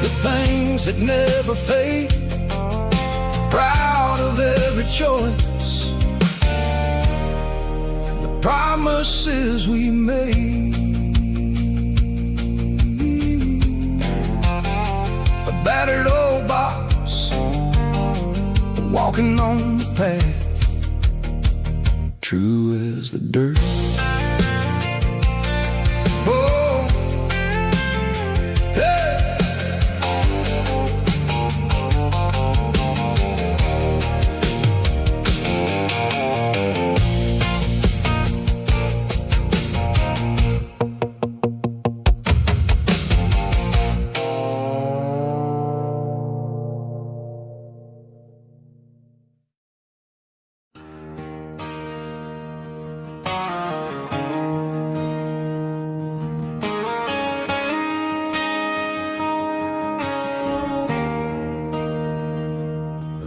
the things that never fade, proud of every choice and the promises we made. A battered old box, walking on the path, true as the dirt. Oh, hey.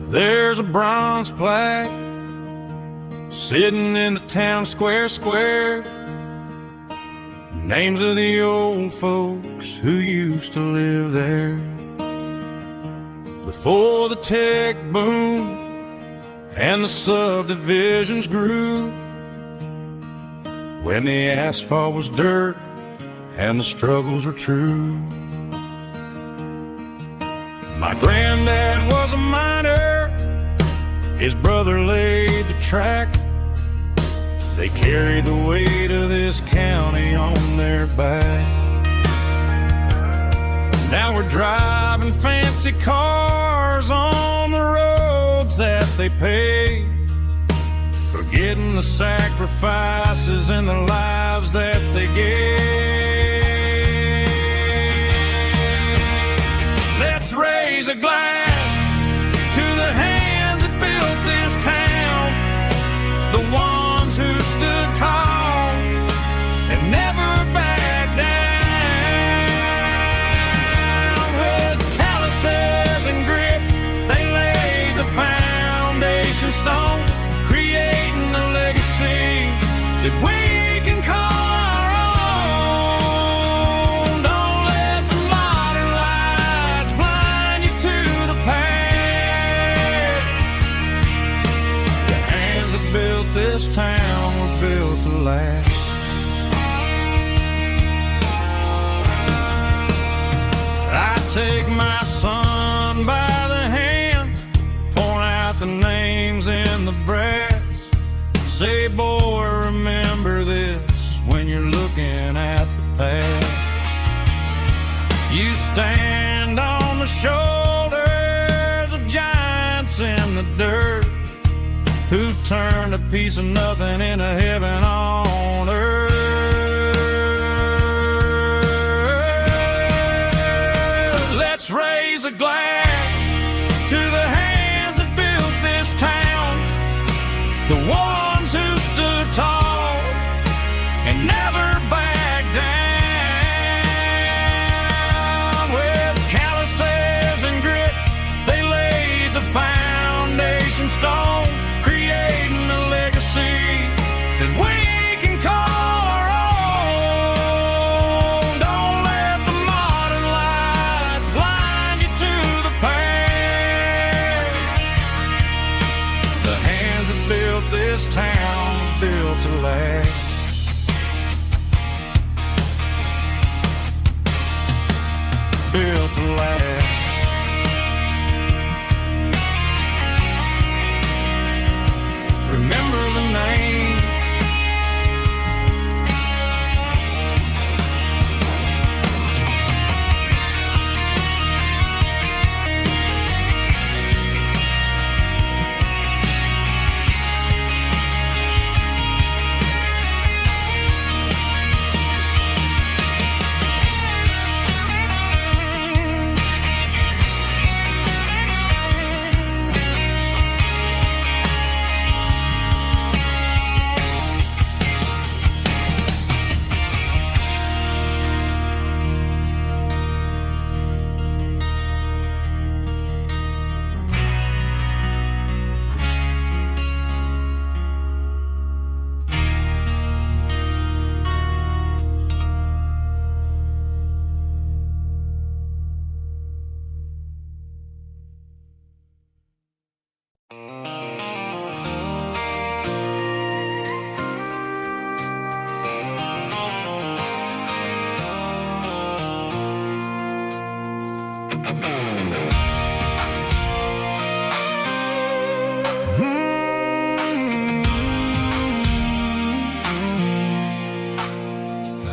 There's a bronze plaque sitting in the town square. Names of the old folks who used to live there before the tech boom and the subdivisions grew, when the asphalt was dirt and the struggles were true. My granddad was a miner, his brother laid the track. They carried the weight of this county on their back. Now we're driving fancy cars on the roads that they paved, forgetting the sacrifices and the lives that they gave. Let's raise a glass to the hands that built this town, the ones who stood tall and never backed down. With calluses and grit, they laid the foundation stone take my son by the hand, point out the names in the brass. Say, boy, remember this when you're looking at the past. You stand on the shoulders of giants in the dirt, who turned a piece of nothing into heaven on earth. Let's raise a glass to the hands that built this town, the ones who stood tall and never backed down. With calluses and grit, they laid the foundation stone, creating a legacy that we can call our own. Don't let the modern lights blind you to the past. The hands that built this town built to last. Built to last. Remember the names.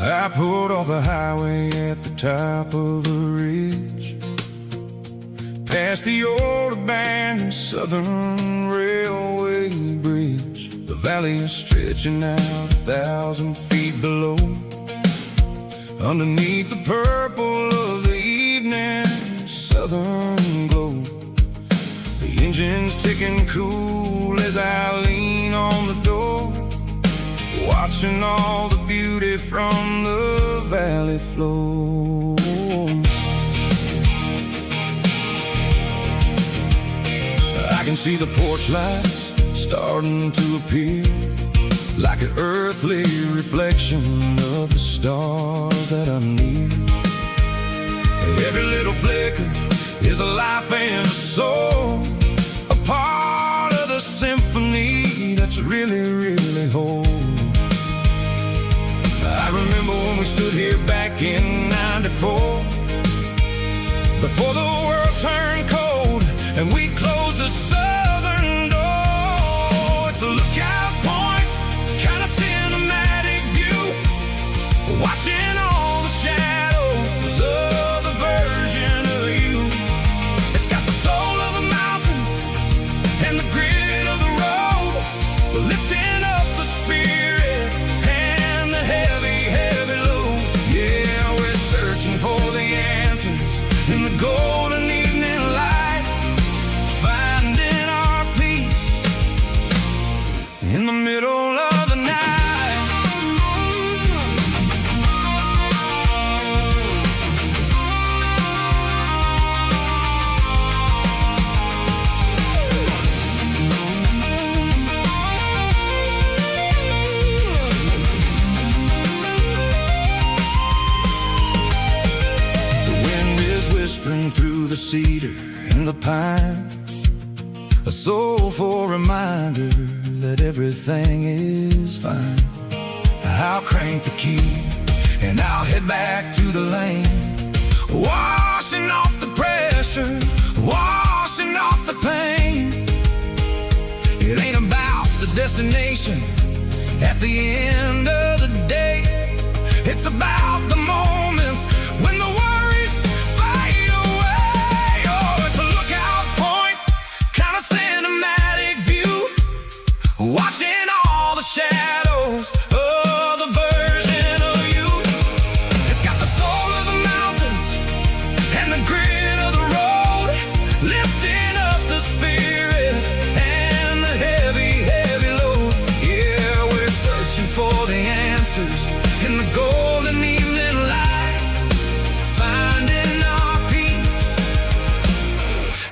I pulled off the highway at the top of a ridge, past the old abandoned Southern Railway bridge. The valley is stretching out 1,000 feet below, underneath the purple of the evening southern glow. The engine's ticking cool as I lean on the door, watching all the beauty from the valley flow. I can see the porch lights starting to appear, like an earthly reflection of the stars that are near. Every little flicker is a life and a soul, a part of the symphony that's really, really whole. I remember when we stood here back in '94, before the world turned cold and we closed the southern door. It's a lookout point, kind of cinematic view, watching all the shadows of the version of you. It's got the soul of the mountains and the grit of the road, lifting up the spirit and the heavy, heavy load. Yeah, we're searching for the answers in the golden evening light, finding our peace in the middle of the night. Through the cedar and the pine, a soulful reminder that everything is fine. I'll crank the key and I'll head back to the lane, washing off the At the end of the day, it's about the moments when the worries fade away. Oh, it's a lookout point, kind of cinematic view, watching all the shadows of the version of you. It's got the soul of the mountains and the grit of the road, lifting up the spirit and the heavy, heavy load. Yeah, we're searching for the answers in the golden evening light, finding our peace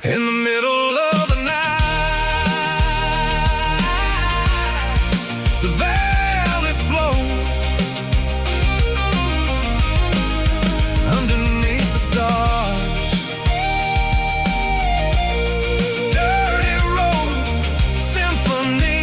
in the middle of the night. The valley flows underneath the stars. Dirty road symphony.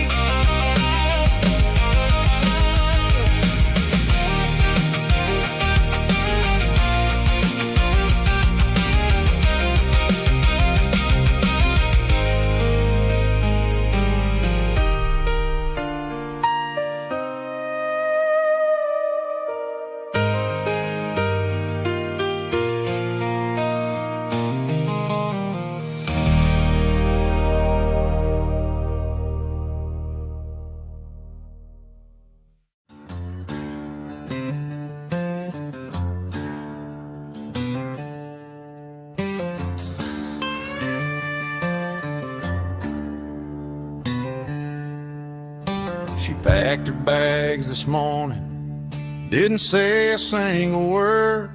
She packed her bags this morning, didn't say a single word,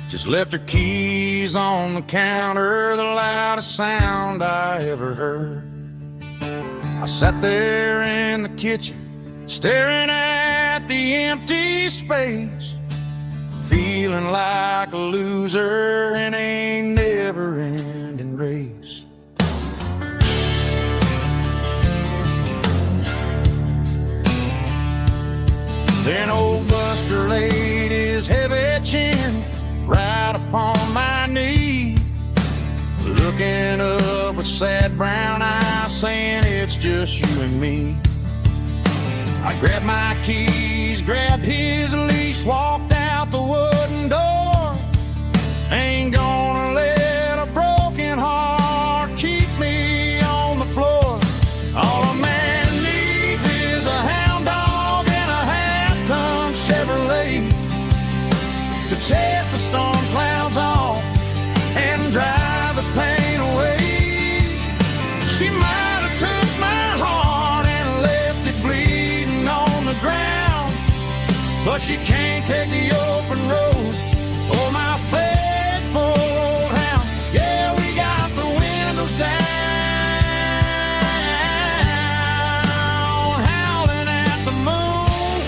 just left her keys on the counter, the loudest sound I ever heard. I sat there in the kitchen, staring at the empty space, feeling like a loser in a never-ending race. Then old Buster laid his heavy chin right upon my knee, looking up with sad brown eyes, saying it's just you and me. I grabbed my keys, grabbed his leash, walked out the wooden door. Ain't gonna let a broken heart keep me on the floor. All a man needs is a hound dog and a half-ton Chevrolet to chase the storm clouds off and drive the pain away. She might have took my heart and left it bleeding on the ground, but she can't take the open road or my faithful old hound. Yeah, we got the windows down, howling at the moon,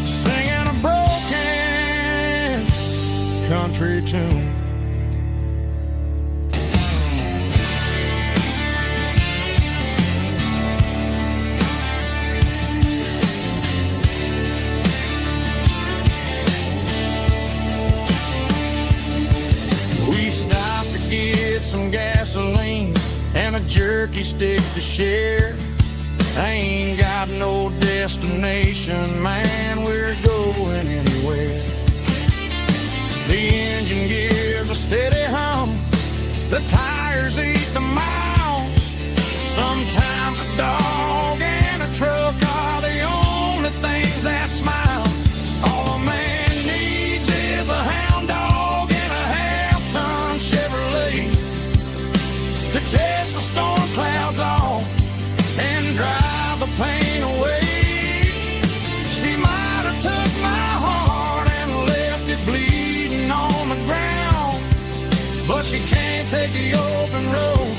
singing a broken country tune. We stopped to get some gasoline and a jerky stick to share. I ain't got no destination, man, we're going anywhere. The engine gives a steady hum, the tires eat the miles. Sometimes a dog and a truck are the only things that smile. All a man needs is a hound dog and a half-ton Chevrolet to chase the storm clouds off and drive the pain away. She might have took my heart and left it bleeding on the ground, but she can't take the open road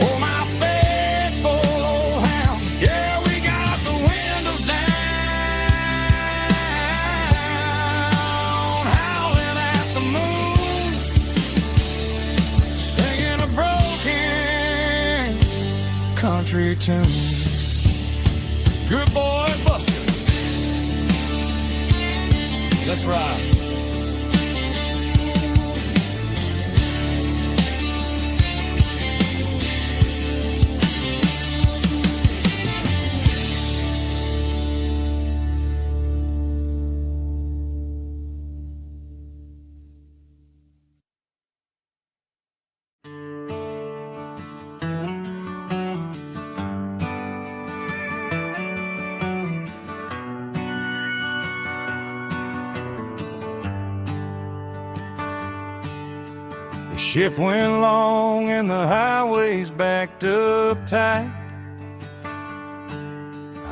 or my faithful old hound. Yeah, we got the windows down, howling at the moon, singing a broken country tune. Good boy, Buster. Let's ride. Shift went long and the highway's backed up tight.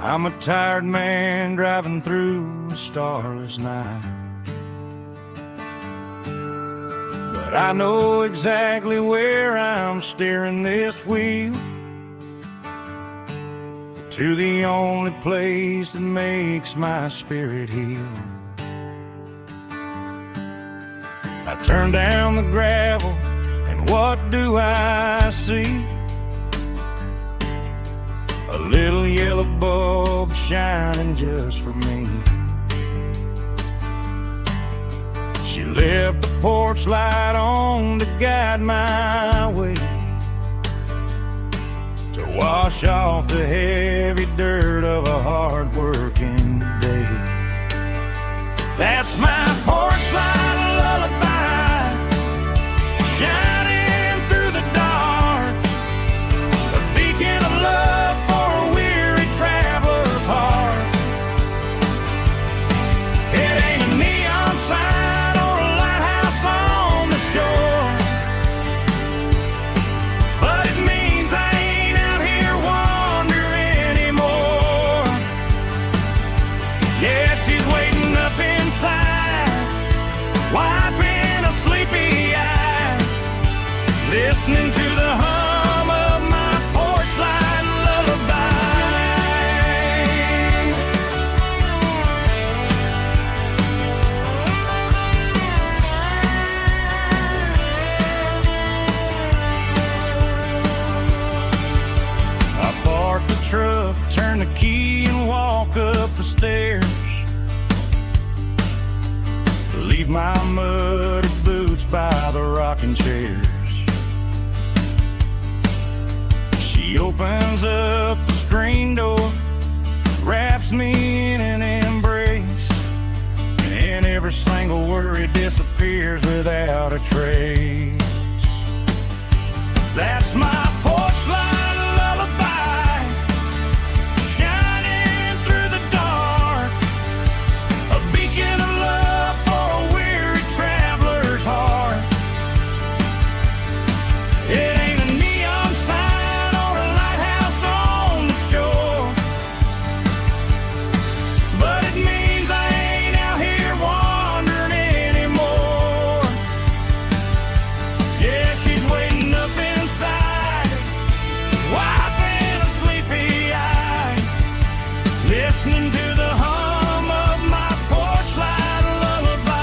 I'm a tired man driving through a starless night. But I know exactly where I'm steering this wheel, to the only place that makes my spirit heal. I turn down the gravel, and what do I see? A little yellow bulb shining just for me. She left the porch light on to guide my way, to wash off the heavy dirt of a hard-working day. That's my porch light lullaby, shining through the dark, a beacon of love for a weary traveler's heart. It ain't a neon sign or a lighthouse on the shore, but it means I ain't out here wandering anymore. Yeah, she's waiting up inside, wiping a sleepy eye, listening to the hum of my porch light lullaby. I park the truck, turn the key and walk up the stairs, leave my muddy boots by the rocking chairs. She opens up the screen door, wraps me in an embrace, and every single worry disappears without a trace. That's my porch light lullaby, shining through the dark, a beacon of love for a weary traveler's heart. It ain't a neon sign or a lighthouse on the shore, but it means I ain't out here wandering anymore. Yeah, she's waiting up inside, wiping a sleepy eye, listening to the hum of my porch light lullaby.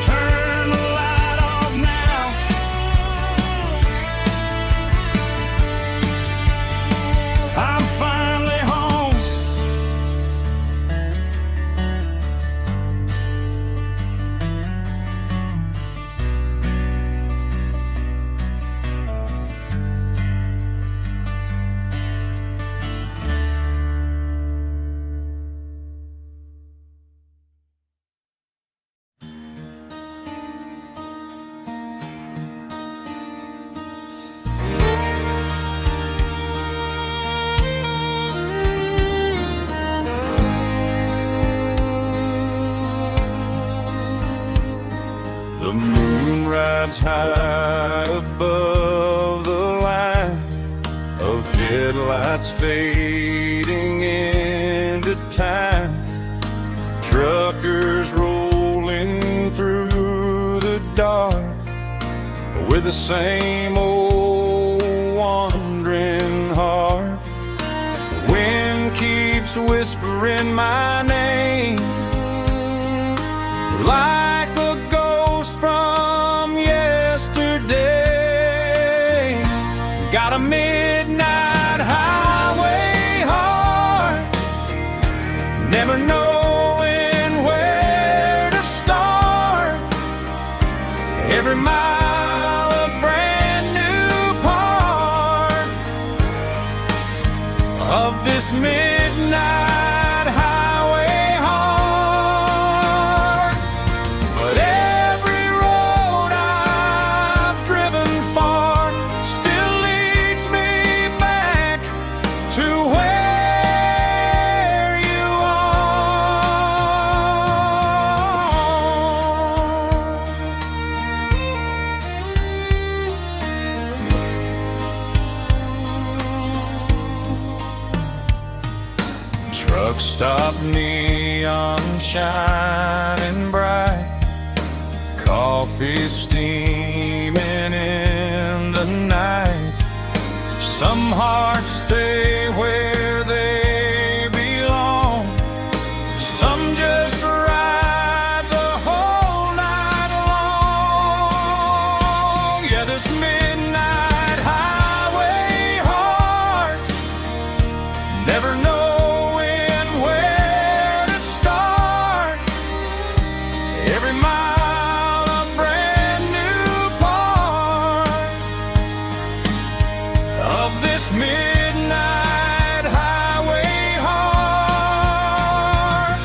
Turn the light off now, I'm finally home. The moon rides high above the line of headlights fading into time. Truckers rolling through the dark with the same old wandering heart. The wind keeps whispering my name like a ghost from yesterday. Got a midnight highway heart, never knowing where to start. Every mile a brand new part of this midnight highway heart. But every road I've driven far still leads me back to where you are. Rooftop neon shining bright, coffee steaming in the night. Some hearts stay where they belong, some just ride the whole night long. Yeah, this midnight highway heart, never knowing where to start. Every mile a brand new part of this midnight highway heart.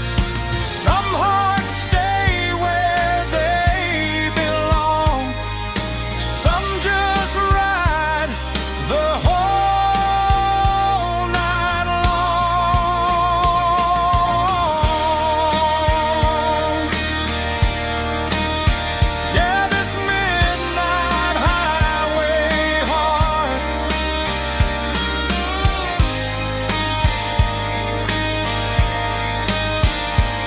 Some hearts stay where they belong, some just ride the whole night long. Yeah, this midnight highway heart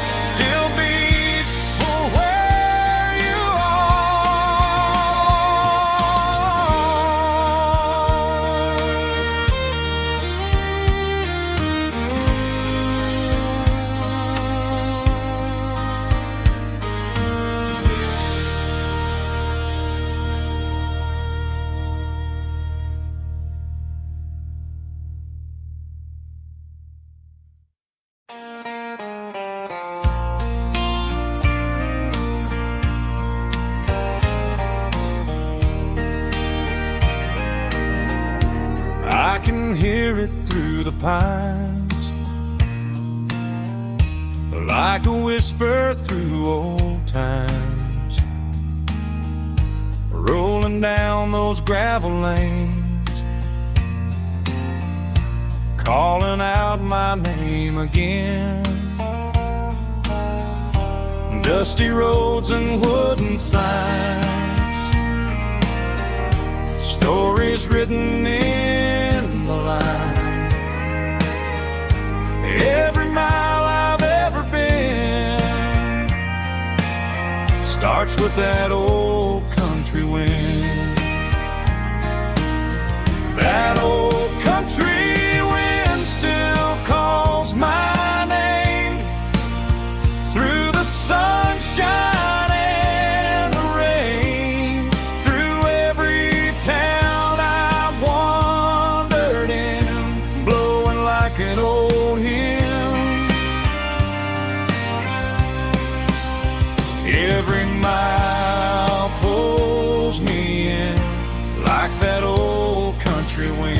still beats for where you I can hear it through the pines, like a whisper through old times, rolling down those gravel lanes, calling out my name again. Dusty roads and wooden signs, stories written in the lines. Every mile I've ever been starts with that old country wind. That old country wind still calls my name through the sunshine and the rain, through every town I've wandered in, blowing like an old hymn. Every mile pulls me in like that old country wind.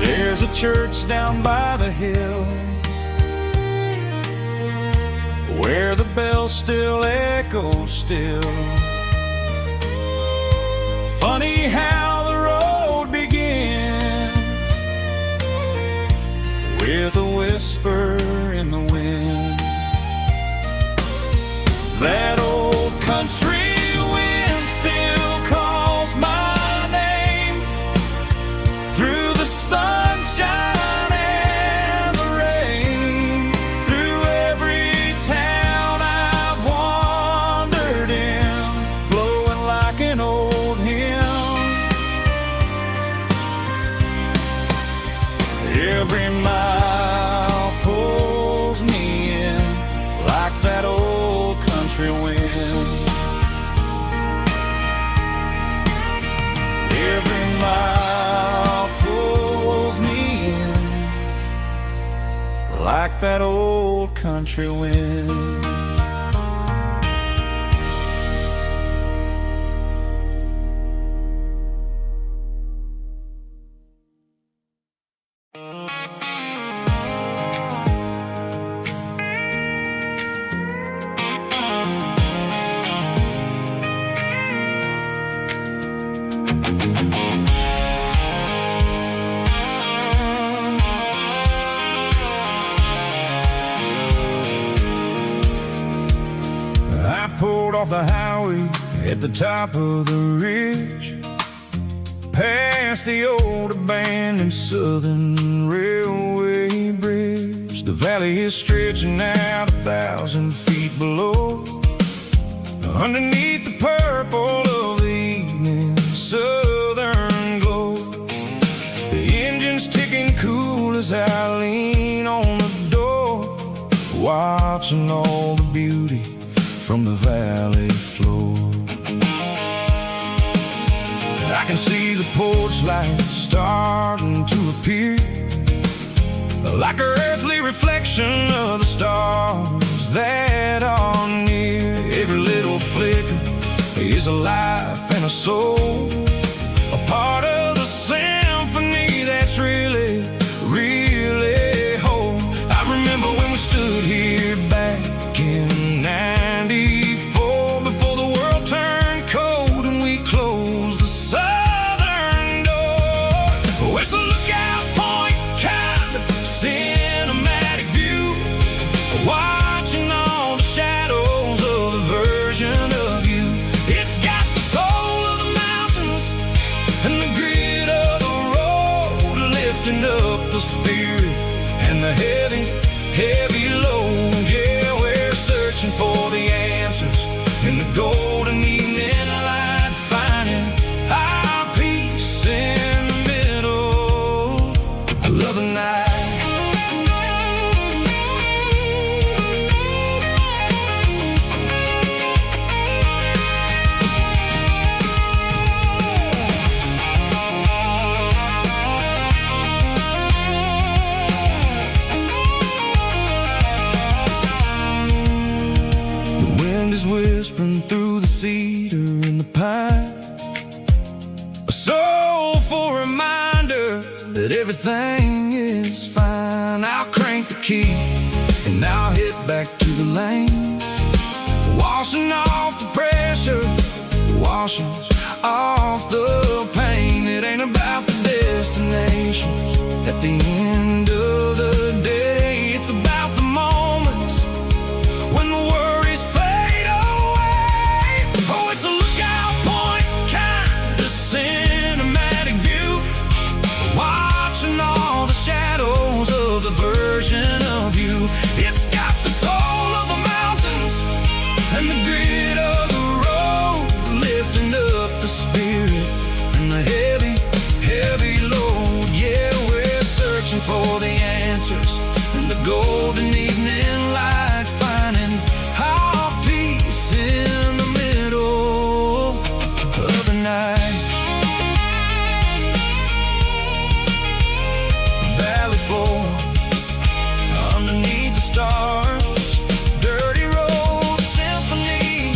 There's a church down by the hill where the bells still echo still. Funny how the road begins with a whisper in the wind. That old country wind still calls my name through the sunshine and the rain, through every town I've wandered in, blowing like an old hymn. Every mile pulls me in like that old country wind. Every mile pulls me in like that old country wind. pulled off the highway at the top of the ridge, past the old abandoned Southern Railway bridge. The valley is stretching out 1,000 feet below, underneath the purple of the evening southern glow. The engine's ticking cool as I lean on the door, watching all the beauty from the valley floor. I can see the porch lights starting to appear, like an earthly reflection of the stars that are near. Every little flicker is a life and a soul, a part of the symphony that's really, really whole. I remember when we stood here back in '94, before the world turned cold and we closed the southern door. Oh, it's a lookout point, kind of cinematic view, watching all the shadows of the version of you. It's got the soul of the mountains and the grit of the road, lifting up the spirit and the heavy, heavy load. Yeah, we're searching for the answers in the golden evening light, finding our peace in the middle of the night. The wind is whispering through the cedar and the pine, a soulful reminder that everything is fine. I'll crank the key and I'll hit back to the lane, washing off the pressure, washing off the pain. It ain't about the destinations at the end of the day, it's about the moments when the worries fade away. Oh, it's a lookout point, kind of cinematic view, watching all the shadows of the version of you. It's got the soul of the mountains and the grit of the road, lifting up the spirit and the heavy, heavy load. Yeah, we're searching for the answers in the golden evening light, finding our peace in the middle of the night. Valley floor, underneath the stars, dirty road symphony.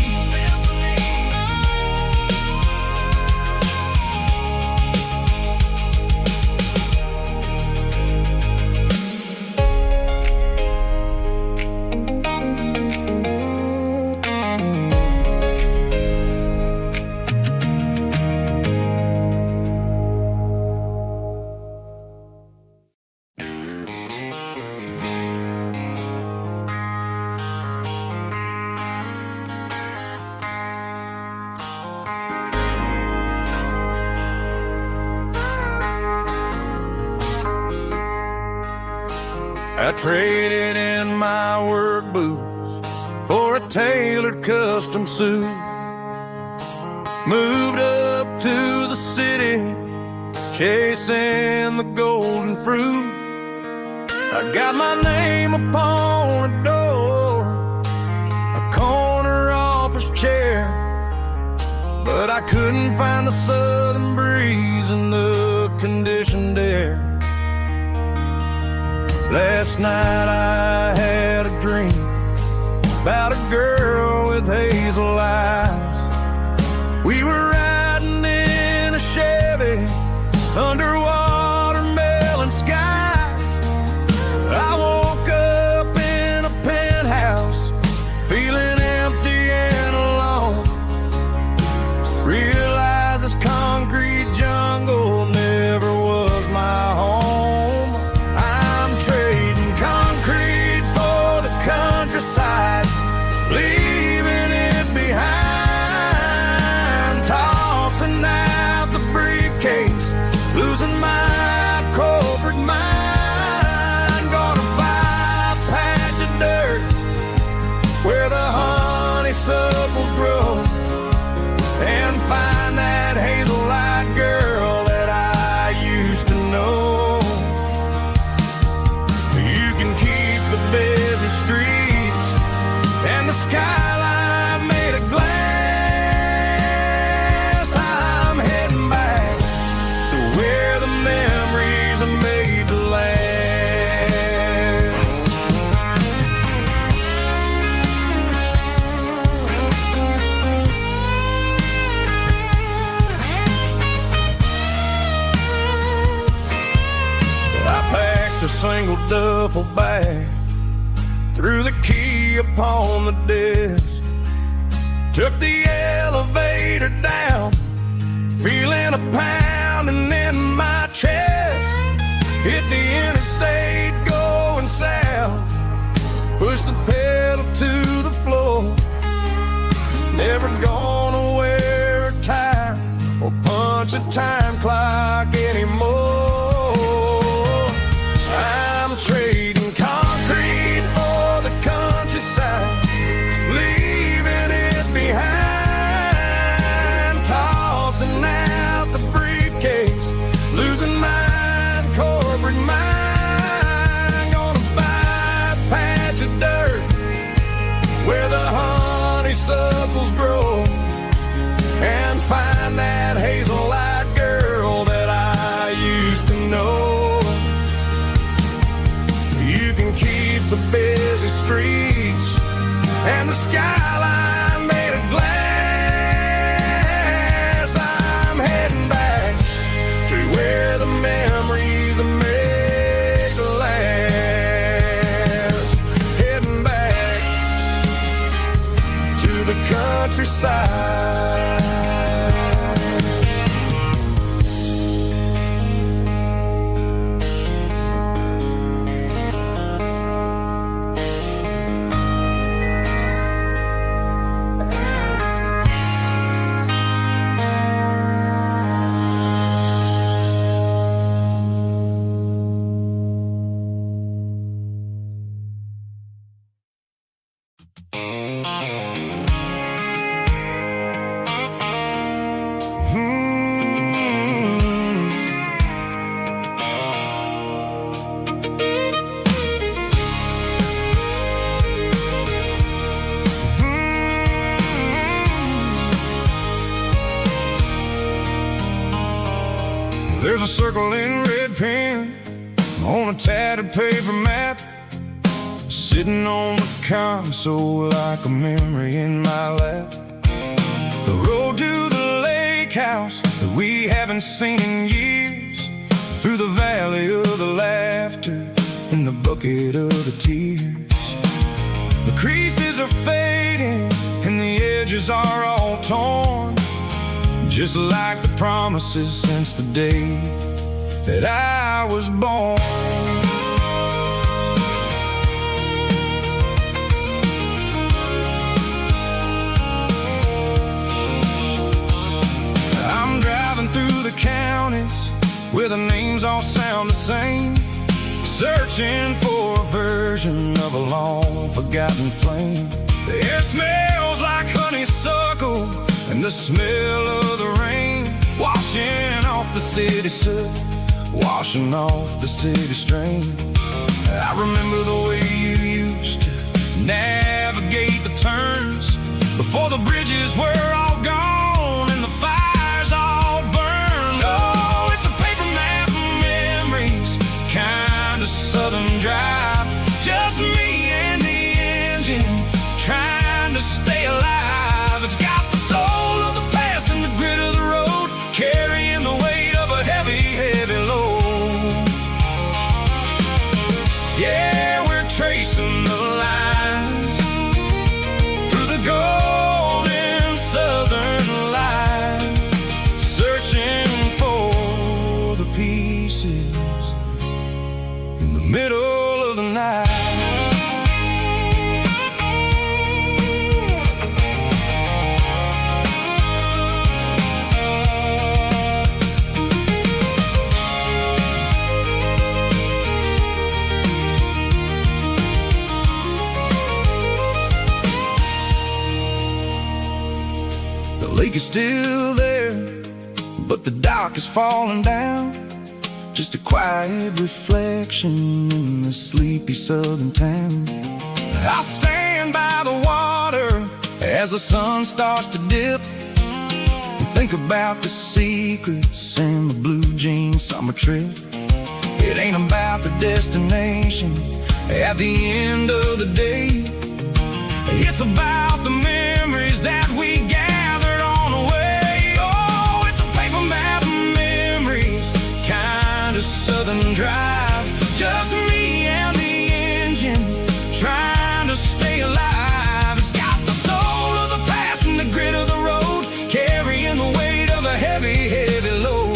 I traded in my work boots for a tailored custom suit, moved up to the city, chasing the golden fruit. I got my name upon a door, a corner office chair, but I couldn't find the southern breeze in the conditioned air. Last night I had a dream about a girl with hazel eyes. We were riding in a Chevy under watermelon skies. I woke up in a penthouse, feeling empty and alone. Realized this concrete jungle never was my home. I'm trading concrete for the countryside, leaving it honeysuckles grow and find that hazel eyed girl that I used to know. You can keep the busy streets and the skyline made of glass. I'm heading back to where the memories are made to last. A single duffel bag, threw the key upon the desk, took the elevator down, feeling a pounding in my chest. Hit the interstate going south, pushed the pedal to the floor. Never gonna wear a tie or punch a time clock anymore. I'm trading concrete for the countryside, leaving it behind, tossing out the briefcase, losing my corporate mind. Gonna buy a patch of dirt where the honeysuckles grow and find that hazel-eyed girl that I used to know. Keep the busy streets and the skyline made of glass. I'm heading back to where the memories are made to last. Heading back to the countryside. There's a circle in red pen on a tattered paper map, sitting on the console like a memory in my lap. The road to the lake house that we haven't seen in years, through the valley of the laughter and the bucket of the tears. The creases are fading and the edges are all torn, just like the promises since the day that I was born. I'm driving through the counties where the names all sound the same, searching for a version of a long forgotten flame. The air smells like honeysuckle and the smell of the rain, washing off the city soot, washing off the city strain. I remember the way you used to navigate the turns before the bridges were all gone and the fires all burned. Oh, it's a paper map of memories, kind of southern drive, just me and the engine trying to stay alive. It's got the soul of the past and the grit of the road, carrying the weight of a heavy, heavy load. Yeah, we're tracing the lines through the golden lake is still there, but the dock is falling down. Just a quiet reflection in the sleepy southern town. I stand by the water as the sun starts to dip, and think about the secrets and the blue jean summer trip. It ain't about the destination at the end of the day. It's about the memories that we gathered on the way. Oh, it's a paper map of memories, kind of southern drive. Just me and the engine, trying to stay alive. It's got the soul of the past and the grit of the road, carrying the weight of a heavy, heavy load.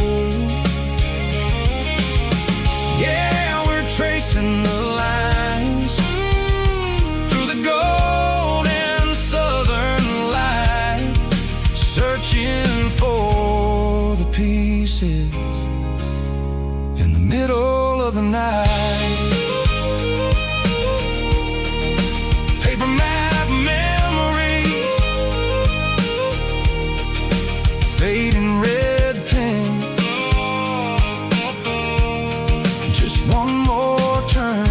Yeah, we're tracing the lines through the golden southern light, searching for the pieces in the middle of the night. Paper map memories, fading red pen, just one more turn.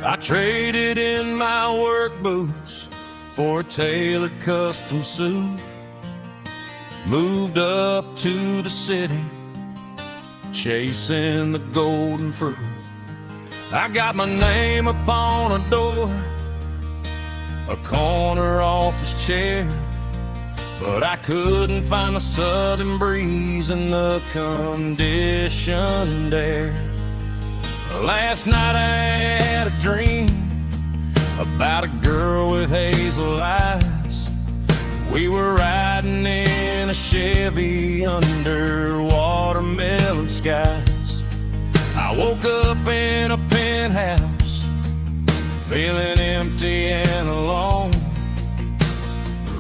I traded in my work boots for a tailored custom suit. Moved up to the city, chasing the golden fruit. I got my name upon a door, a corner office chair, but I couldn't find the southern breeze in the conditioned air. Last night I had a dream about a girl with hazel eyes. We were riding in a Chevy under watermelon skies. I woke up in a penthouse, feeling empty and alone.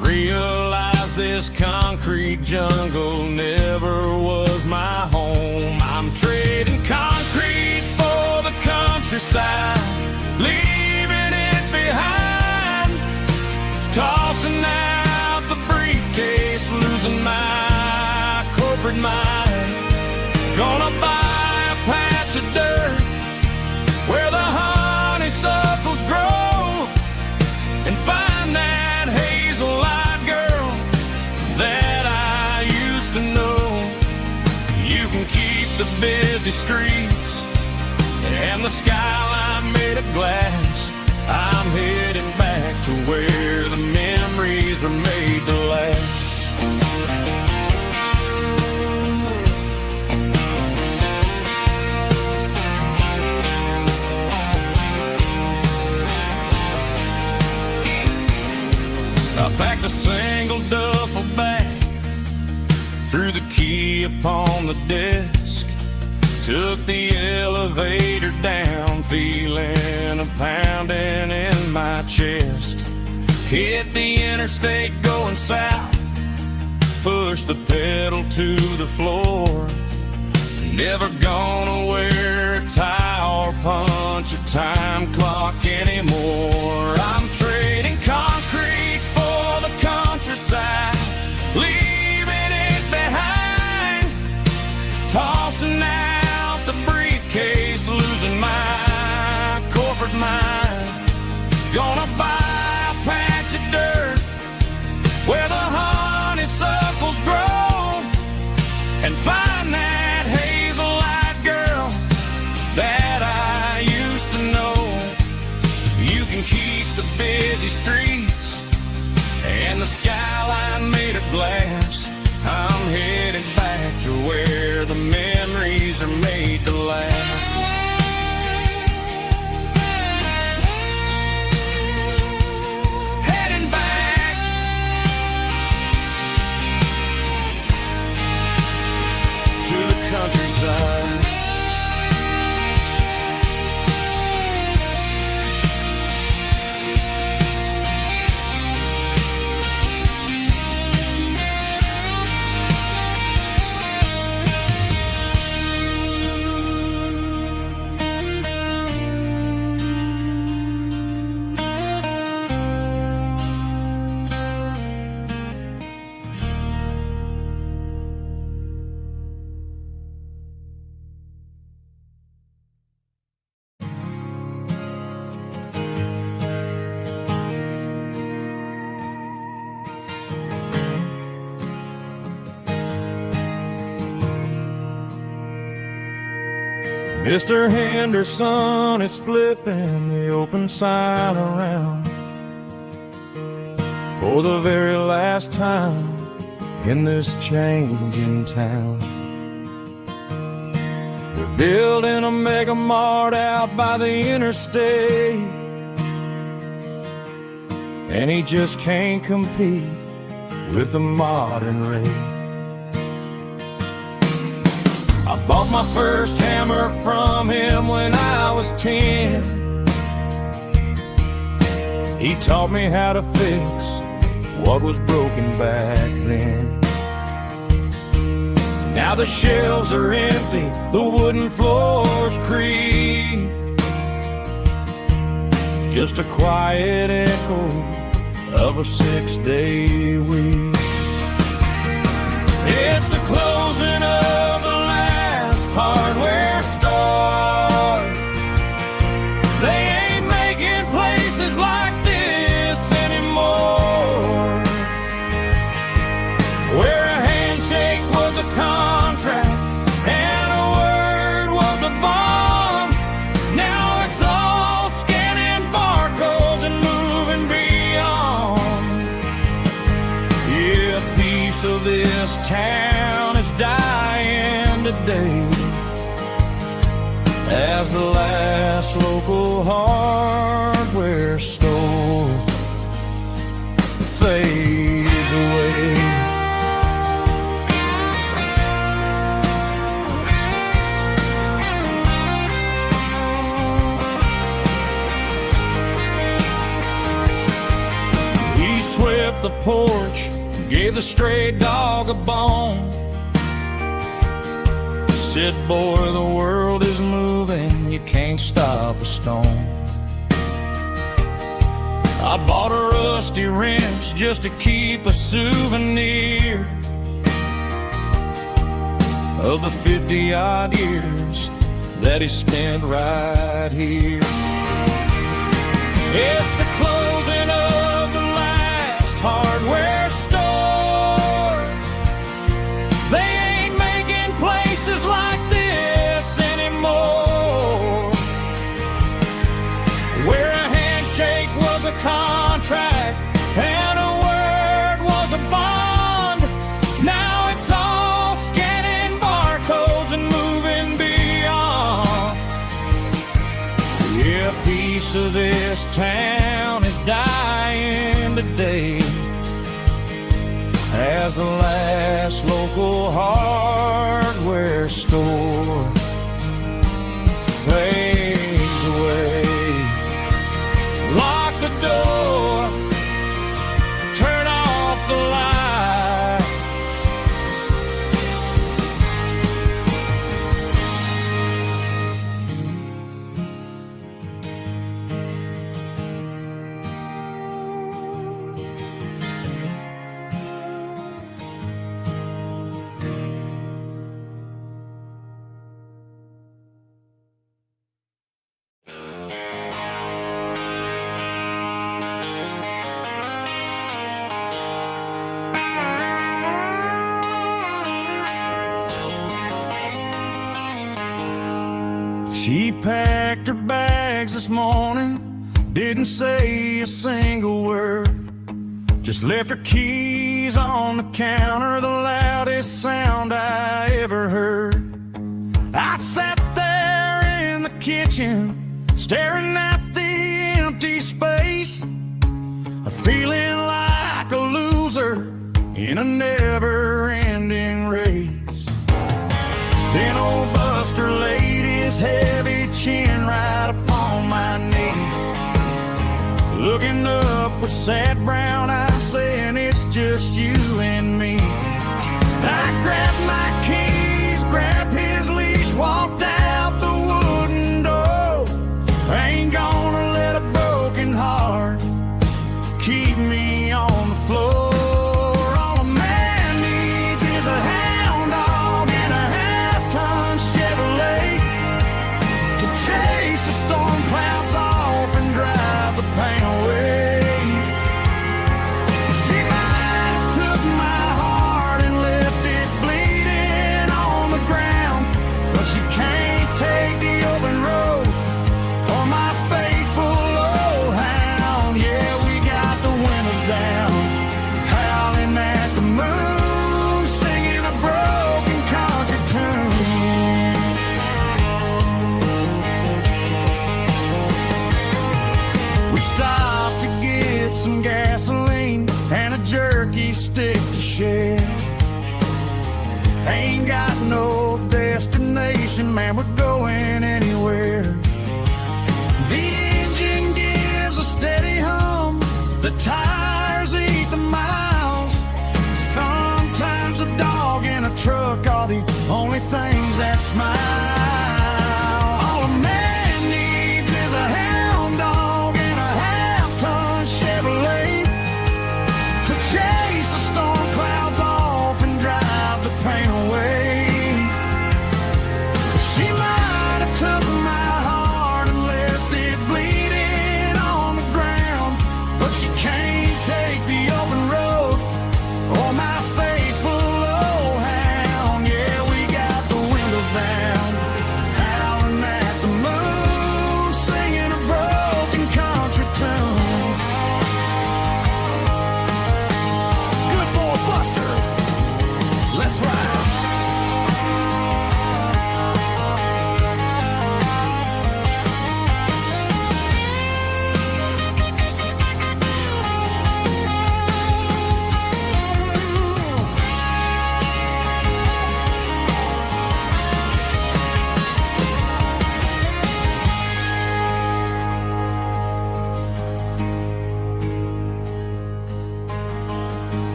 Realized this concrete jungle never was my home. I'm trading concrete for the countryside, leaving it behind, tossing out the briefcase, losing my corporate mind. Gonna buy a patch of dirt where the honeysuckles grow, and find that hazel-eyed girl that I used to know. You can keep the busy streets and the skyline made of glass. I'm heading back to where the memories are made to last. I packed a single duffel bag, threw the key upon the desk, took the elevator down, feeling a pounding in my chest. Hit the interstate going south, pushed the pedal to the floor. Never gonna wear a tie or punch a time clock anymore. I'm trading concrete for the countryside, leaving it behind, tossing out the briefcase, losing my corporate mind. Gonna buy a patch of dirt where the honeysuckles grow, and find that hazel-eyed girl that I used to know. You can keep the busy streets and the skyline made of glass. I'm headed back to where the memories are made to last. Heading back. Mr. Henderson is flipping the open sign around for the very last time in this changing town. They're building a mega mart out by the interstate, and he just can't compete with the modern rate. I bought my first hammer from him when I was 10. He taught me how to fix what was broken back then. Now the shelves are empty, the wooden floors creak, just a quiet echo of a 6-day week. It's the closing of the last hardware store. They ain't making places like this anymore, where a handshake was a contract and a word was a bond. Now it's all scanning barcodes and moving beyond. Yeah, a piece of this town is dying today as the last local hardware store fades away. He swept the porch, gave the stray dog a bone, said, boy, the world is moving, you can't stop a stone. I bought a rusty wrench just to keep a souvenir of the 50-odd years that he spent right here. It's the closing of the last hardware store. They ain't making places like this anymore, where a handshake was a contract and a word was a bond. Now it's all scanning barcodes and moving beyond. Yeah, a piece of this town is dying today as the last local hardware store fades away. Lock the door, turn off the light. She packed her bags this morning, didn't say a single word, just left her keys on the counter, the loudest sound I ever heard. I sat there in the kitchen, staring at the empty space, feeling like a loser in a never-ending race. Then old Buster laid his heavy chin right upon my knee, looking up with sad brown eyes, saying it's just you and me. I grabbed my keys, grabbed his leash, walked out the wooden door. I ain't gonna let a broken heart keep me on the floor. All a man needs is a hound dog and a half-ton Chevrolet to chase the storm clouds off and drive the pain away. She might have took Ain't got no destination, man, we're going anywhere. The engine gives a steady hum, the tires eat the miles. Sometimes a dog and a truck are the only things that smile. All a man needs is a hound dog and a half-ton Chevrolet to chase the storm clouds off and drive the pain away. She might have took my heart and left it bleeding on the ground, but she can't take the open road or my faithful old hound. Yeah, we got the windows down, howling at the moon, singing a broken country tune. Good boy Buster, let's ride.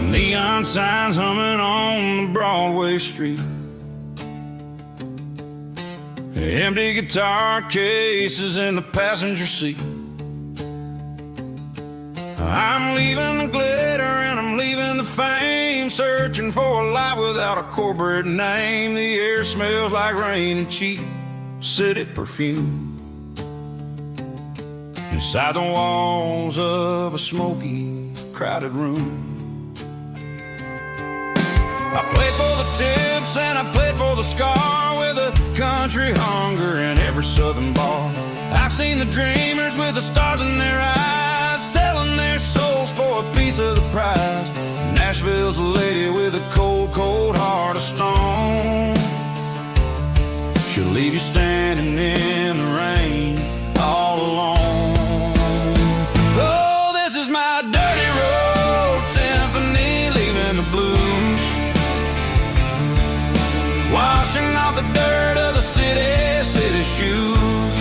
Neon signs humming on the Broadway street, empty guitar cases in the passenger seat. I'm leaving the glitter and I'm leaving the fame, searching for a life without a corporate name. The air smells like rain and cheap city perfume inside the walls of a smoky, crowded room. I played for the tips and I played for the scar, with a country hunger in every southern bar. I've seen the dreamers with the stars in their eyes, selling their souls for a piece of the prize. Nashville's a lady with a cold, cold heart of stone. She'll leave you standing in the rain all alone. Oh, this is my dirty road symphony, leaving the blues, washing off the dirt of the city shoes.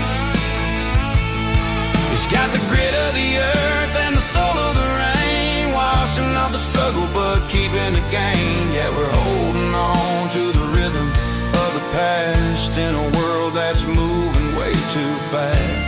It's got the grit of the earth and the soul of the rain, washing off the struggle but keeping the gain. Yeah, we're holding on to the rhythm of the past in a world that's moving way too fast.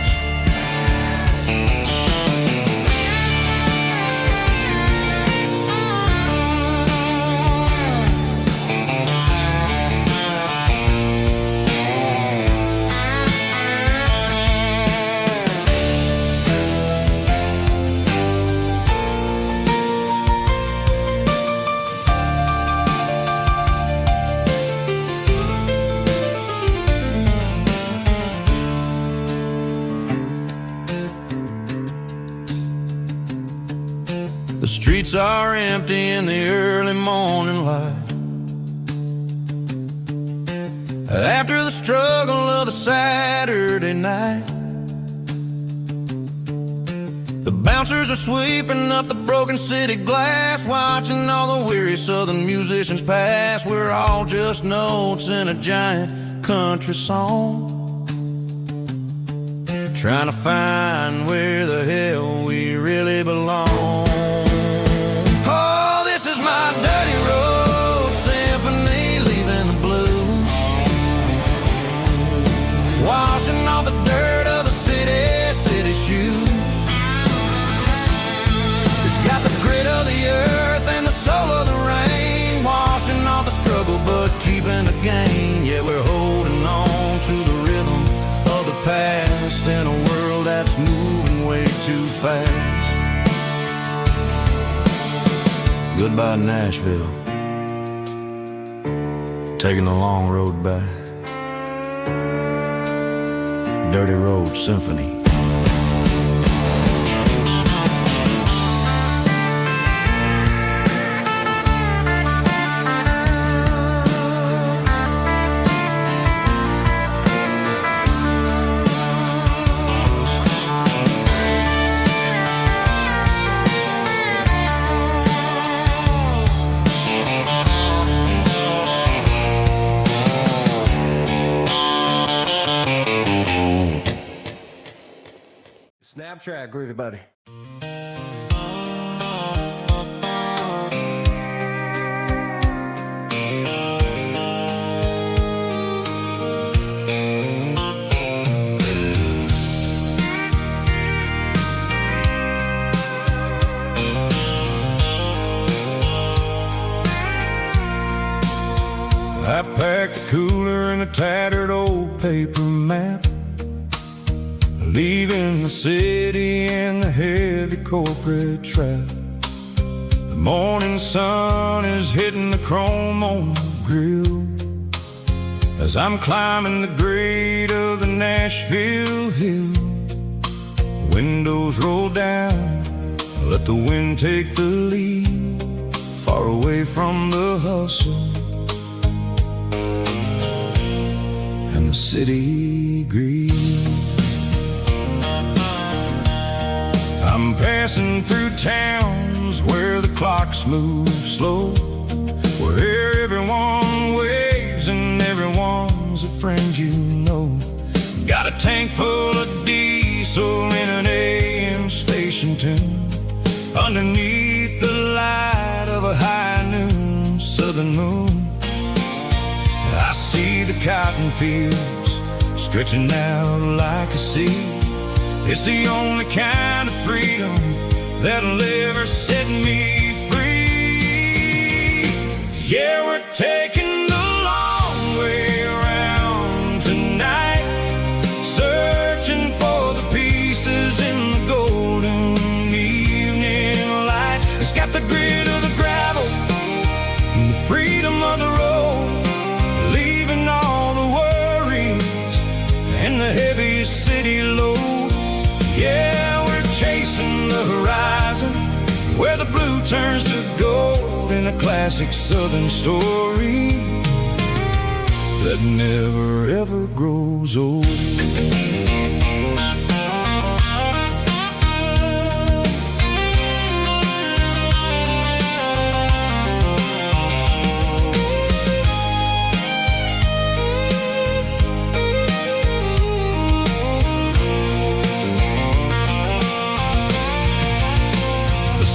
The streets are empty in the early morning light, after the struggle of the Saturday night. The bouncers are sweeping up the broken city glass, watching all the weary southern musicians pass. We're all just notes in a giant country song, trying to find where the hell we really belong. Oh, this is my dirty road symphony, leaving the blues, washing off the dirt of the city shoes. It's got the grit of the earth and the soul of the rain, washing off the struggle but keeping the gain. Yeah, we're holding on to the rhythm of the past in a world that's moving way too fast. Goodbye Nashville, taking the long road back. Dirty Road Symphony. Snap track, groovy buddy. I packed a cooler and a tattered old paper map, leaving the city and the heavy corporate trap. The morning sun is hitting the chrome on the grill as I'm climbing the grade of the Nashville hill. Windows roll down, let the wind take the lead, far away from the hustle and the city greed. I'm passing through towns where the clocks move slow, where everyone waves and everyone's a friend you know. Got a tank full of diesel in an AM station tune, underneath the light of a high noon southern moon. I see the cotton fields stretching out like a sea. It's the only kind of freedom that'll ever set me free. Yeah, we're taking the long way around tonight, searching for the pieces in the golden evening light. It's got the grit of the gravel and the freedom of the road, leaving all the worries and the heavy city load. Yeah, we're chasing the horizon, where the blue turns to gold, in a classic southern story that never ever grows old.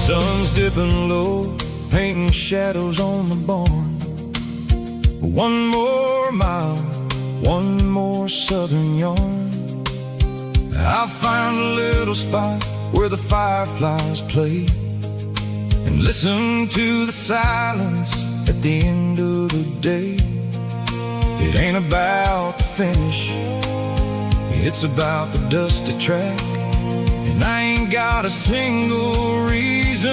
Sun's dipping low, painting shadows on the barn. One more mile, one more southern yarn. I'll find a little spot where the fireflies play, and listen to the silence at the end of the day. It ain't about the finish, it's about the dusty track. And I ain't got a single reason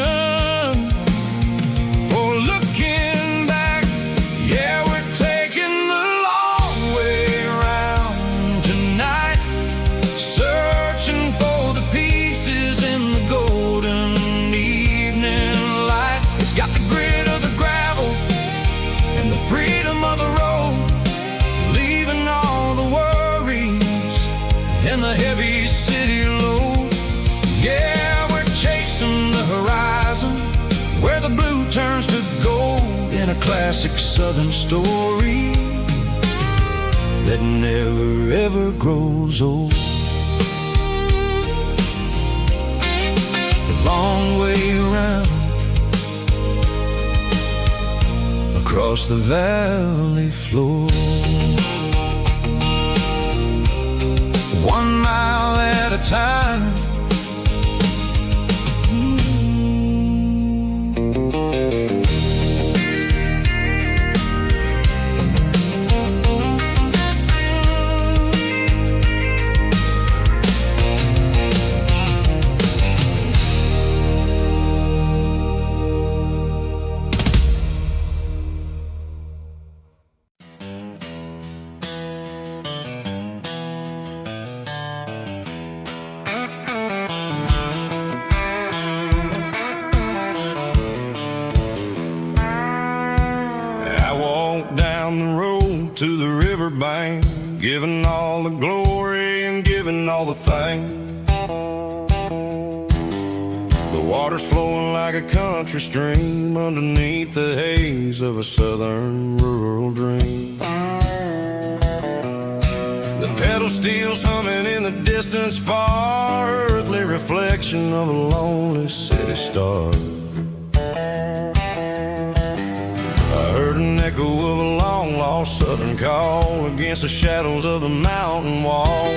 for looking back. Yeah, we're taking the long way around tonight, searching for the pieces in the golden evening light. It's got the grit of the gravel and the freedom of the road, leaving all the worries and the heavy city load. Yeah, we're chasing the horizon, where the blue turns to gold, in a classic southern story that never ever grows old. The long way around, across the valley floor, 1 mile at a time. the riverbank, giving all the glory and giving all the thanks. The water's flowing like a country stream underneath the haze of a southern rural dream. The pedal steel's humming in the distance far, earthly reflection of a lonely city star. I heard an echo of a long-lost southern call against the shadows of the mountain wall.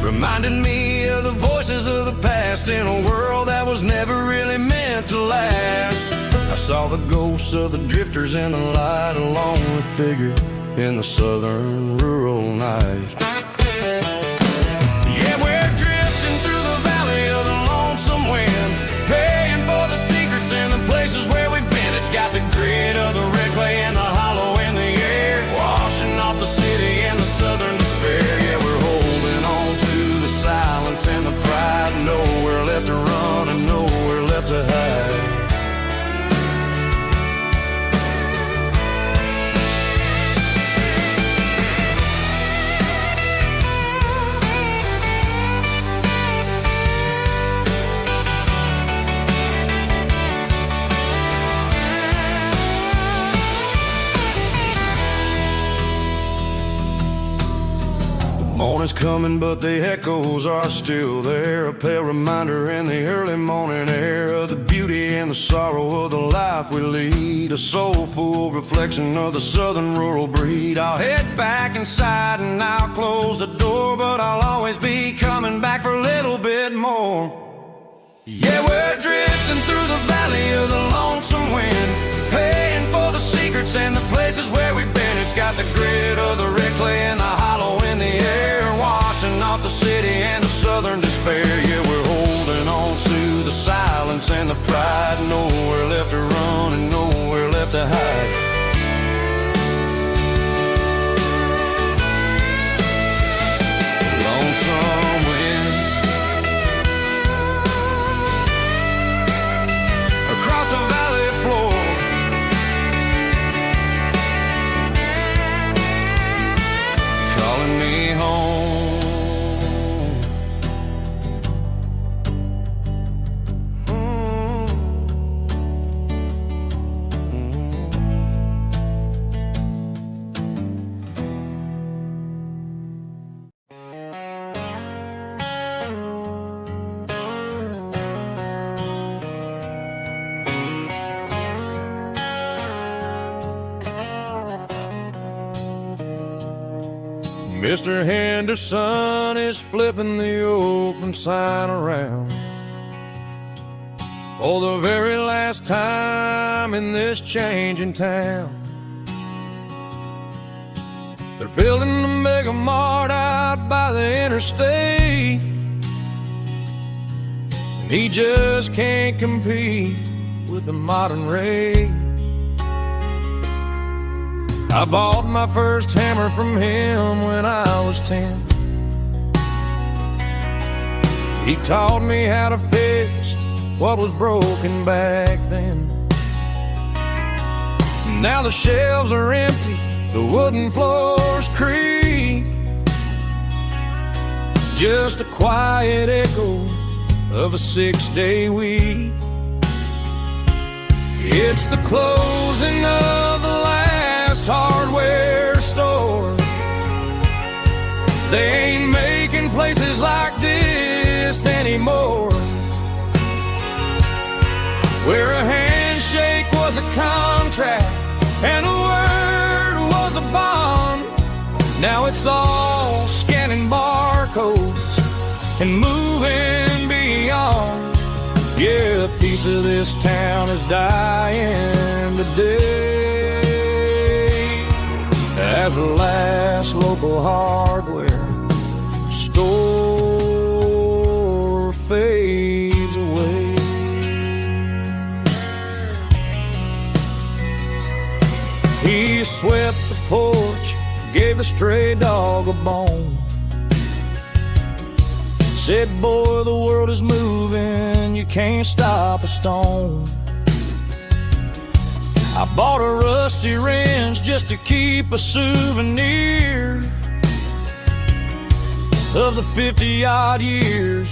Reminded me of the voices of the past in a world that was never really meant to last. I saw the ghosts of the drifters in the light, a lonely figure in the southern rural night. Yeah, we're drifting through the valley of the lonesome wind, paying for the secrets and the places where we've been. It's got the grit of the red clay and the hollow in the air, washing off the city and the southern despair. Yeah, we're holding on to the silence and the pride, nowhere left to run and nowhere left to hide. Morning's coming, but the echoes are still there. A pale reminder in the early morning air of the beauty and the sorrow of the life we lead. A soulful reflection of the southern rural breed. I'll head back inside and I'll close the door, but I'll always be coming back for a little bit more. Yeah, we're drifting through the valley of the lonesome wind, paying for the secrets and the places where we've been. It's got the grit of the red clay and the hollow in the air, washing off the city and the southern despair. Yeah, we're holding on to the silence and the pride, nowhere left to run and nowhere left to hide. Lonesome wind across the valley floor, calling me home. Mr. Henderson is flipping the open sign around for the very last time in this changing town. They're building a mega mart out by the interstate, and he just can't compete with the modern rate. I bought my first hammer from him when I was 10. He taught me how to fix what was broken back then. Now the shelves are empty, the wooden floors creak, just a quiet echo of a 6-day week. It's the closing of the last hardware store. They ain't making places like this anymore, where a handshake was a contract and a word was a bond. Now it's all scanning barcodes and moving beyond. Yeah, a piece of this town is dying today as the last local hardware store fades away. He swept the porch, gave a stray dog a bone, said, boy, the world is moving, you can't stop a stone. I bought a rusty wrench just to keep a souvenir of the 50-odd years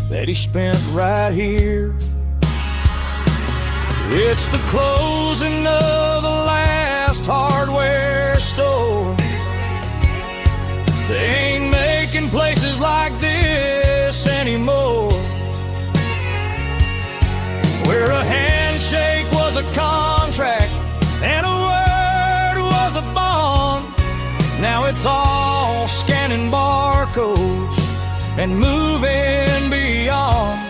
that he spent right here. It's the closing of the last hardware store. They ain't making places like this anymore, where a handshake was a contract and a word was a bond. Now it's all scanning barcodes and moving beyond.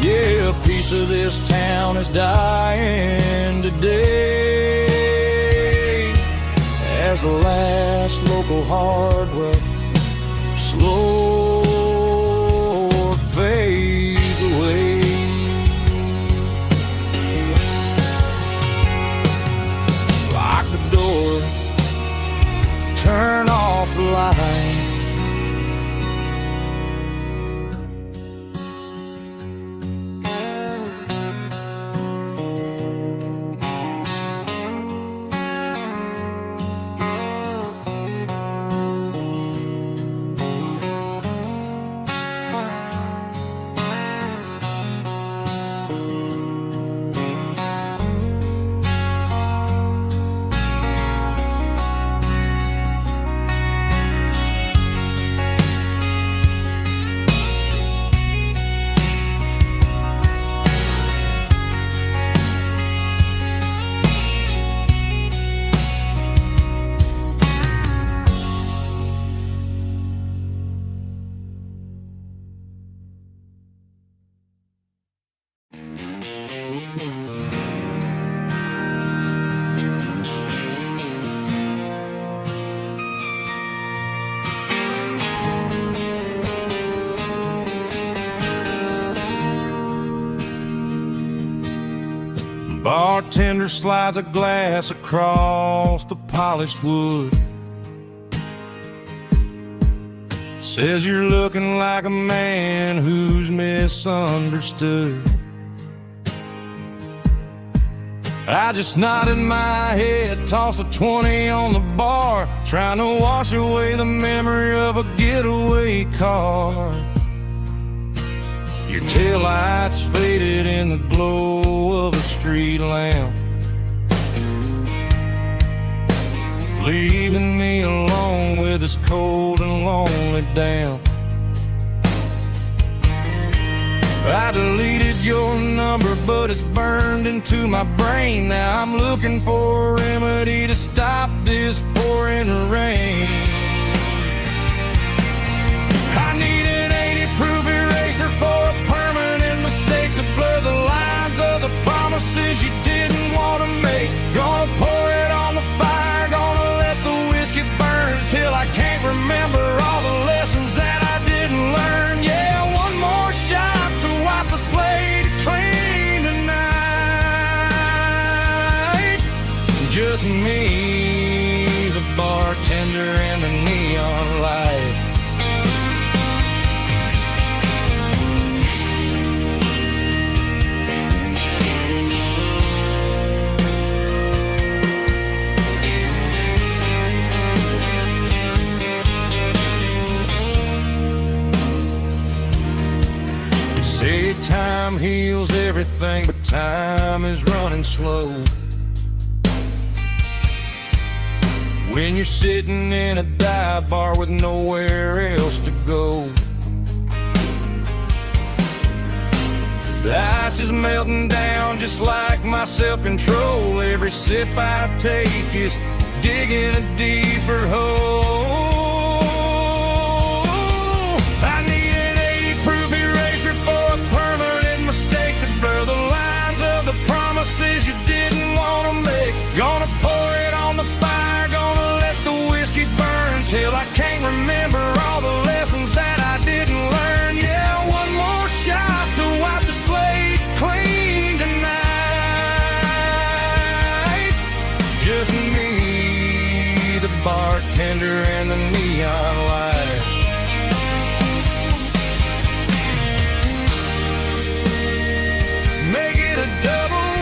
Yeah, a piece of this town is dying today as the last local hardware slow fades away. Lock the door, turn off the light. Bartender slides a glass across the polished wood. Says you're looking like a man who's misunderstood. I just nodded my head, tossed a 20 on the bar, trying to wash away the memory of a getaway car. Your taillights faded in the glow of a street lamp, leaving me alone with this cold and lonely damp. I deleted your number, but it's burned into my brain. Now I'm looking for a remedy to stop this pouring rain. I need an 80-proof eraser for a permanent mistake to blur the lines of the promises you didn't want to make. Gonna pour it on the fire, gonna let the whiskey burn till I can't remember all the lessons that I didn't learn. Yeah, one more shot to wipe the slate clean tonight. Just me, the bartender, and the neon light. Say time heals everything, but time is running slow. When you're sitting in a dive bar with nowhere else to go, the ice is melting down just like my self-control. Every sip I take is digging a deeper hole. I need an 80-proof eraser for a permanent mistake to blur the lines of the promises you didn't want to make. Gonna pour it on the fire, gonna let the whiskey burn till I can't remember all the lessons that I didn't learn. Yeah, one more shot to wipe the slate clean tonight. Just me, the bartender, and the neon light. Make it a double,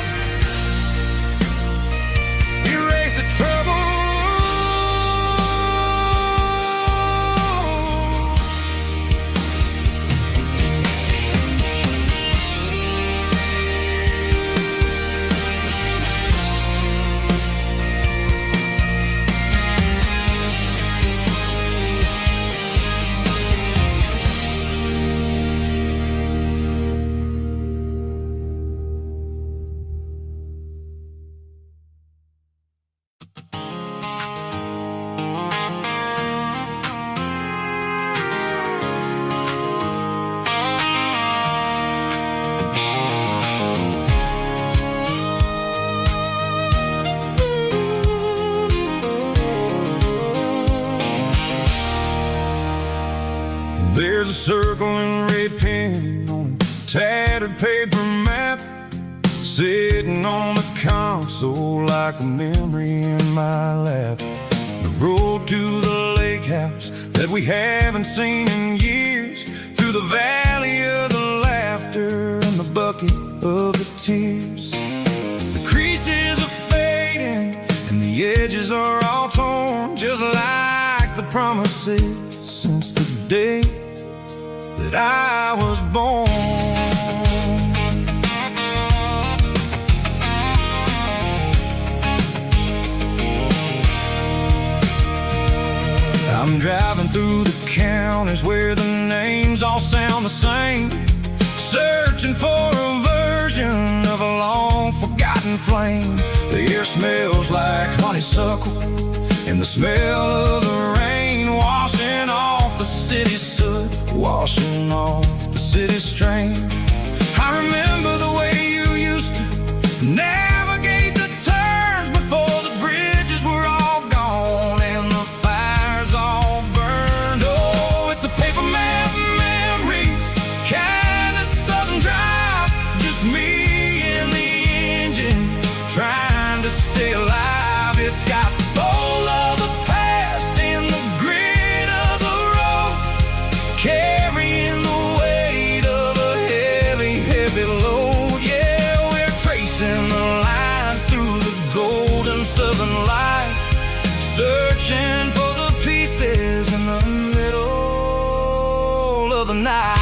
There's a circle and red pen on a tattered paper map, sitting on the console like a memory in my lap. The road to the lake house that we haven't seen in years, through the valley of the laughter and the bucket of the tears. The creases are fading and the edges are all torn, just like the promises since the day that I was born. I'm driving through the counties where the names all sound the same, searching for a version of a long-forgotten flame. The air smells like honeysuckle, and the smell of the rain washing off the city's soot, washing off the city's strain. I remember the way you used to navigate the turns before the bridges were all gone and the fires all burned. Oh, it's a paper map memories, kind of southern drive, just me and the engine trying to stay alive. It's got the soul of the past and the grit of the road, carrying the weight of a heavy, heavy load. Yeah, we're tracing the lines through the golden southern light, searching for the pieces in the middle of the night.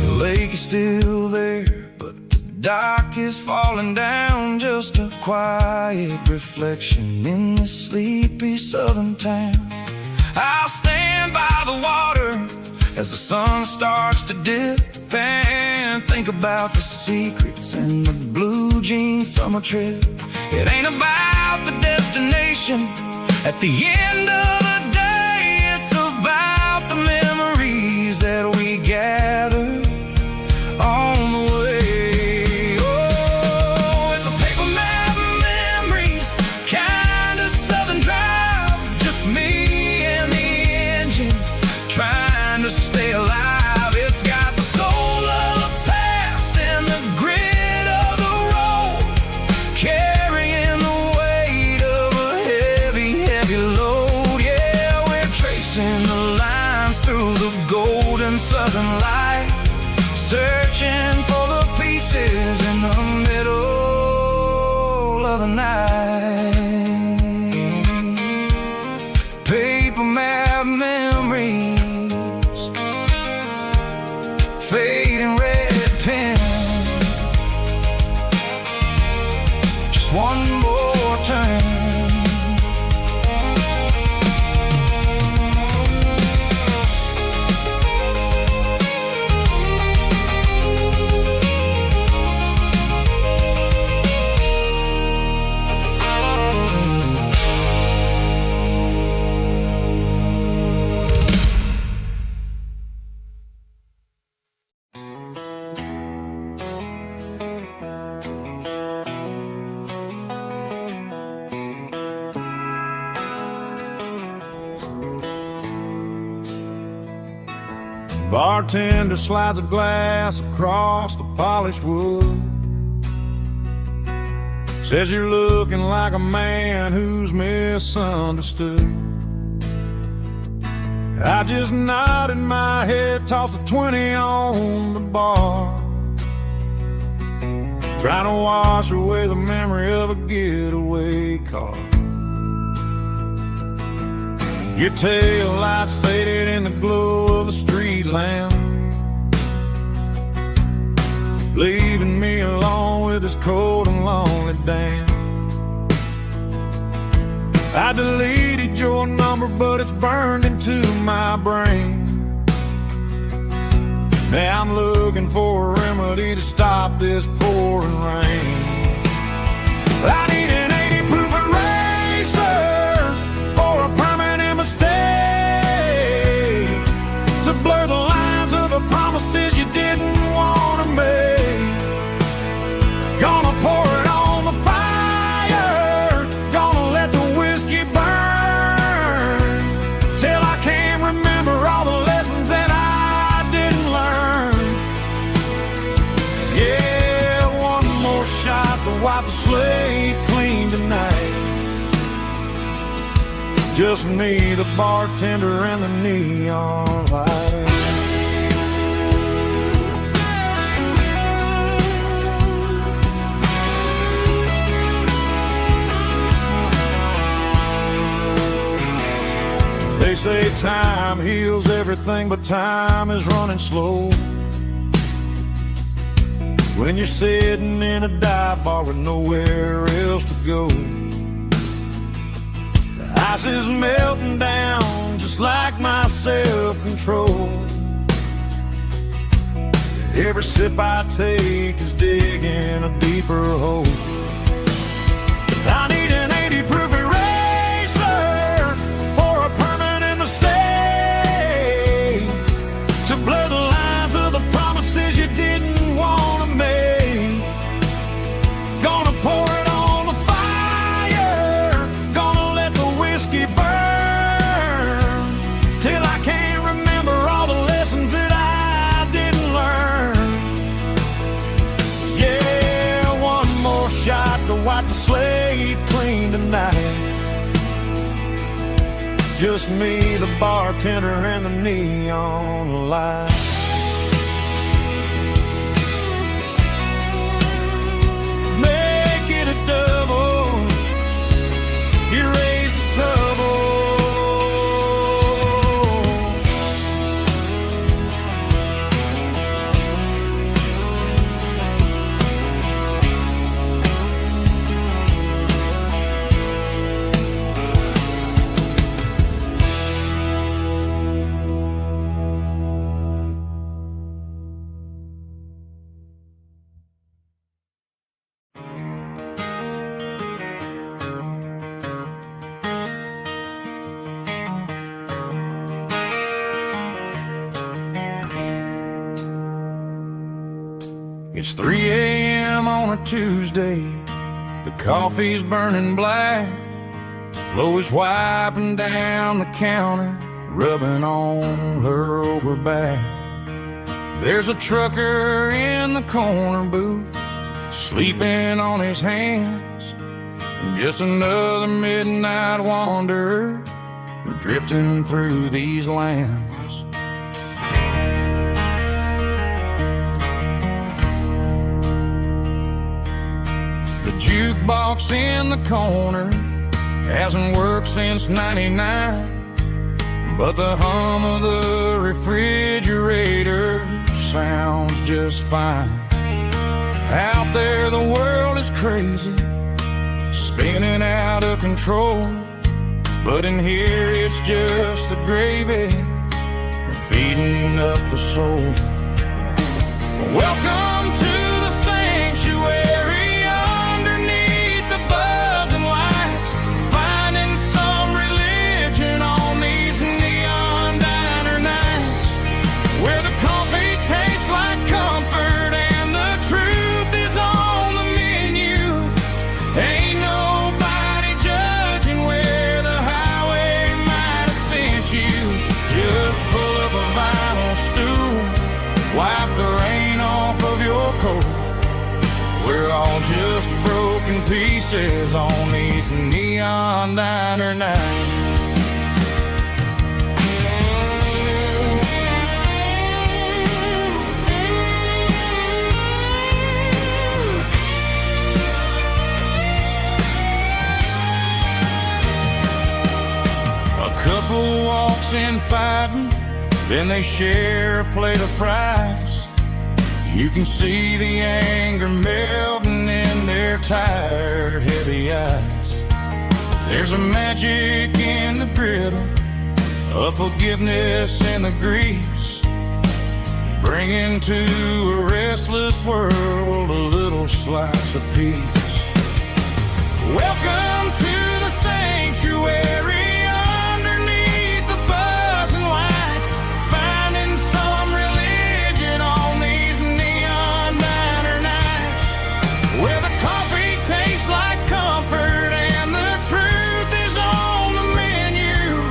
The lake is still there, but the dock is falling down, just a quiet reflection in this sleepy southern town. I'll stand by the water as the sun starts to dip and think about the secrets in the blue jean summer trip. It ain't about the destination at the end of the day, it's about the memories that we gather on the way. Oh, it's a paper map memories, kind of southern drive, just me and the engine trying to stay alive. It's got the soul of the past and the grit of the road, carrying the weight of a heavy, heavy load. Yeah, we're tracing the lines through the golden southern light, searching for the pieces in the middle of the night. Paper map memories, fading red pen, just one more turn. Bartender slides a glass across the polished wood, says you're looking like a man who's misunderstood. I just nodded my head, tossed a 20 on the bar, trying to wash away the memory of a getaway car. Your tail lights faded in the glow of a street lamp, leaving me alone with this cold and lonely damn. I deleted your number, but it's burned into my brain. Now I'm looking for a remedy to stop this pouring rain. I need an 80 proof eraser Just me, the bartender, and the neon light. They say time heals everything, but time is running slow. When you're sitting in a dive bar with nowhere else to go, the ice is melting down just like my self-control. Every sip I take is digging a deeper hole. I need an 80 proof eraser for a permanent mistake, to blur the lines of the promises you didn't want to make. Gonna pour it on the fire, gonna let the whiskey burn, till I can't remember all the lessons that I didn't learn. Yeah, one more shot to wipe the slate clean tonight. Just me, the bartender, and the neon light. Make it a double, erase the trouble. It's 3 a.m. on a Tuesday. The coffee's burning black. Chloe's wiping down the counter, rubbing on her over back. There's a trucker in the corner booth, sleeping on his hands. Just another midnight wanderer, drifting through these lands. The jukebox in the corner hasn't worked since '99, but the hum of the refrigerator sounds just fine. Out there the world is crazy, spinning out of control, but in here it's just the gravy feeding up the soul. Welcome to the sanctuary, underneath the buzzing lights, finding some religion on these neon diner nights, where the coffee tastes like comfort and the truth is on the menu. Ain't nobody judging where the highway might have sent you. Just pull up a vinyl stool, wipe the rain off of your coat. We're all just broken pieces on these neon diner nights. A couple walks in fighting, then they share a plate of fries. You can see the anger melting in their tired, heavy eyes. There's a magic in the griddle, a forgiveness in the grease, bringing to a restless world a little slice of peace. Welcome to the sanctuary, underneath the buzzing lights, finding some religion on these neon diner nights, where the coffee tastes like comfort and the truth is on the menu.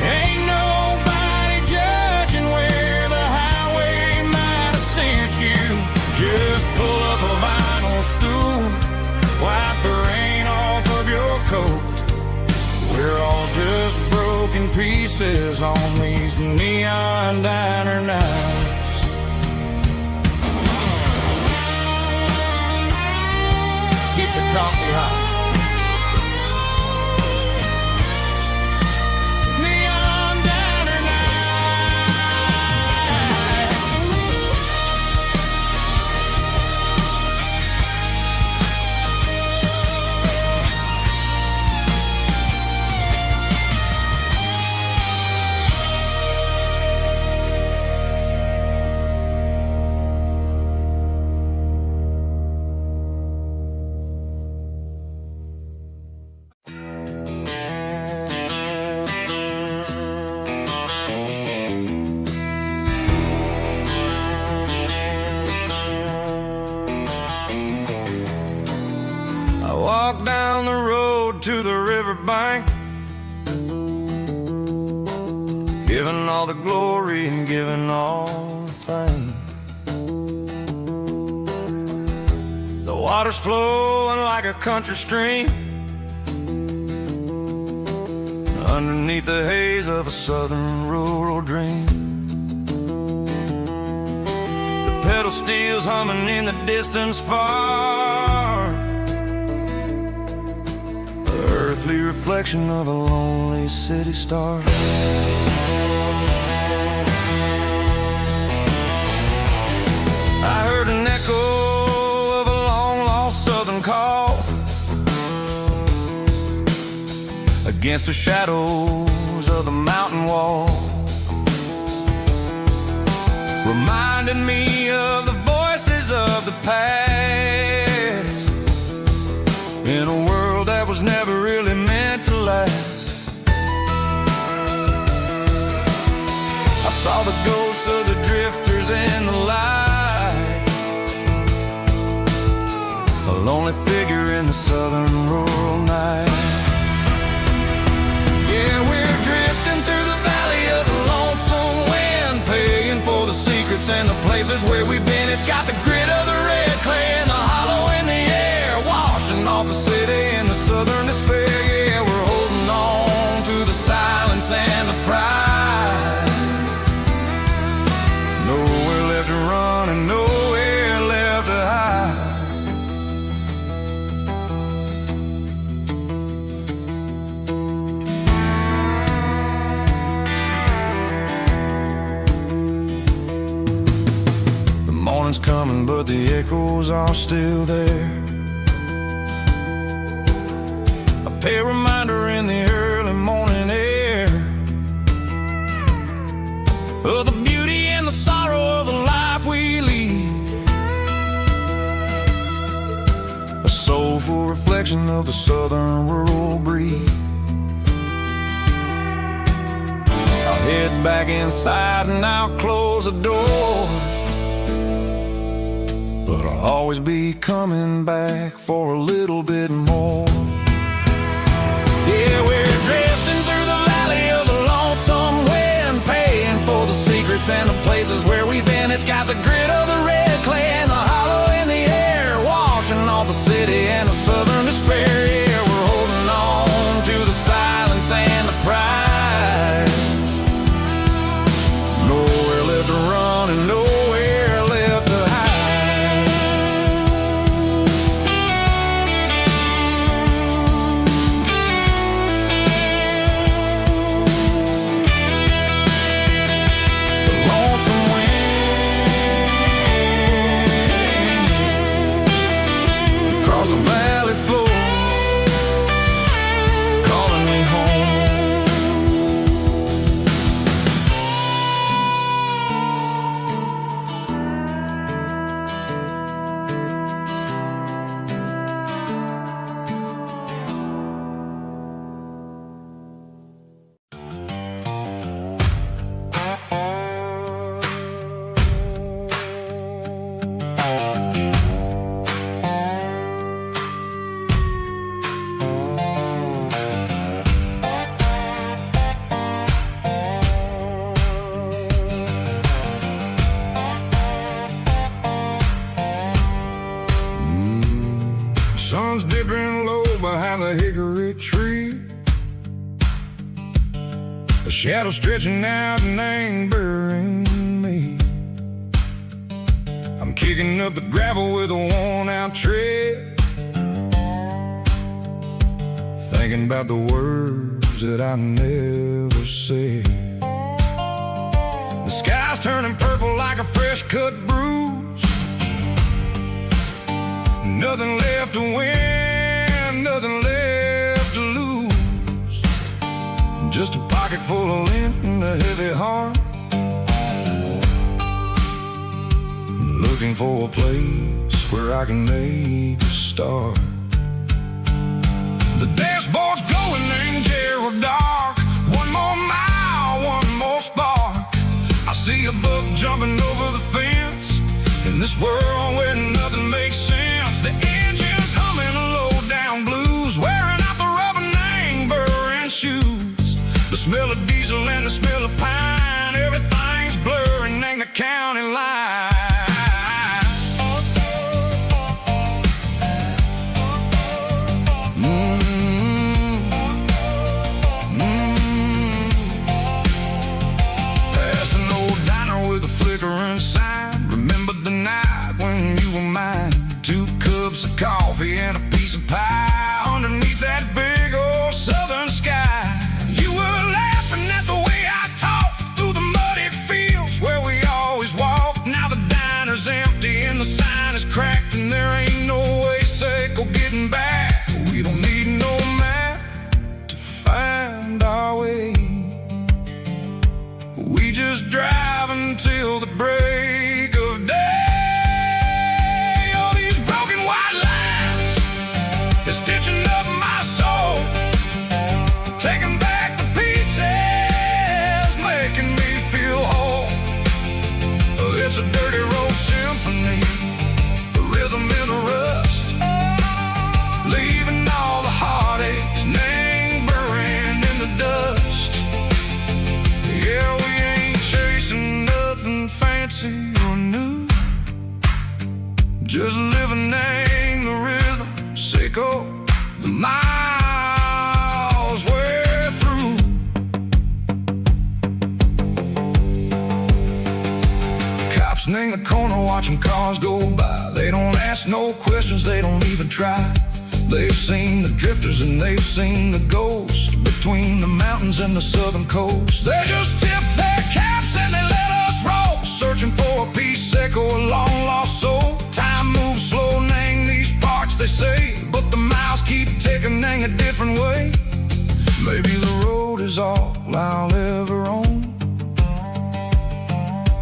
Ain't nobody judging where the highway might have sent you. Just pull up a vinyl stool, wipe the rain off of your pieces on these neon diner nights. Keep the coffee hot. Neon diner walk down the road to the riverbank, giving all the glory and giving all the thanks. The water's flowing like a country stream underneath the haze of a southern rural dream. The pedal steel's humming in the distance far, earthly reflection of a lonely city star. I heard an echo of a long-lost southern call against the shadows of the mountain wall, reminding me of the voices of the past in a world that was never really meant to last. I saw the ghosts of the drifters in the light, a lonely figure in the southern rural night. Yeah, we're drifting through the valley of the lonesome wind, paying for the secrets and the places where we've been. It's got the grit of the red clay and the hollow in the air, washing off the city and the southern despair. Yeah, we're holding on to the silence and the pride. Nowhere left to run and nowhere left to hide. The morning's coming, but the echoes are still there. A reminder in the early morning air of the beauty and the sorrow of the life we lead, a soulful reflection of the southern rural breed. I'll head back inside and I'll close the door, but I'll always be coming back for a little bit more. Yeah, we're drifting through the valley of the lonesome wind, paying for the secrets and the places where we've been. It's got the grit of the red clay and the hollow in the air, washing off the city and the southern despair. Yeah, we're holding on to the silence and the pride. Nowhere left to run and nowhere left to hide. Across the valley floor, calling me home. Sun's dipping low behind the hickory tree. The shadow stretching out and angering me. I'm kicking up the gravel with a worn-out tread, thinking about the words that I never said. The sky's turning purple like a fresh-cut bruise. Nothing left to win, nothing left to lose. Just a pocket full of lint and a heavy heart, looking for a place where I can make a start. The dashboard's glowing in Yearwood dark. One more mile, one more spark. I see a buck jumping over the fence in this world where nothing makes sense. The engine's humming a low-down blues, wearing out the rubber name burring shoes. The smell of diesel and the smell of pine, everything's blurring in the county line. Coffee and a piece of pie underneath that big old southern sky. You were laughing at the way I talked through the muddy fields where we always walked. Now the diner's empty and the sign is cracked, and there ain't no way safe or getting back. We don't need no map to find our way. We just drive until the break of day. It's a dirty road symphony, a rhythm in the rust, leaving all the heartaches, name buried in the dust. Yeah, we ain't chasing nothing fancy or new, just living in the rhythm, sick of the miles we're through. In the corner watching cars go by, they don't ask no questions, they don't even try. They've seen the drifters and they've seen the ghosts between the mountains and the southern coast. They just tip their caps and they let us roll, searching for a piece or a long lost soul. Time moves slow in these parts, they say, but the miles keep ticking in a different way. Maybe the road is all I'll ever own,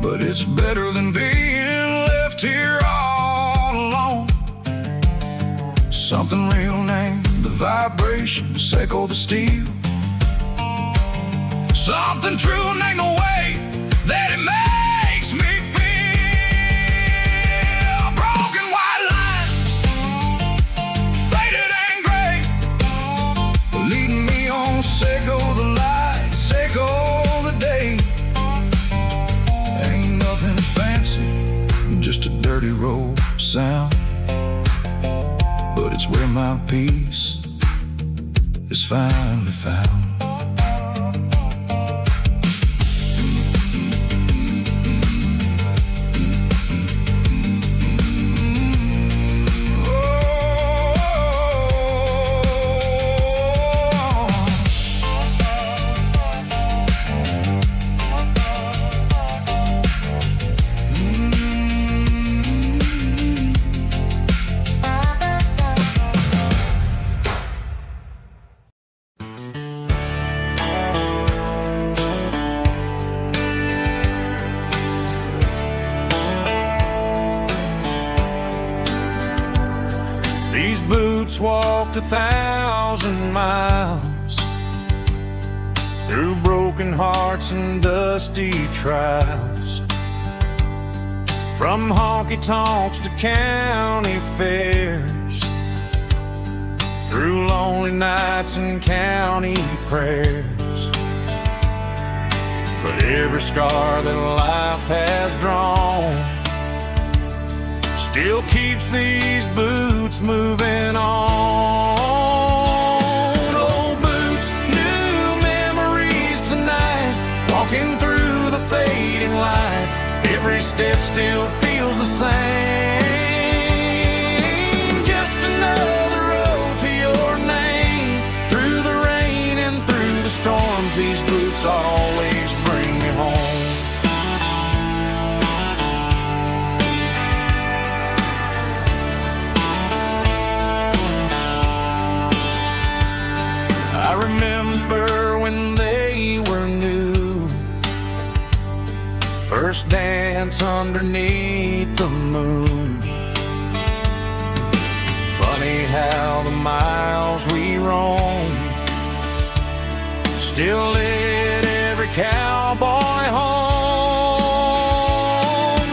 but it's better than being left here all alone. Something real named the vibration, echo the steel. Something true named the way that it makes me feel. Broken white lines, faded and gray, leading me on, echo the lights, echo the day. Just a dirty road sound, but it's where my peace is finally found. These boots walked 1,000 miles through broken hearts and dusty trials, from honky-tonks to county fairs, through lonely nights and county prayers. But every scar that life has drawn still keeps these boots moving on. Old boots, new memories tonight. step still feels the same. Just another road to your name. Through the rain and through the storms, these boots always bring me home. I remember when they were new, first dance underneath the moon. Funny how the miles we roam still lit every cowboy home.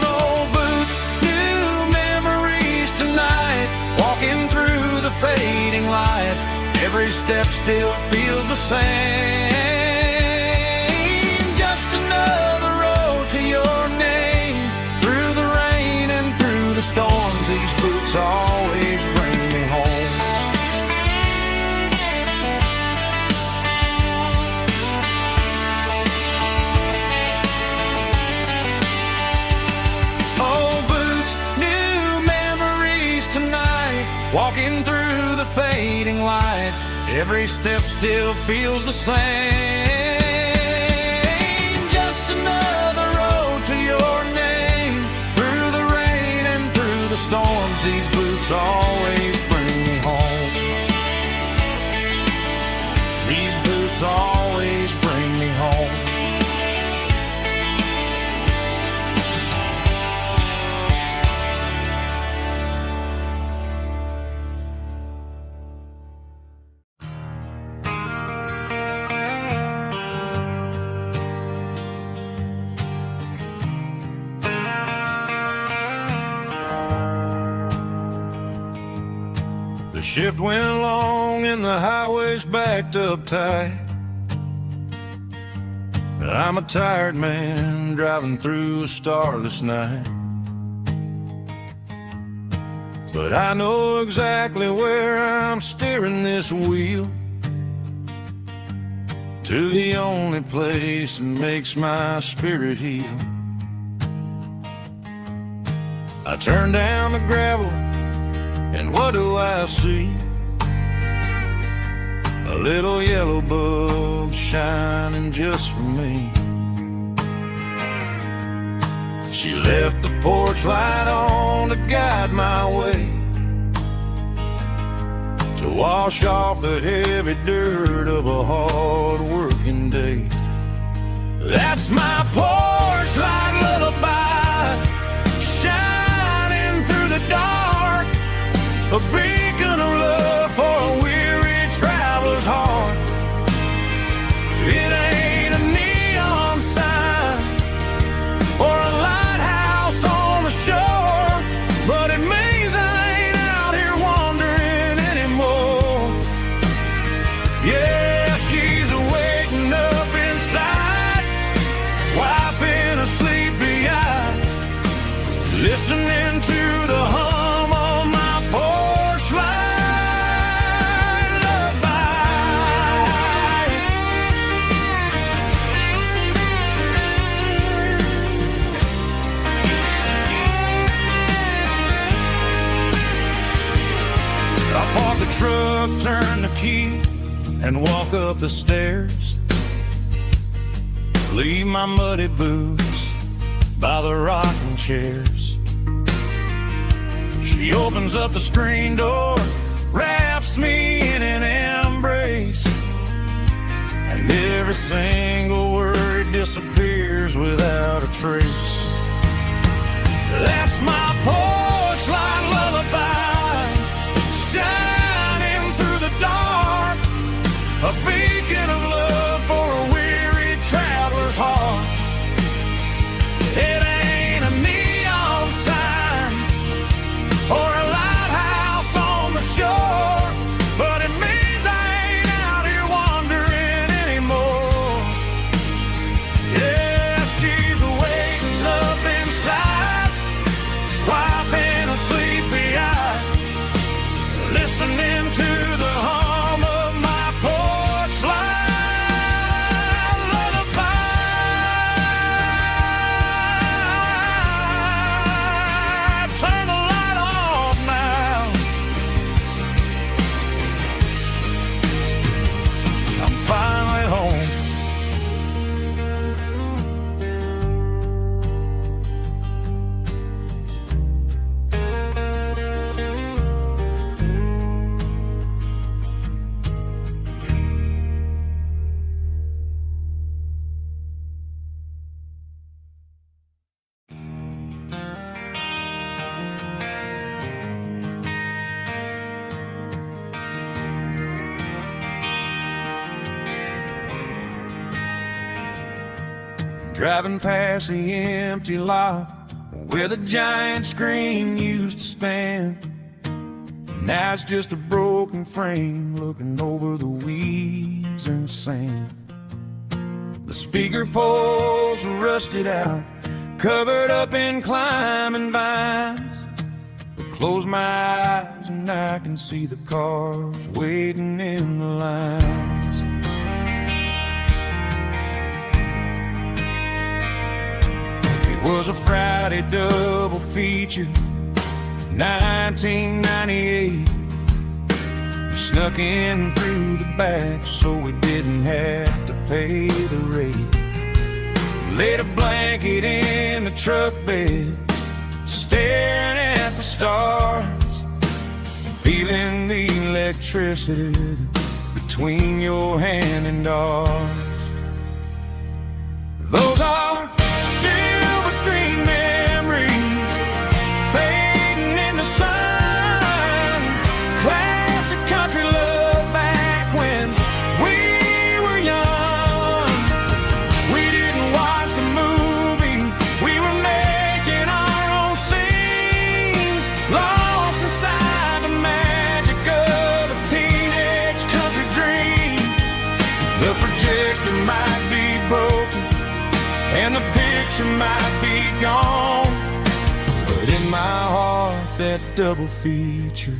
No boots, new memories tonight, walking through the fading light. Every step still feels the same. Just another road to your name. Through the rain and through the storms, these boots always bring me home. Oh, boots, new memories tonight, walking through the fading light. Every step still feels the same. Just another road to your name. Through the rain and through the storms, these boots always bring me home. These boots always bring me home. The shift went long and the highway's backed up tight. I'm a tired man driving through a starless night. But I know exactly where I'm steering this wheel, to the only place that makes my spirit heal. I turn down the gravel, and what do I see? A little yellow bulb shining just for me. She left the porch light on to guide my way, to wash off the heavy dirt of a hard-working day. That's my porch light lullaby, shining through the dark, a beacon of love for a weary traveler's heart. It ain't a neon sign or a lighthouse on the shore, but it means I ain't out here wandering anymore. Yeah, she's waking up inside, wiping a sleepy eye, listening to the hum of my porch light lullaby. I park the truck, turn the key, and walk up the stairs. Leave my muddy boots by the rocking chairs. She opens up the screen door, wraps me in an embrace, and every single word disappears without a trace. That's my porch light lullaby, shining through the dark, a beacon of love for a weary traveler's heart. It ain't a neon sign or a lighthouse on the shore, but it means I ain't out here wandering anymore. Yeah, she's waking up inside, wiping a sleepy eye, listening to the hum of my porch light. Driving past the empty lot where the giant screen used to stand. Now it's just a broken frame looking over the weeds and sand. The speaker poles are rusted out, covered up in climbing vines. But close my eyes and I can see the cars waiting in the lines. It was a Friday double feature, 1998. We snuck in through the back so we didn't have to pay the rate. Laid a blanket in the truck bed, staring at the stars, feeling the electricity between your hand and ours. Those are silver screen memories fading in the sun. Classic country love back when we were young. We didn't watch the movie, we were making our own scenes, lost inside the magic of a teenage country dream. The projector might be broken and the picture might be gone, but in my heart that double feature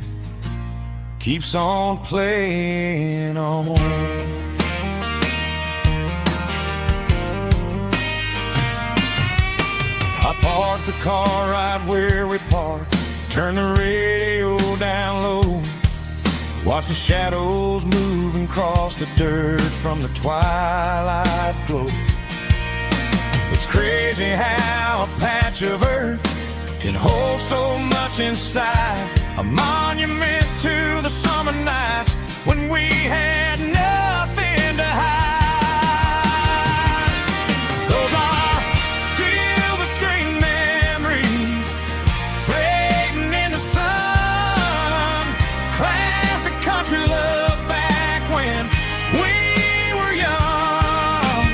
keeps on playing on. I parked the car right where we parked, turned the radio down low, watch the shadows moving across the dirt from the twilight glow. It's crazy how a patch of earth can hold so much inside, a monument to the summer nights when we had nothing to hide. Those are silver screen memories fading in the sun. Classic country love back when we were young.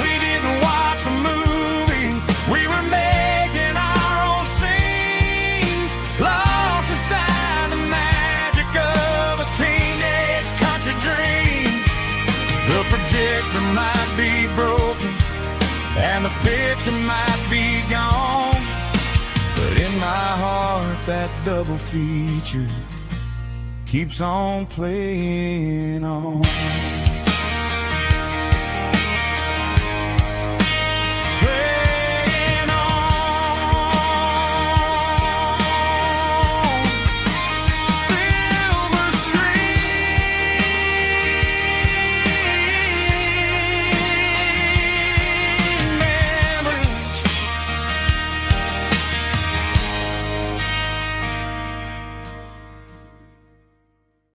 We didn't watch a movie, we were making our own scenes, lost inside the magic of a teenage country dream. The projector might be broken and the picture might be gone, but in my heart that double feature keeps on playing on.